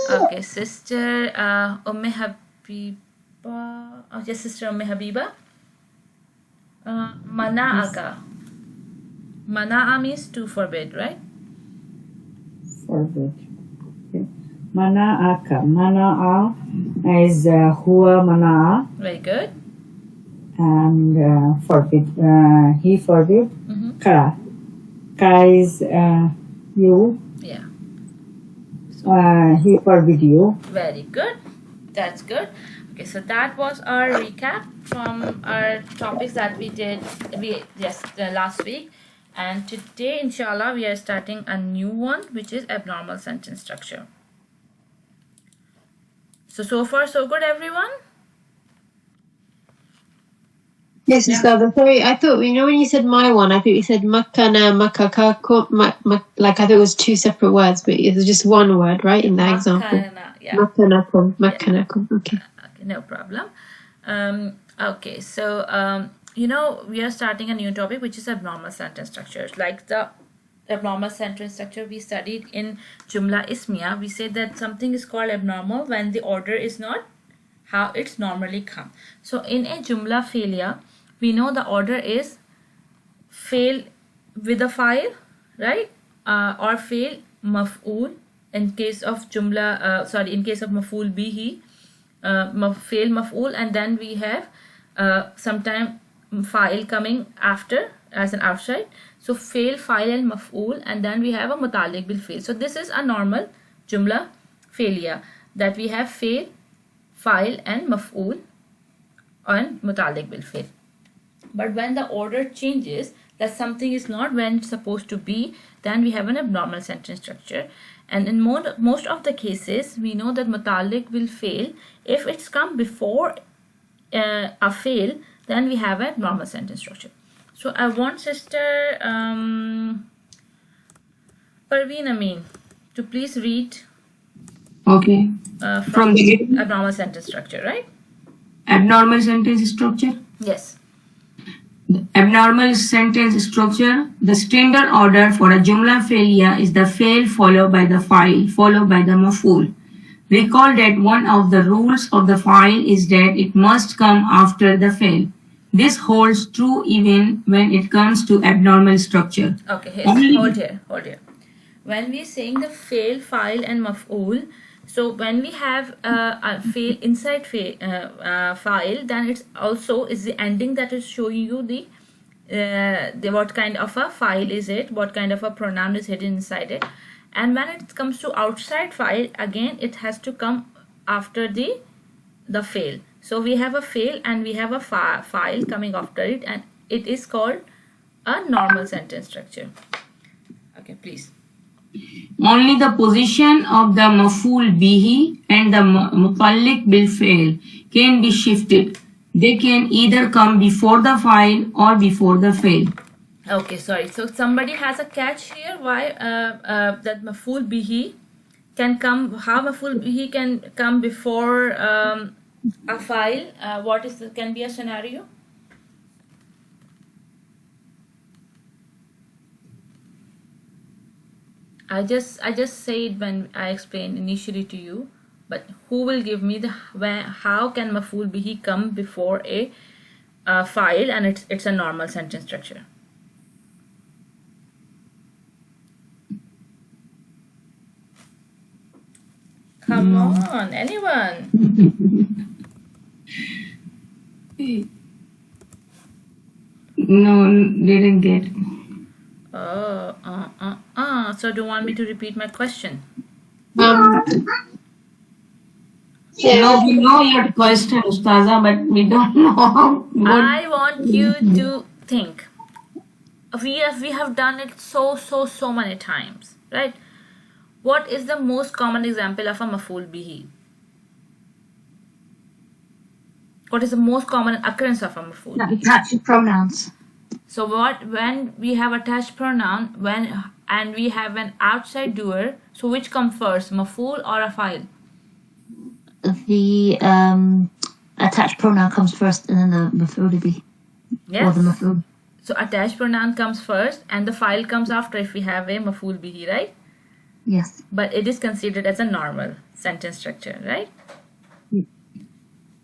[SPEAKER 1] Okay, sister Habiba. Oh, yes, sister Habiba. Mana'aka. Mana'a means to forbid, right?
[SPEAKER 7] Forbid. Okay. Mana'aka. Mana'a is huwa mana'a.
[SPEAKER 1] Very good.
[SPEAKER 7] And forbid. He forbid. Kara. Kara is you.
[SPEAKER 1] Yeah.
[SPEAKER 7] He forbid you.
[SPEAKER 1] Very good. That's good. Okay, so that was our recap from our topics that we did last week. And today, inshallah, we are starting a new one, which is abnormal sentence structure. So far, so good, everyone?
[SPEAKER 3] Yes, Ustad. Sorry, I thought, when you said my one, I thought you said makkana, makkakakum, like I thought it was two separate words, but it was just one word, right, in that example?
[SPEAKER 1] Yeah.
[SPEAKER 3] Makkanakum. Okay.
[SPEAKER 1] Okay, no problem. Okay, so, we are starting a new topic, which is abnormal sentence structures. Like the abnormal sentence structure we studied in Jumla Ismiya, we said that something is called abnormal when the order is not how it's normally come. So in a Jumla Fi'liya, we know the order is fail with a file, right? Or fail maf'ul in case of Jumla, in case of maf'ul bihi, fail maf'ul, and then we have sometime file coming after as an outside. So fail, file and maf'ul, and then we have a mutalik bil fail. So this is a normal Jumla Fi'liya that we have fail, file and maf'ul and mutalik bil fail. But when the order changes, that something is not when it's supposed to be, then we have an abnormal sentence structure. And in most of the cases, we know that mutalik will fail. If it's come before a fail, then we have a normal sentence structure. So I want Sister Parveen Amin to please read
[SPEAKER 8] Okay.
[SPEAKER 1] from
[SPEAKER 8] the
[SPEAKER 1] abnormal sentence structure, right?
[SPEAKER 8] abnormal sentence structure.
[SPEAKER 1] Yes.
[SPEAKER 8] Abnormal sentence structure. The standard order for a Jumla Fi'liya is the fail followed by the file followed by the maf'ul. Recall that one of the rules of the file is that it must come after the fail. This holds true even when it comes to abnormal structure.
[SPEAKER 1] Okay, hold here. When we're saying the fail, file and maf'ul, so when we have a fail inside file, then it's also is the ending that is showing you the what kind of a file is it, what kind of a pronoun is hidden inside it. And when it comes to outside file, again it has to come after the fail. So we have a fail and we have a file coming after it, and it is called a normal sentence structure. Okay, please.
[SPEAKER 8] Only the position of the maf'ul bihi and the mutalik bil fail can be shifted. They can either come before the file or before the fail.
[SPEAKER 1] Okay, sorry. So somebody has a catch here. Why that maf'ul bihi can come? How maf'ul bihi can come before a file? What is can be a scenario? I just said when I explained initially to you, but who will give me the how can maf'ul bihi come before a file and it's a normal sentence structure? Come on, anyone?
[SPEAKER 8] No, didn't get.
[SPEAKER 1] So do you want me to repeat my question?
[SPEAKER 8] No, we know your question, Ustaza, but we don't know.
[SPEAKER 1] I want you to think. We have done it so many times, right? What is the most common example of a maf'ul bihi? What is the most common occurrence of a maf'ul bihi?
[SPEAKER 2] Attached pronouns.
[SPEAKER 1] So when we have attached pronoun and we have an outside doer, so which comes first, maf'ul or a file?
[SPEAKER 2] The attached pronoun comes first, and then the maf'ul bihi.
[SPEAKER 1] Yes.
[SPEAKER 2] Or the maf'ul.
[SPEAKER 1] So attached pronoun comes first and the file comes after if we have a maf'ul bihi, right?
[SPEAKER 2] Yes.
[SPEAKER 1] But it is considered as a normal sentence structure, right?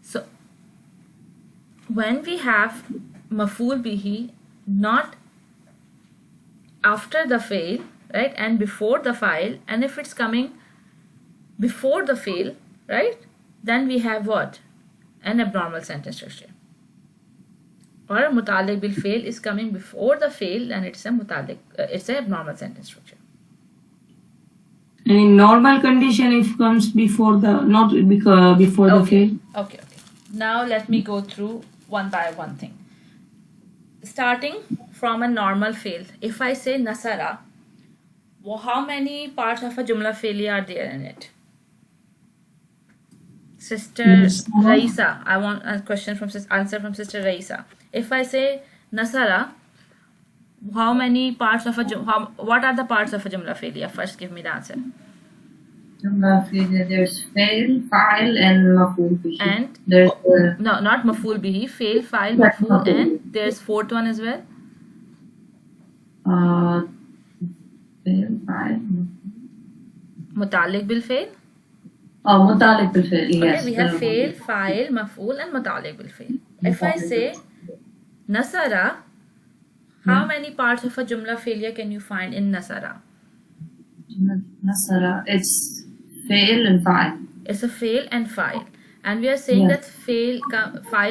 [SPEAKER 1] So when we have maf'ul bihi not after the fail, right, and before the file, and if it's coming before the fail, right, then we have what? An abnormal sentence structure. Or a mutalik bil fail is coming before the fail, and it's an abnormal sentence structure.
[SPEAKER 8] And in normal condition, if comes before the before the fail.
[SPEAKER 1] Okay. Now let me go through one by one thing. Starting from a normal fail, if I say nasara, how many parts of a jumla failure are there in it? Sister Raisa, I want a question answer from Sister Raisa. If I say nasara, how many parts of what are the parts of a jumla failure? First, give me the answer.
[SPEAKER 6] Jumla failure, there's fail, file, and maf'ul bihi.
[SPEAKER 1] And
[SPEAKER 6] there's
[SPEAKER 1] no, not maf'ul bihi. Fail, file, maf'ul, and there's fourth one as well.
[SPEAKER 6] Fail, file,
[SPEAKER 1] Mutalik bil fail.
[SPEAKER 6] Oh, mutalik bil fail. Yes.
[SPEAKER 1] Okay, we have fail, file, maf'ul, and mutalik bil fail. If I say nasara, how many parts of a jumla failure can you find in nasara?
[SPEAKER 6] Nasara, it's fail and file.
[SPEAKER 1] It's a fail and file, and we are saying that file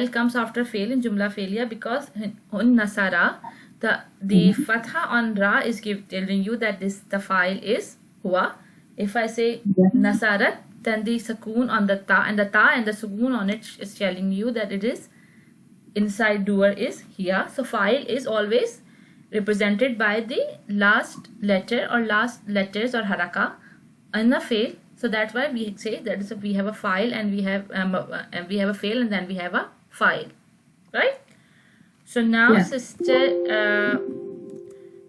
[SPEAKER 1] comes after fail in jumla failure because in nasara the fatha on ra is telling you that the file is huwa. If I say nasarat, then the sukoon on the ta and the sukoon on it is telling you that it is inside doer is here. So file is always represented by the last letter or last letters or haraka in the fail. So that's why we say that we have a file and we have a fail and then we have a file, right? So now, Sister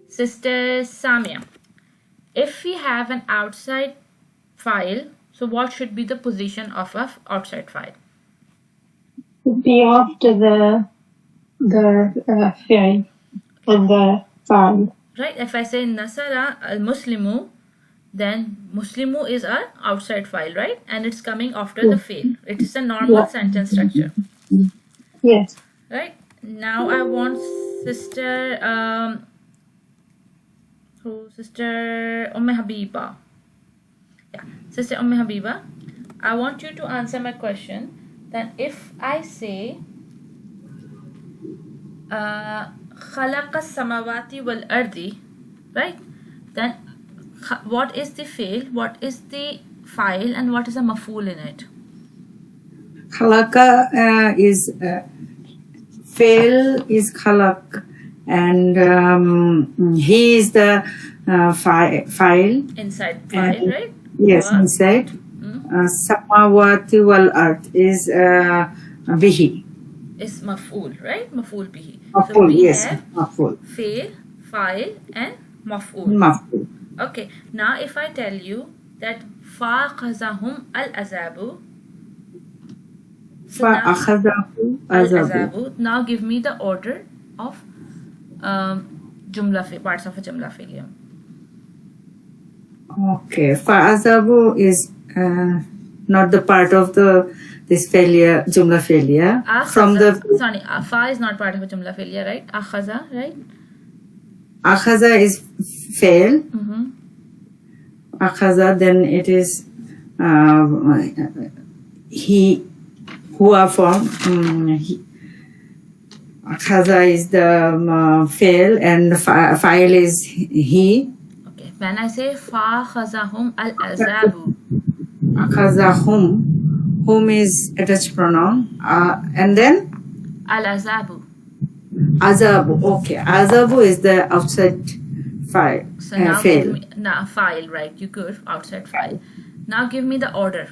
[SPEAKER 1] Samia, if we have an outside file, so what should be the position of a outside file?
[SPEAKER 3] Be after the fi'l and the file.
[SPEAKER 1] Right. If I say Nasara al-Muslimu, then Muslimu is our outside file, right? And it's coming after the fail. It is a normal sentence structure.
[SPEAKER 3] Yes.
[SPEAKER 1] Right. Now I want Sister Habiba. Yeah, Sister Habiba, I want you to answer my question. Then if I say khalaqa samawati wal ardi, right? Then what is the fail, what is the file, and what is the maf'ul in it?
[SPEAKER 7] Khalaqa is fail is khalaq, and he is the file.
[SPEAKER 1] Inside file,
[SPEAKER 7] And-
[SPEAKER 1] right?
[SPEAKER 7] Yes,
[SPEAKER 1] Wa-
[SPEAKER 7] inside. Samawati wal ard is bihi.
[SPEAKER 1] is maf'ul, right? Maf'ul bihi. So
[SPEAKER 7] Maf'ul,
[SPEAKER 1] we
[SPEAKER 7] yes,
[SPEAKER 1] have
[SPEAKER 7] maf'ul.
[SPEAKER 1] fail, file, and maf'ul.
[SPEAKER 7] Maf'ul.
[SPEAKER 1] Okay, now if I tell you that فَأَخَذَهُمْ الْأَذَابُ, so now,
[SPEAKER 7] فَأَخَذَهُ أَذَابُ.
[SPEAKER 1] al-azabu, now give me the order of parts of a jumla failure.
[SPEAKER 7] Okay, fa'azabu is not the part of this failure, jumla failure. From the
[SPEAKER 1] Sorry, fa is not part of a jumla failure, right? Akhaza, right?
[SPEAKER 7] akhaza is fail.
[SPEAKER 1] Mm-hmm.
[SPEAKER 7] Akhaza, then it is he, who are form. Akhaza is the fail, and file is he.
[SPEAKER 1] Okay, when I say fa khazahum al-azabu,
[SPEAKER 7] Akhazahum, whom is attached pronoun, and then
[SPEAKER 1] al-azabu.
[SPEAKER 7] azabu. Okay, azabu is the outside file.
[SPEAKER 1] So now
[SPEAKER 7] Fail.
[SPEAKER 1] give me now file, right? You could outside file. Now give me the order.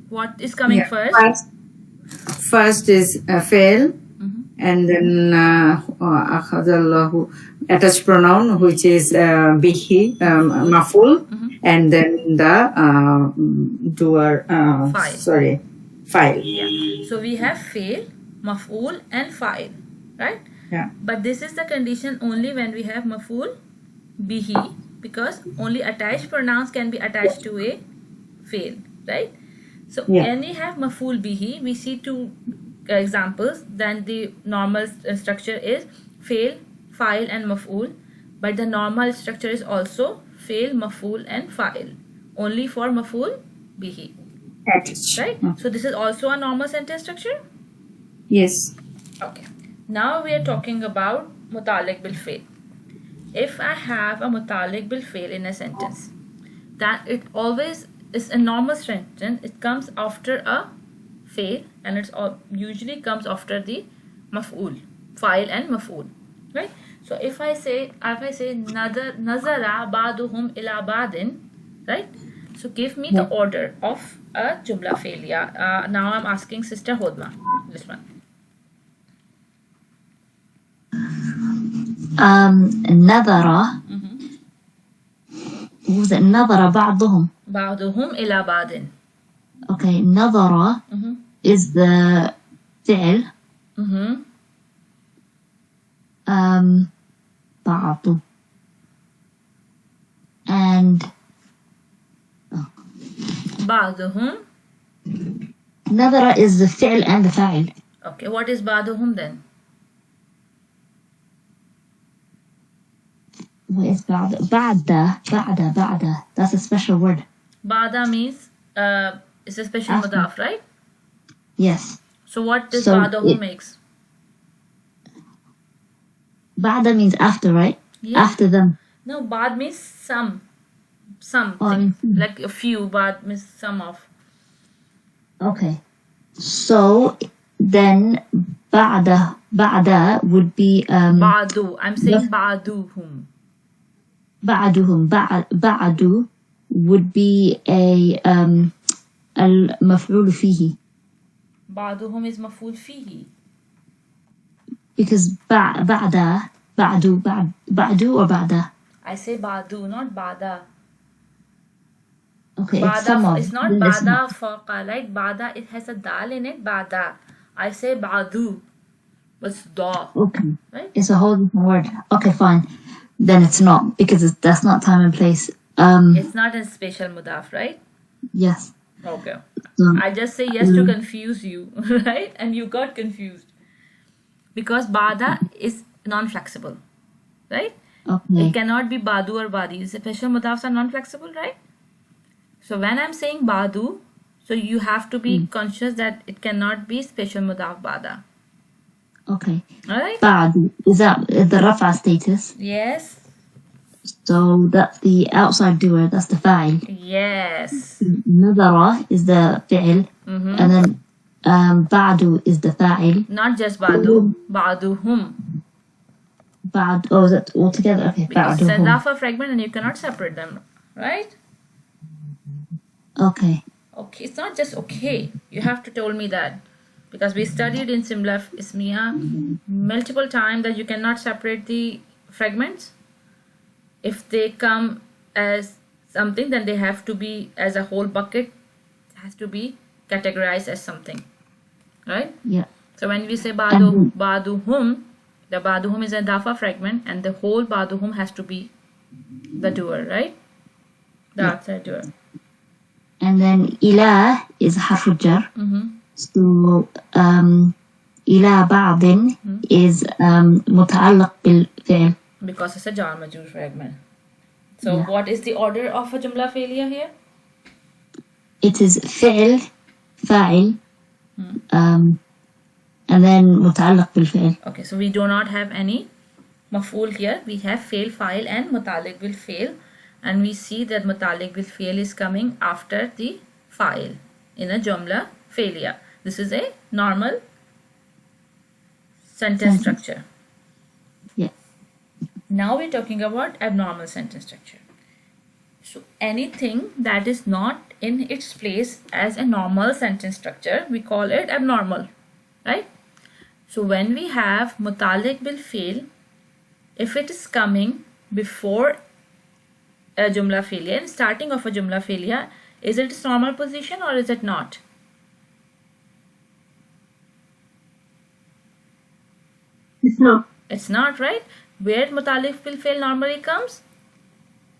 [SPEAKER 1] What is coming
[SPEAKER 7] Yeah,
[SPEAKER 1] first?
[SPEAKER 7] First is fail,
[SPEAKER 1] Mhm.
[SPEAKER 7] and then akhazallahu attached pronoun, which is bihi, maful, and then the doer.
[SPEAKER 1] File.
[SPEAKER 7] Sorry, file.
[SPEAKER 1] Yeah. So we have fail, maf'ul, and file, right?
[SPEAKER 7] Yeah.
[SPEAKER 1] But this is the condition only when we have maf'ul bihi, because only attached pronouns can be attached to a fail, right? So
[SPEAKER 7] Yeah.
[SPEAKER 1] when we have maf'ul bihi, we see two examples. Then the normal structure is fail, file, and maf'ul. But the normal structure is also fail, maf'ul, and file. Only for maf'ul bihi,
[SPEAKER 7] Attached.
[SPEAKER 1] right? So this is also a normal sentence structure.
[SPEAKER 7] Yes.
[SPEAKER 1] Okay. Now we are talking about mutalik bil fail. If I have a mutalik bil fail in a sentence, that it always is a normal sentence. It comes after a fail, and it's usually comes after the maf'ul, file, and maf'ul, right? So if I say nazara ba'duhum ila ba'din, right? So give me the order of a jumla failure. Now I'm asking Sister Hodma this one.
[SPEAKER 2] نظر was it نظر بعضهم
[SPEAKER 1] بعضهم إلى بعض.
[SPEAKER 2] okay نظر is the فعل بعض and
[SPEAKER 1] بعضهم.
[SPEAKER 2] نظر is the فعل and the فاعل.
[SPEAKER 1] Okay, what is بعضهم then?
[SPEAKER 2] What is بعد بعد that's a special word.
[SPEAKER 1] Bada means it's a special
[SPEAKER 2] After.
[SPEAKER 1] mudaf, right?
[SPEAKER 2] Yes,
[SPEAKER 1] So what does
[SPEAKER 2] So
[SPEAKER 1] ba'dahu
[SPEAKER 2] it-
[SPEAKER 1] makes?
[SPEAKER 2] بعد means after, right?
[SPEAKER 1] Yeah.
[SPEAKER 2] After them.
[SPEAKER 1] No, bad means some,
[SPEAKER 2] Oh,
[SPEAKER 1] something, like a few. Bad means some of.
[SPEAKER 2] Okay, so then بعد would be
[SPEAKER 1] Ba'du. I'm saying
[SPEAKER 2] Yes.
[SPEAKER 1] ba'duhum.
[SPEAKER 2] بعدهم بعد would be a المفعول فيه
[SPEAKER 1] Ba'duhum is maf'ul fihi.
[SPEAKER 2] because بعد or بعد.
[SPEAKER 1] I say ba'du, not ba'da.
[SPEAKER 2] Okay, it's some
[SPEAKER 1] Ba'da,
[SPEAKER 2] of.
[SPEAKER 1] it's not
[SPEAKER 2] Then
[SPEAKER 1] ba'da faqa, right? Ba'da, it has a dal in it. Ba'da. I say ba'du. It's da,
[SPEAKER 2] Okay,
[SPEAKER 1] right?
[SPEAKER 2] it's a whole different word. Okay, fine. Then it's not because that's not time and place.
[SPEAKER 1] It's not a special mudaf, right?
[SPEAKER 2] Yes.
[SPEAKER 1] Okay.
[SPEAKER 2] So,
[SPEAKER 1] I just say yes to confuse you, right? And you got confused. Because bada is non-flexible, right?
[SPEAKER 2] okay.
[SPEAKER 1] It cannot be badu or badi. Special mudafs are non-flexible, right? So when I'm saying badu, so you have to be conscious that it cannot be special mudaf bada.
[SPEAKER 2] Okay.
[SPEAKER 1] Alright?
[SPEAKER 2] بعد is that the rafa status?
[SPEAKER 1] Yes.
[SPEAKER 2] So that's the outside doer, that's the fa'il.
[SPEAKER 1] Yes.
[SPEAKER 2] نظرة is the fi'l.
[SPEAKER 1] Mm-hmm.
[SPEAKER 2] And then بعد is the fa'il.
[SPEAKER 1] Not just badu, baduhum.
[SPEAKER 2] بعد, oh, is that all together? Okay,
[SPEAKER 1] Because it's a
[SPEAKER 2] بعدهم.
[SPEAKER 1] dafa fragment and you cannot separate them. Right?
[SPEAKER 2] Okay.
[SPEAKER 1] Okay, it's not just okay. You have to tell me that. Because we studied in Simla Ismiya multiple times that you cannot separate the fragments. If they come as something, then they have to be as a whole bucket, has to be categorized as something. Right?
[SPEAKER 2] Yeah.
[SPEAKER 1] So when we say badu, baduhum, the baduhum is a dafa fragment and the whole baduhum has to be the doer, right? The outside doer.
[SPEAKER 2] And then إلى is حرف الجر.
[SPEAKER 1] Mm-hmm.
[SPEAKER 2] So إلى بعض is متعلق بالفعل.
[SPEAKER 1] Because it's a jar majur fragment. So
[SPEAKER 2] Yeah.
[SPEAKER 1] what is the order of a jumla failure here?
[SPEAKER 2] It is فعل فاعل and then متعلق بالفعل.
[SPEAKER 1] Okay, so we do not have any maf'ul here. We have fail, file and mutalik will fail. And we see that mutalik will fail is coming after the file in a jumla failure. This is a normal sentence structure.
[SPEAKER 2] Yeah.
[SPEAKER 1] Now we're talking about abnormal sentence structure. So anything that is not in its place as a normal sentence structure, we call it abnormal, right? So when we have mutalik bil fail, if it is coming before a jumla failure, starting of a jumla failure, is it its normal position or is it not?
[SPEAKER 3] It's not.
[SPEAKER 1] It's not, right? Where mutalik bil fail normally comes?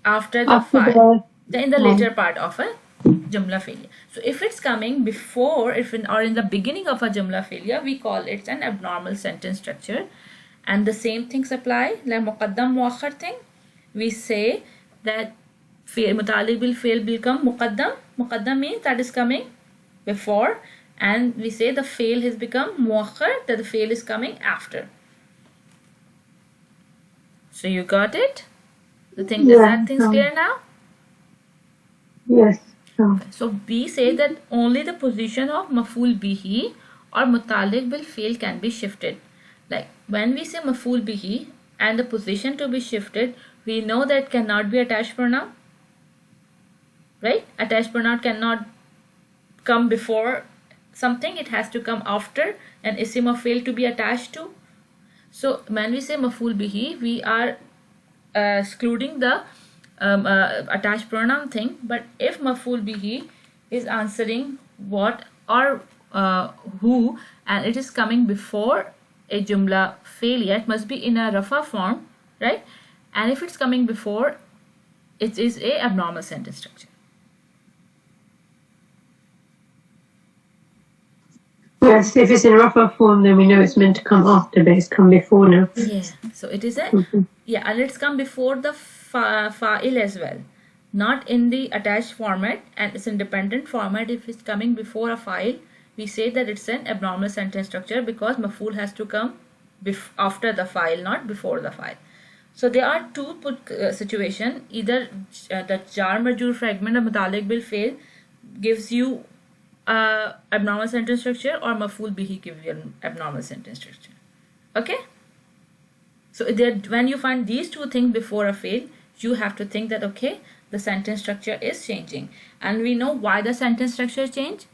[SPEAKER 1] After the
[SPEAKER 3] After
[SPEAKER 1] file.
[SPEAKER 3] the
[SPEAKER 1] In the later part of a jumla failure. So if it's coming before or in the beginning of a jumla failure, we call it an abnormal sentence structure. And the same things apply, like muqaddam muakhar thing. We say that mutalik bil fail will come muqaddam. Muqaddam means that is coming before, and we say the fail has become muakhar, that the fail is coming after. So you got it? Is that thing's clear now?
[SPEAKER 3] Yes. So,
[SPEAKER 1] So we say that only the position of maf'ul bihi or mutalik bil fail can be shifted. Like when we say maf'ul bihi and the position to be shifted, we know that it cannot be attached pronoun. Right? Attached pronoun cannot come before something, it has to come after an isim of fail to be attached to. So when we say maf'ul bihi, we are excluding the attached pronoun thing. But if maf'ul bihi is answering what or who, and it is coming before a jumla failure, it must be in a rafa form, right? And if it's coming before, it is a abnormal sentence structure.
[SPEAKER 3] yes, if it's in rougher form, then we know it's meant to come after, but it's come before now.
[SPEAKER 1] Yeah. So it is a and it's come before the fa'il as well, not in the attached format, and it's independent format. If it's coming before a file, we say that it's an abnormal sentence structure because maf'ul has to come after the file, not before the file. So there are two situation. Either the jar majur fragment of mutalik bil fail gives you abnormal sentence structure, or maf'ul bihi gives you an abnormal sentence structure. Okay. So when you find these two things before a fail, you have to think that okay, the sentence structure is changing, and we know why the sentence structure change.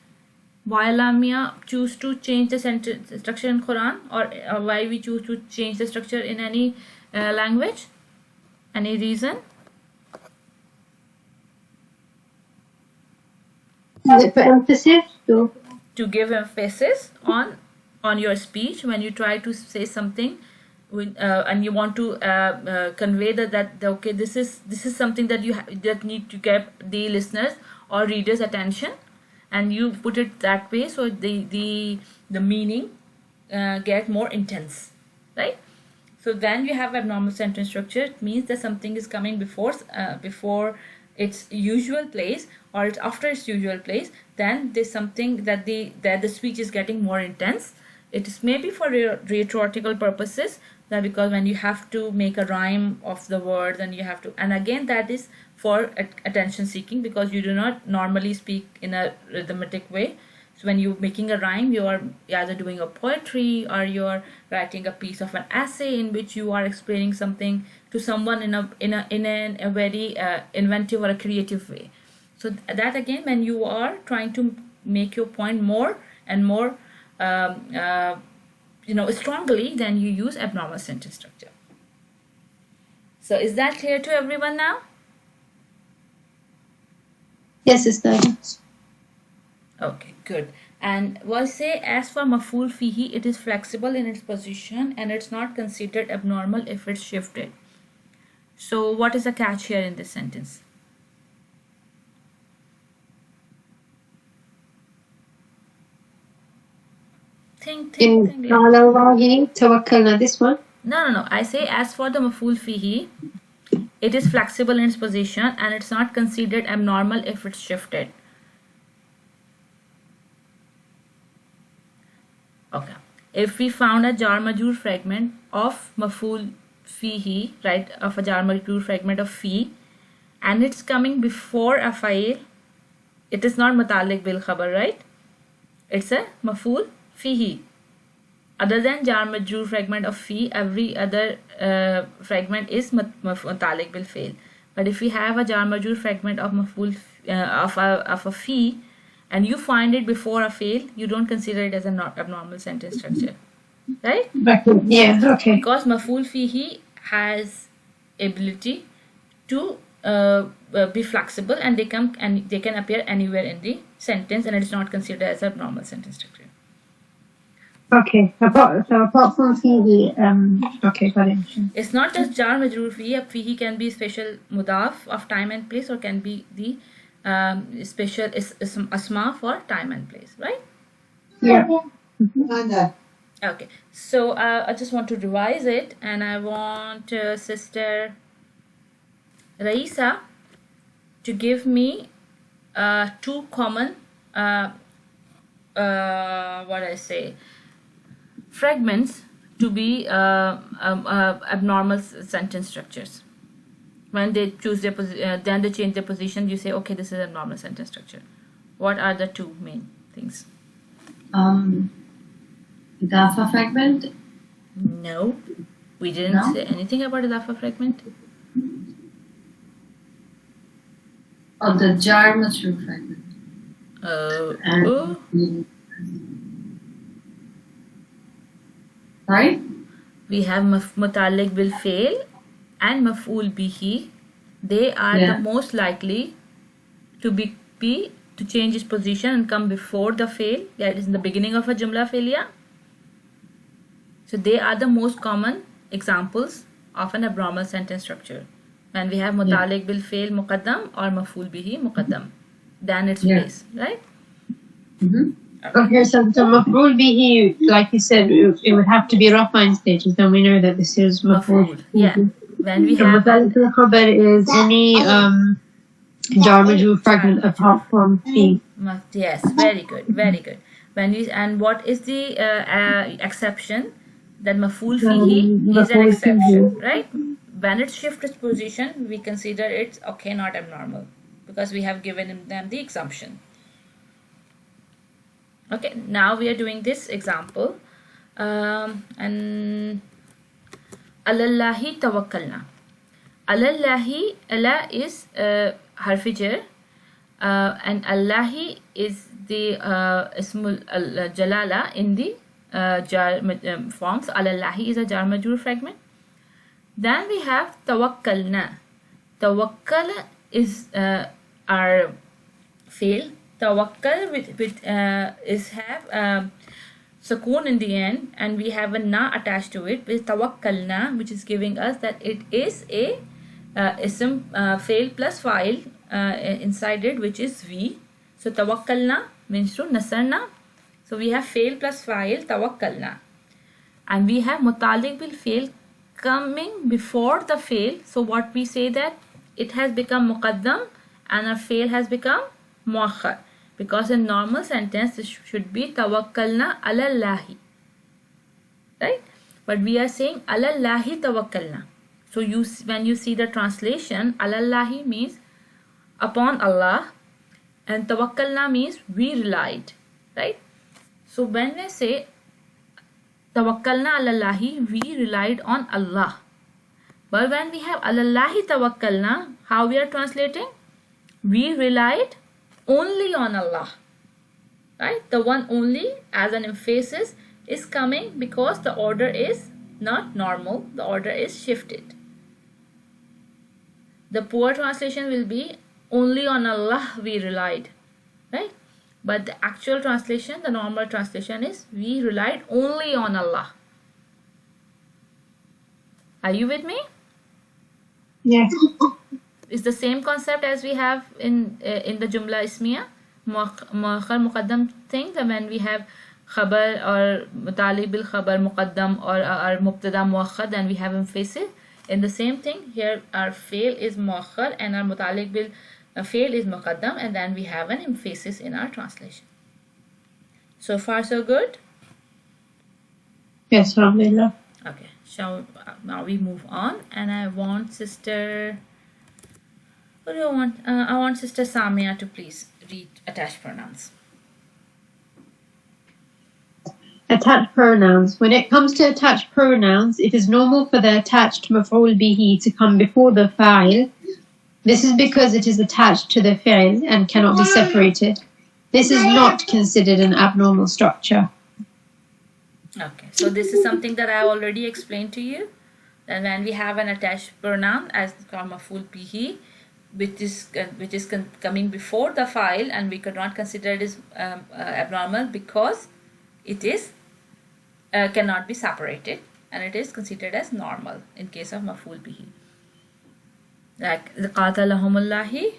[SPEAKER 1] Why Lamia choose to change the sentence structure in Quran, or why we choose to change the structure in any language? Any reason?
[SPEAKER 3] Is it for emphasis? Or?
[SPEAKER 1] To give emphasis on your speech when you try to say something with, and you want to convey that okay, this is something that that need to get the listeners or readers attention, and you put it that way, so the meaning get more intense, right? So then we have abnormal sentence structure. It means that something is coming before its usual place, or it's after its usual place. Then there's something that the speech is getting more intense. It is maybe for rhetorical purposes, that because when you have to make a rhyme of the words and you have to, and again that is for attention seeking, because you do not normally speak in a rhythmic way. So when you're making a rhyme, you are either doing a poetry or you're writing a piece of an essay in which you are explaining something to someone in a very inventive or a creative way. So that again, when you are trying to make your point more and more strongly, then you use abnormal sentence structure. So is that clear to everyone now?
[SPEAKER 3] Yes, sister.
[SPEAKER 1] Okay, good. And we'll say, as for maf'ul fihi, it is flexible in its position and it's not considered abnormal if it's shifted. So what is the catch here in this sentence? Think.
[SPEAKER 3] In Allahi tawakkalna, this one?
[SPEAKER 1] No. I say, as for the maf'ul fihi, it is flexible in its position and it's not considered abnormal if it's shifted. Okay. If we found a jar majroor fragment of maf'ul fihi, right, of a jar majroor fragment of fi, and it's coming before a fa'il, it is not muta'alliq bil khabar, right? It's a maf'ul fihi. Other than jar majroor fragment of fi, every other fragment is muta'alliq bil fi'l. But if we have a jar majroor fragment of maf'ul of a fi, and you find it before a fail, you don't consider it as an abnormal sentence structure, right?
[SPEAKER 3] Yeah, okay.
[SPEAKER 1] Because maf'ul fihi has ability to be flexible, and they can appear anywhere in the sentence, and it's not considered as a normal sentence structure.
[SPEAKER 3] Okay. Apart from fihi, okay, got it.
[SPEAKER 1] It's not just jar majroor fihi. A fihi can be special mudaf of time and place, or can be the special asma for time and place, right?
[SPEAKER 3] Yeah.
[SPEAKER 1] Okay, so I just want to revise it, and I want Sister Raisa to give me two common fragments to be abnormal sentence structures. When they choose their then they change their position, you say, okay, this is a normal sentence structure. What are the two main things?
[SPEAKER 6] Idafa fragment?
[SPEAKER 1] No, we didn't say anything about idafa fragment.
[SPEAKER 6] Oh, the jar majroor fragment. Sorry?
[SPEAKER 1] We have muta'alliq bil fail and maf'ul bihi. They are the most likely to change its position and come before the fail. That is in the beginning of a jumla failure. So they are the most common examples of an abnormal sentence structure. When we have muta'alliq bil fail muqaddam or maf'ul bihi muqaddam, then its place, right?
[SPEAKER 6] Mm-hmm.
[SPEAKER 3] Okay, so maf'ul bihi, like you said, it would have to be rafa in stages. Then we know that this is maf'ul.
[SPEAKER 1] Yeah. When we have
[SPEAKER 3] khabar is any jar majroor fragment apart from fi.
[SPEAKER 1] Yes, very good. When we, and what is the exception? That maf'ul fihi is an exception, right? When it shifts its position, we consider it okay, not abnormal, because we have given them the assumption. Okay, now we are doing this example, and alallahi tawakkalna. Alallahi, Allah is harfi jar, and Allahi is the ismul jalala in the jar forms. Alallahi is a jar majroor fragment. Then we have tawakkalna. Tawakkal is our fail. Tawakkal is have sukoon in the end, and we have a na attached to it with tawakkalna, which is giving us that it is a ism fail plus fa'il inside it, which is we. So tawakkalna means to nasarna. So we have fail plus fa'il tawakkalna, and we have muta'alliq bil fail coming before the fail. So what we say that it has become muqaddam and our fail has become muakhar, because in normal sentence this should be tawakkalna ala Allahi. right? But we are saying alallahi tawakkalna. So when you see the translation, alallahi means upon Allah, and tawakkalna means we relied, right? So when we say tawakkalna alallahi, we relied on Allah. But when we have alallahi tawakkalna, how we are translating? We relied only on Allah, right? The one only as an emphasis is coming because the order is not normal, the order is shifted. The poor translation will be only on Allah we relied, right? But the actual translation, the normal translation is we relied only on Allah. Are you with me?
[SPEAKER 3] Yes.
[SPEAKER 1] It's the same concept as we have in the Jumla Ismiya, Muakhar Muqaddam thing, that when we have Khabar or Mutali bil Khabar Muqaddam or Mubtada Muakhar, then we have emphasis. In the same thing, here our fail is Muakhar and our Mutalik bil fail is Muqaddam, and then we have an emphasis in our translation. So far so good?
[SPEAKER 3] Yes, alhamdulillah.
[SPEAKER 1] Okay, now we move on, and I want Sister... What do I want? I want Sister Samia to please read attached pronouns.
[SPEAKER 3] Attached pronouns. When it comes to attached pronouns, it is normal for the attached maf'ul bihi to come before the fa'il. This is because it is attached to the fi'il and cannot be separated. This is not considered an abnormal structure.
[SPEAKER 1] Okay, so this is something that I already explained to you. And when we have an attached pronoun as maf'ul bihi, which is coming before the file, and we could not consider it as abnormal because it is cannot be separated, and it is considered as normal in case of maf'ul bihi. Like the qatalahumullahi,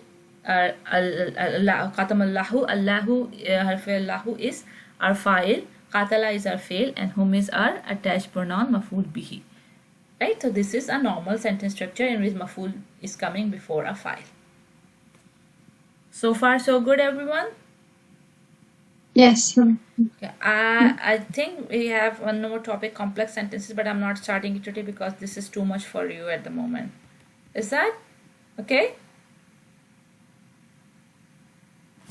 [SPEAKER 1] qatamallahu, Allahu, harfi Allahu is our file, qatala is our fail, and hum is our attached pronoun maf'ul bihi. Right, so this is a normal sentence structure in which maf'ul is coming before a file. So far so good, everyone?
[SPEAKER 3] Yes.
[SPEAKER 1] Okay. I think we have one more topic, complex sentences, but I'm not starting it today because this is too much for you at the moment. Is that okay?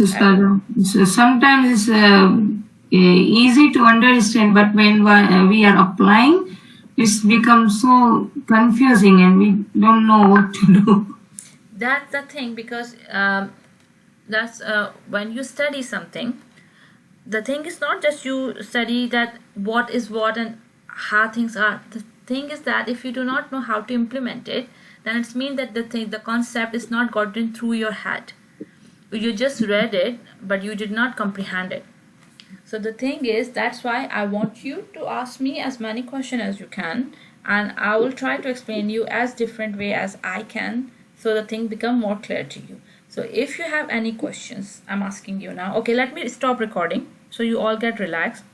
[SPEAKER 8] Sometimes it's easy to understand, but when we are applying, it's become so confusing and we don't know what to do.
[SPEAKER 1] That's the thing, because that's when you study something, the thing is not just you study that what is what and how things are. The thing is that if you do not know how to implement it, then it means that the concept is not gotten through your head. You just read it, but you did not comprehend it. So the thing is, that's why I want you to ask me as many questions as you can, and I will try to explain you as different way as I can, so the thing become more clear to you. So if you have any questions, I'm asking you now. Okay, let me stop recording so you all get relaxed.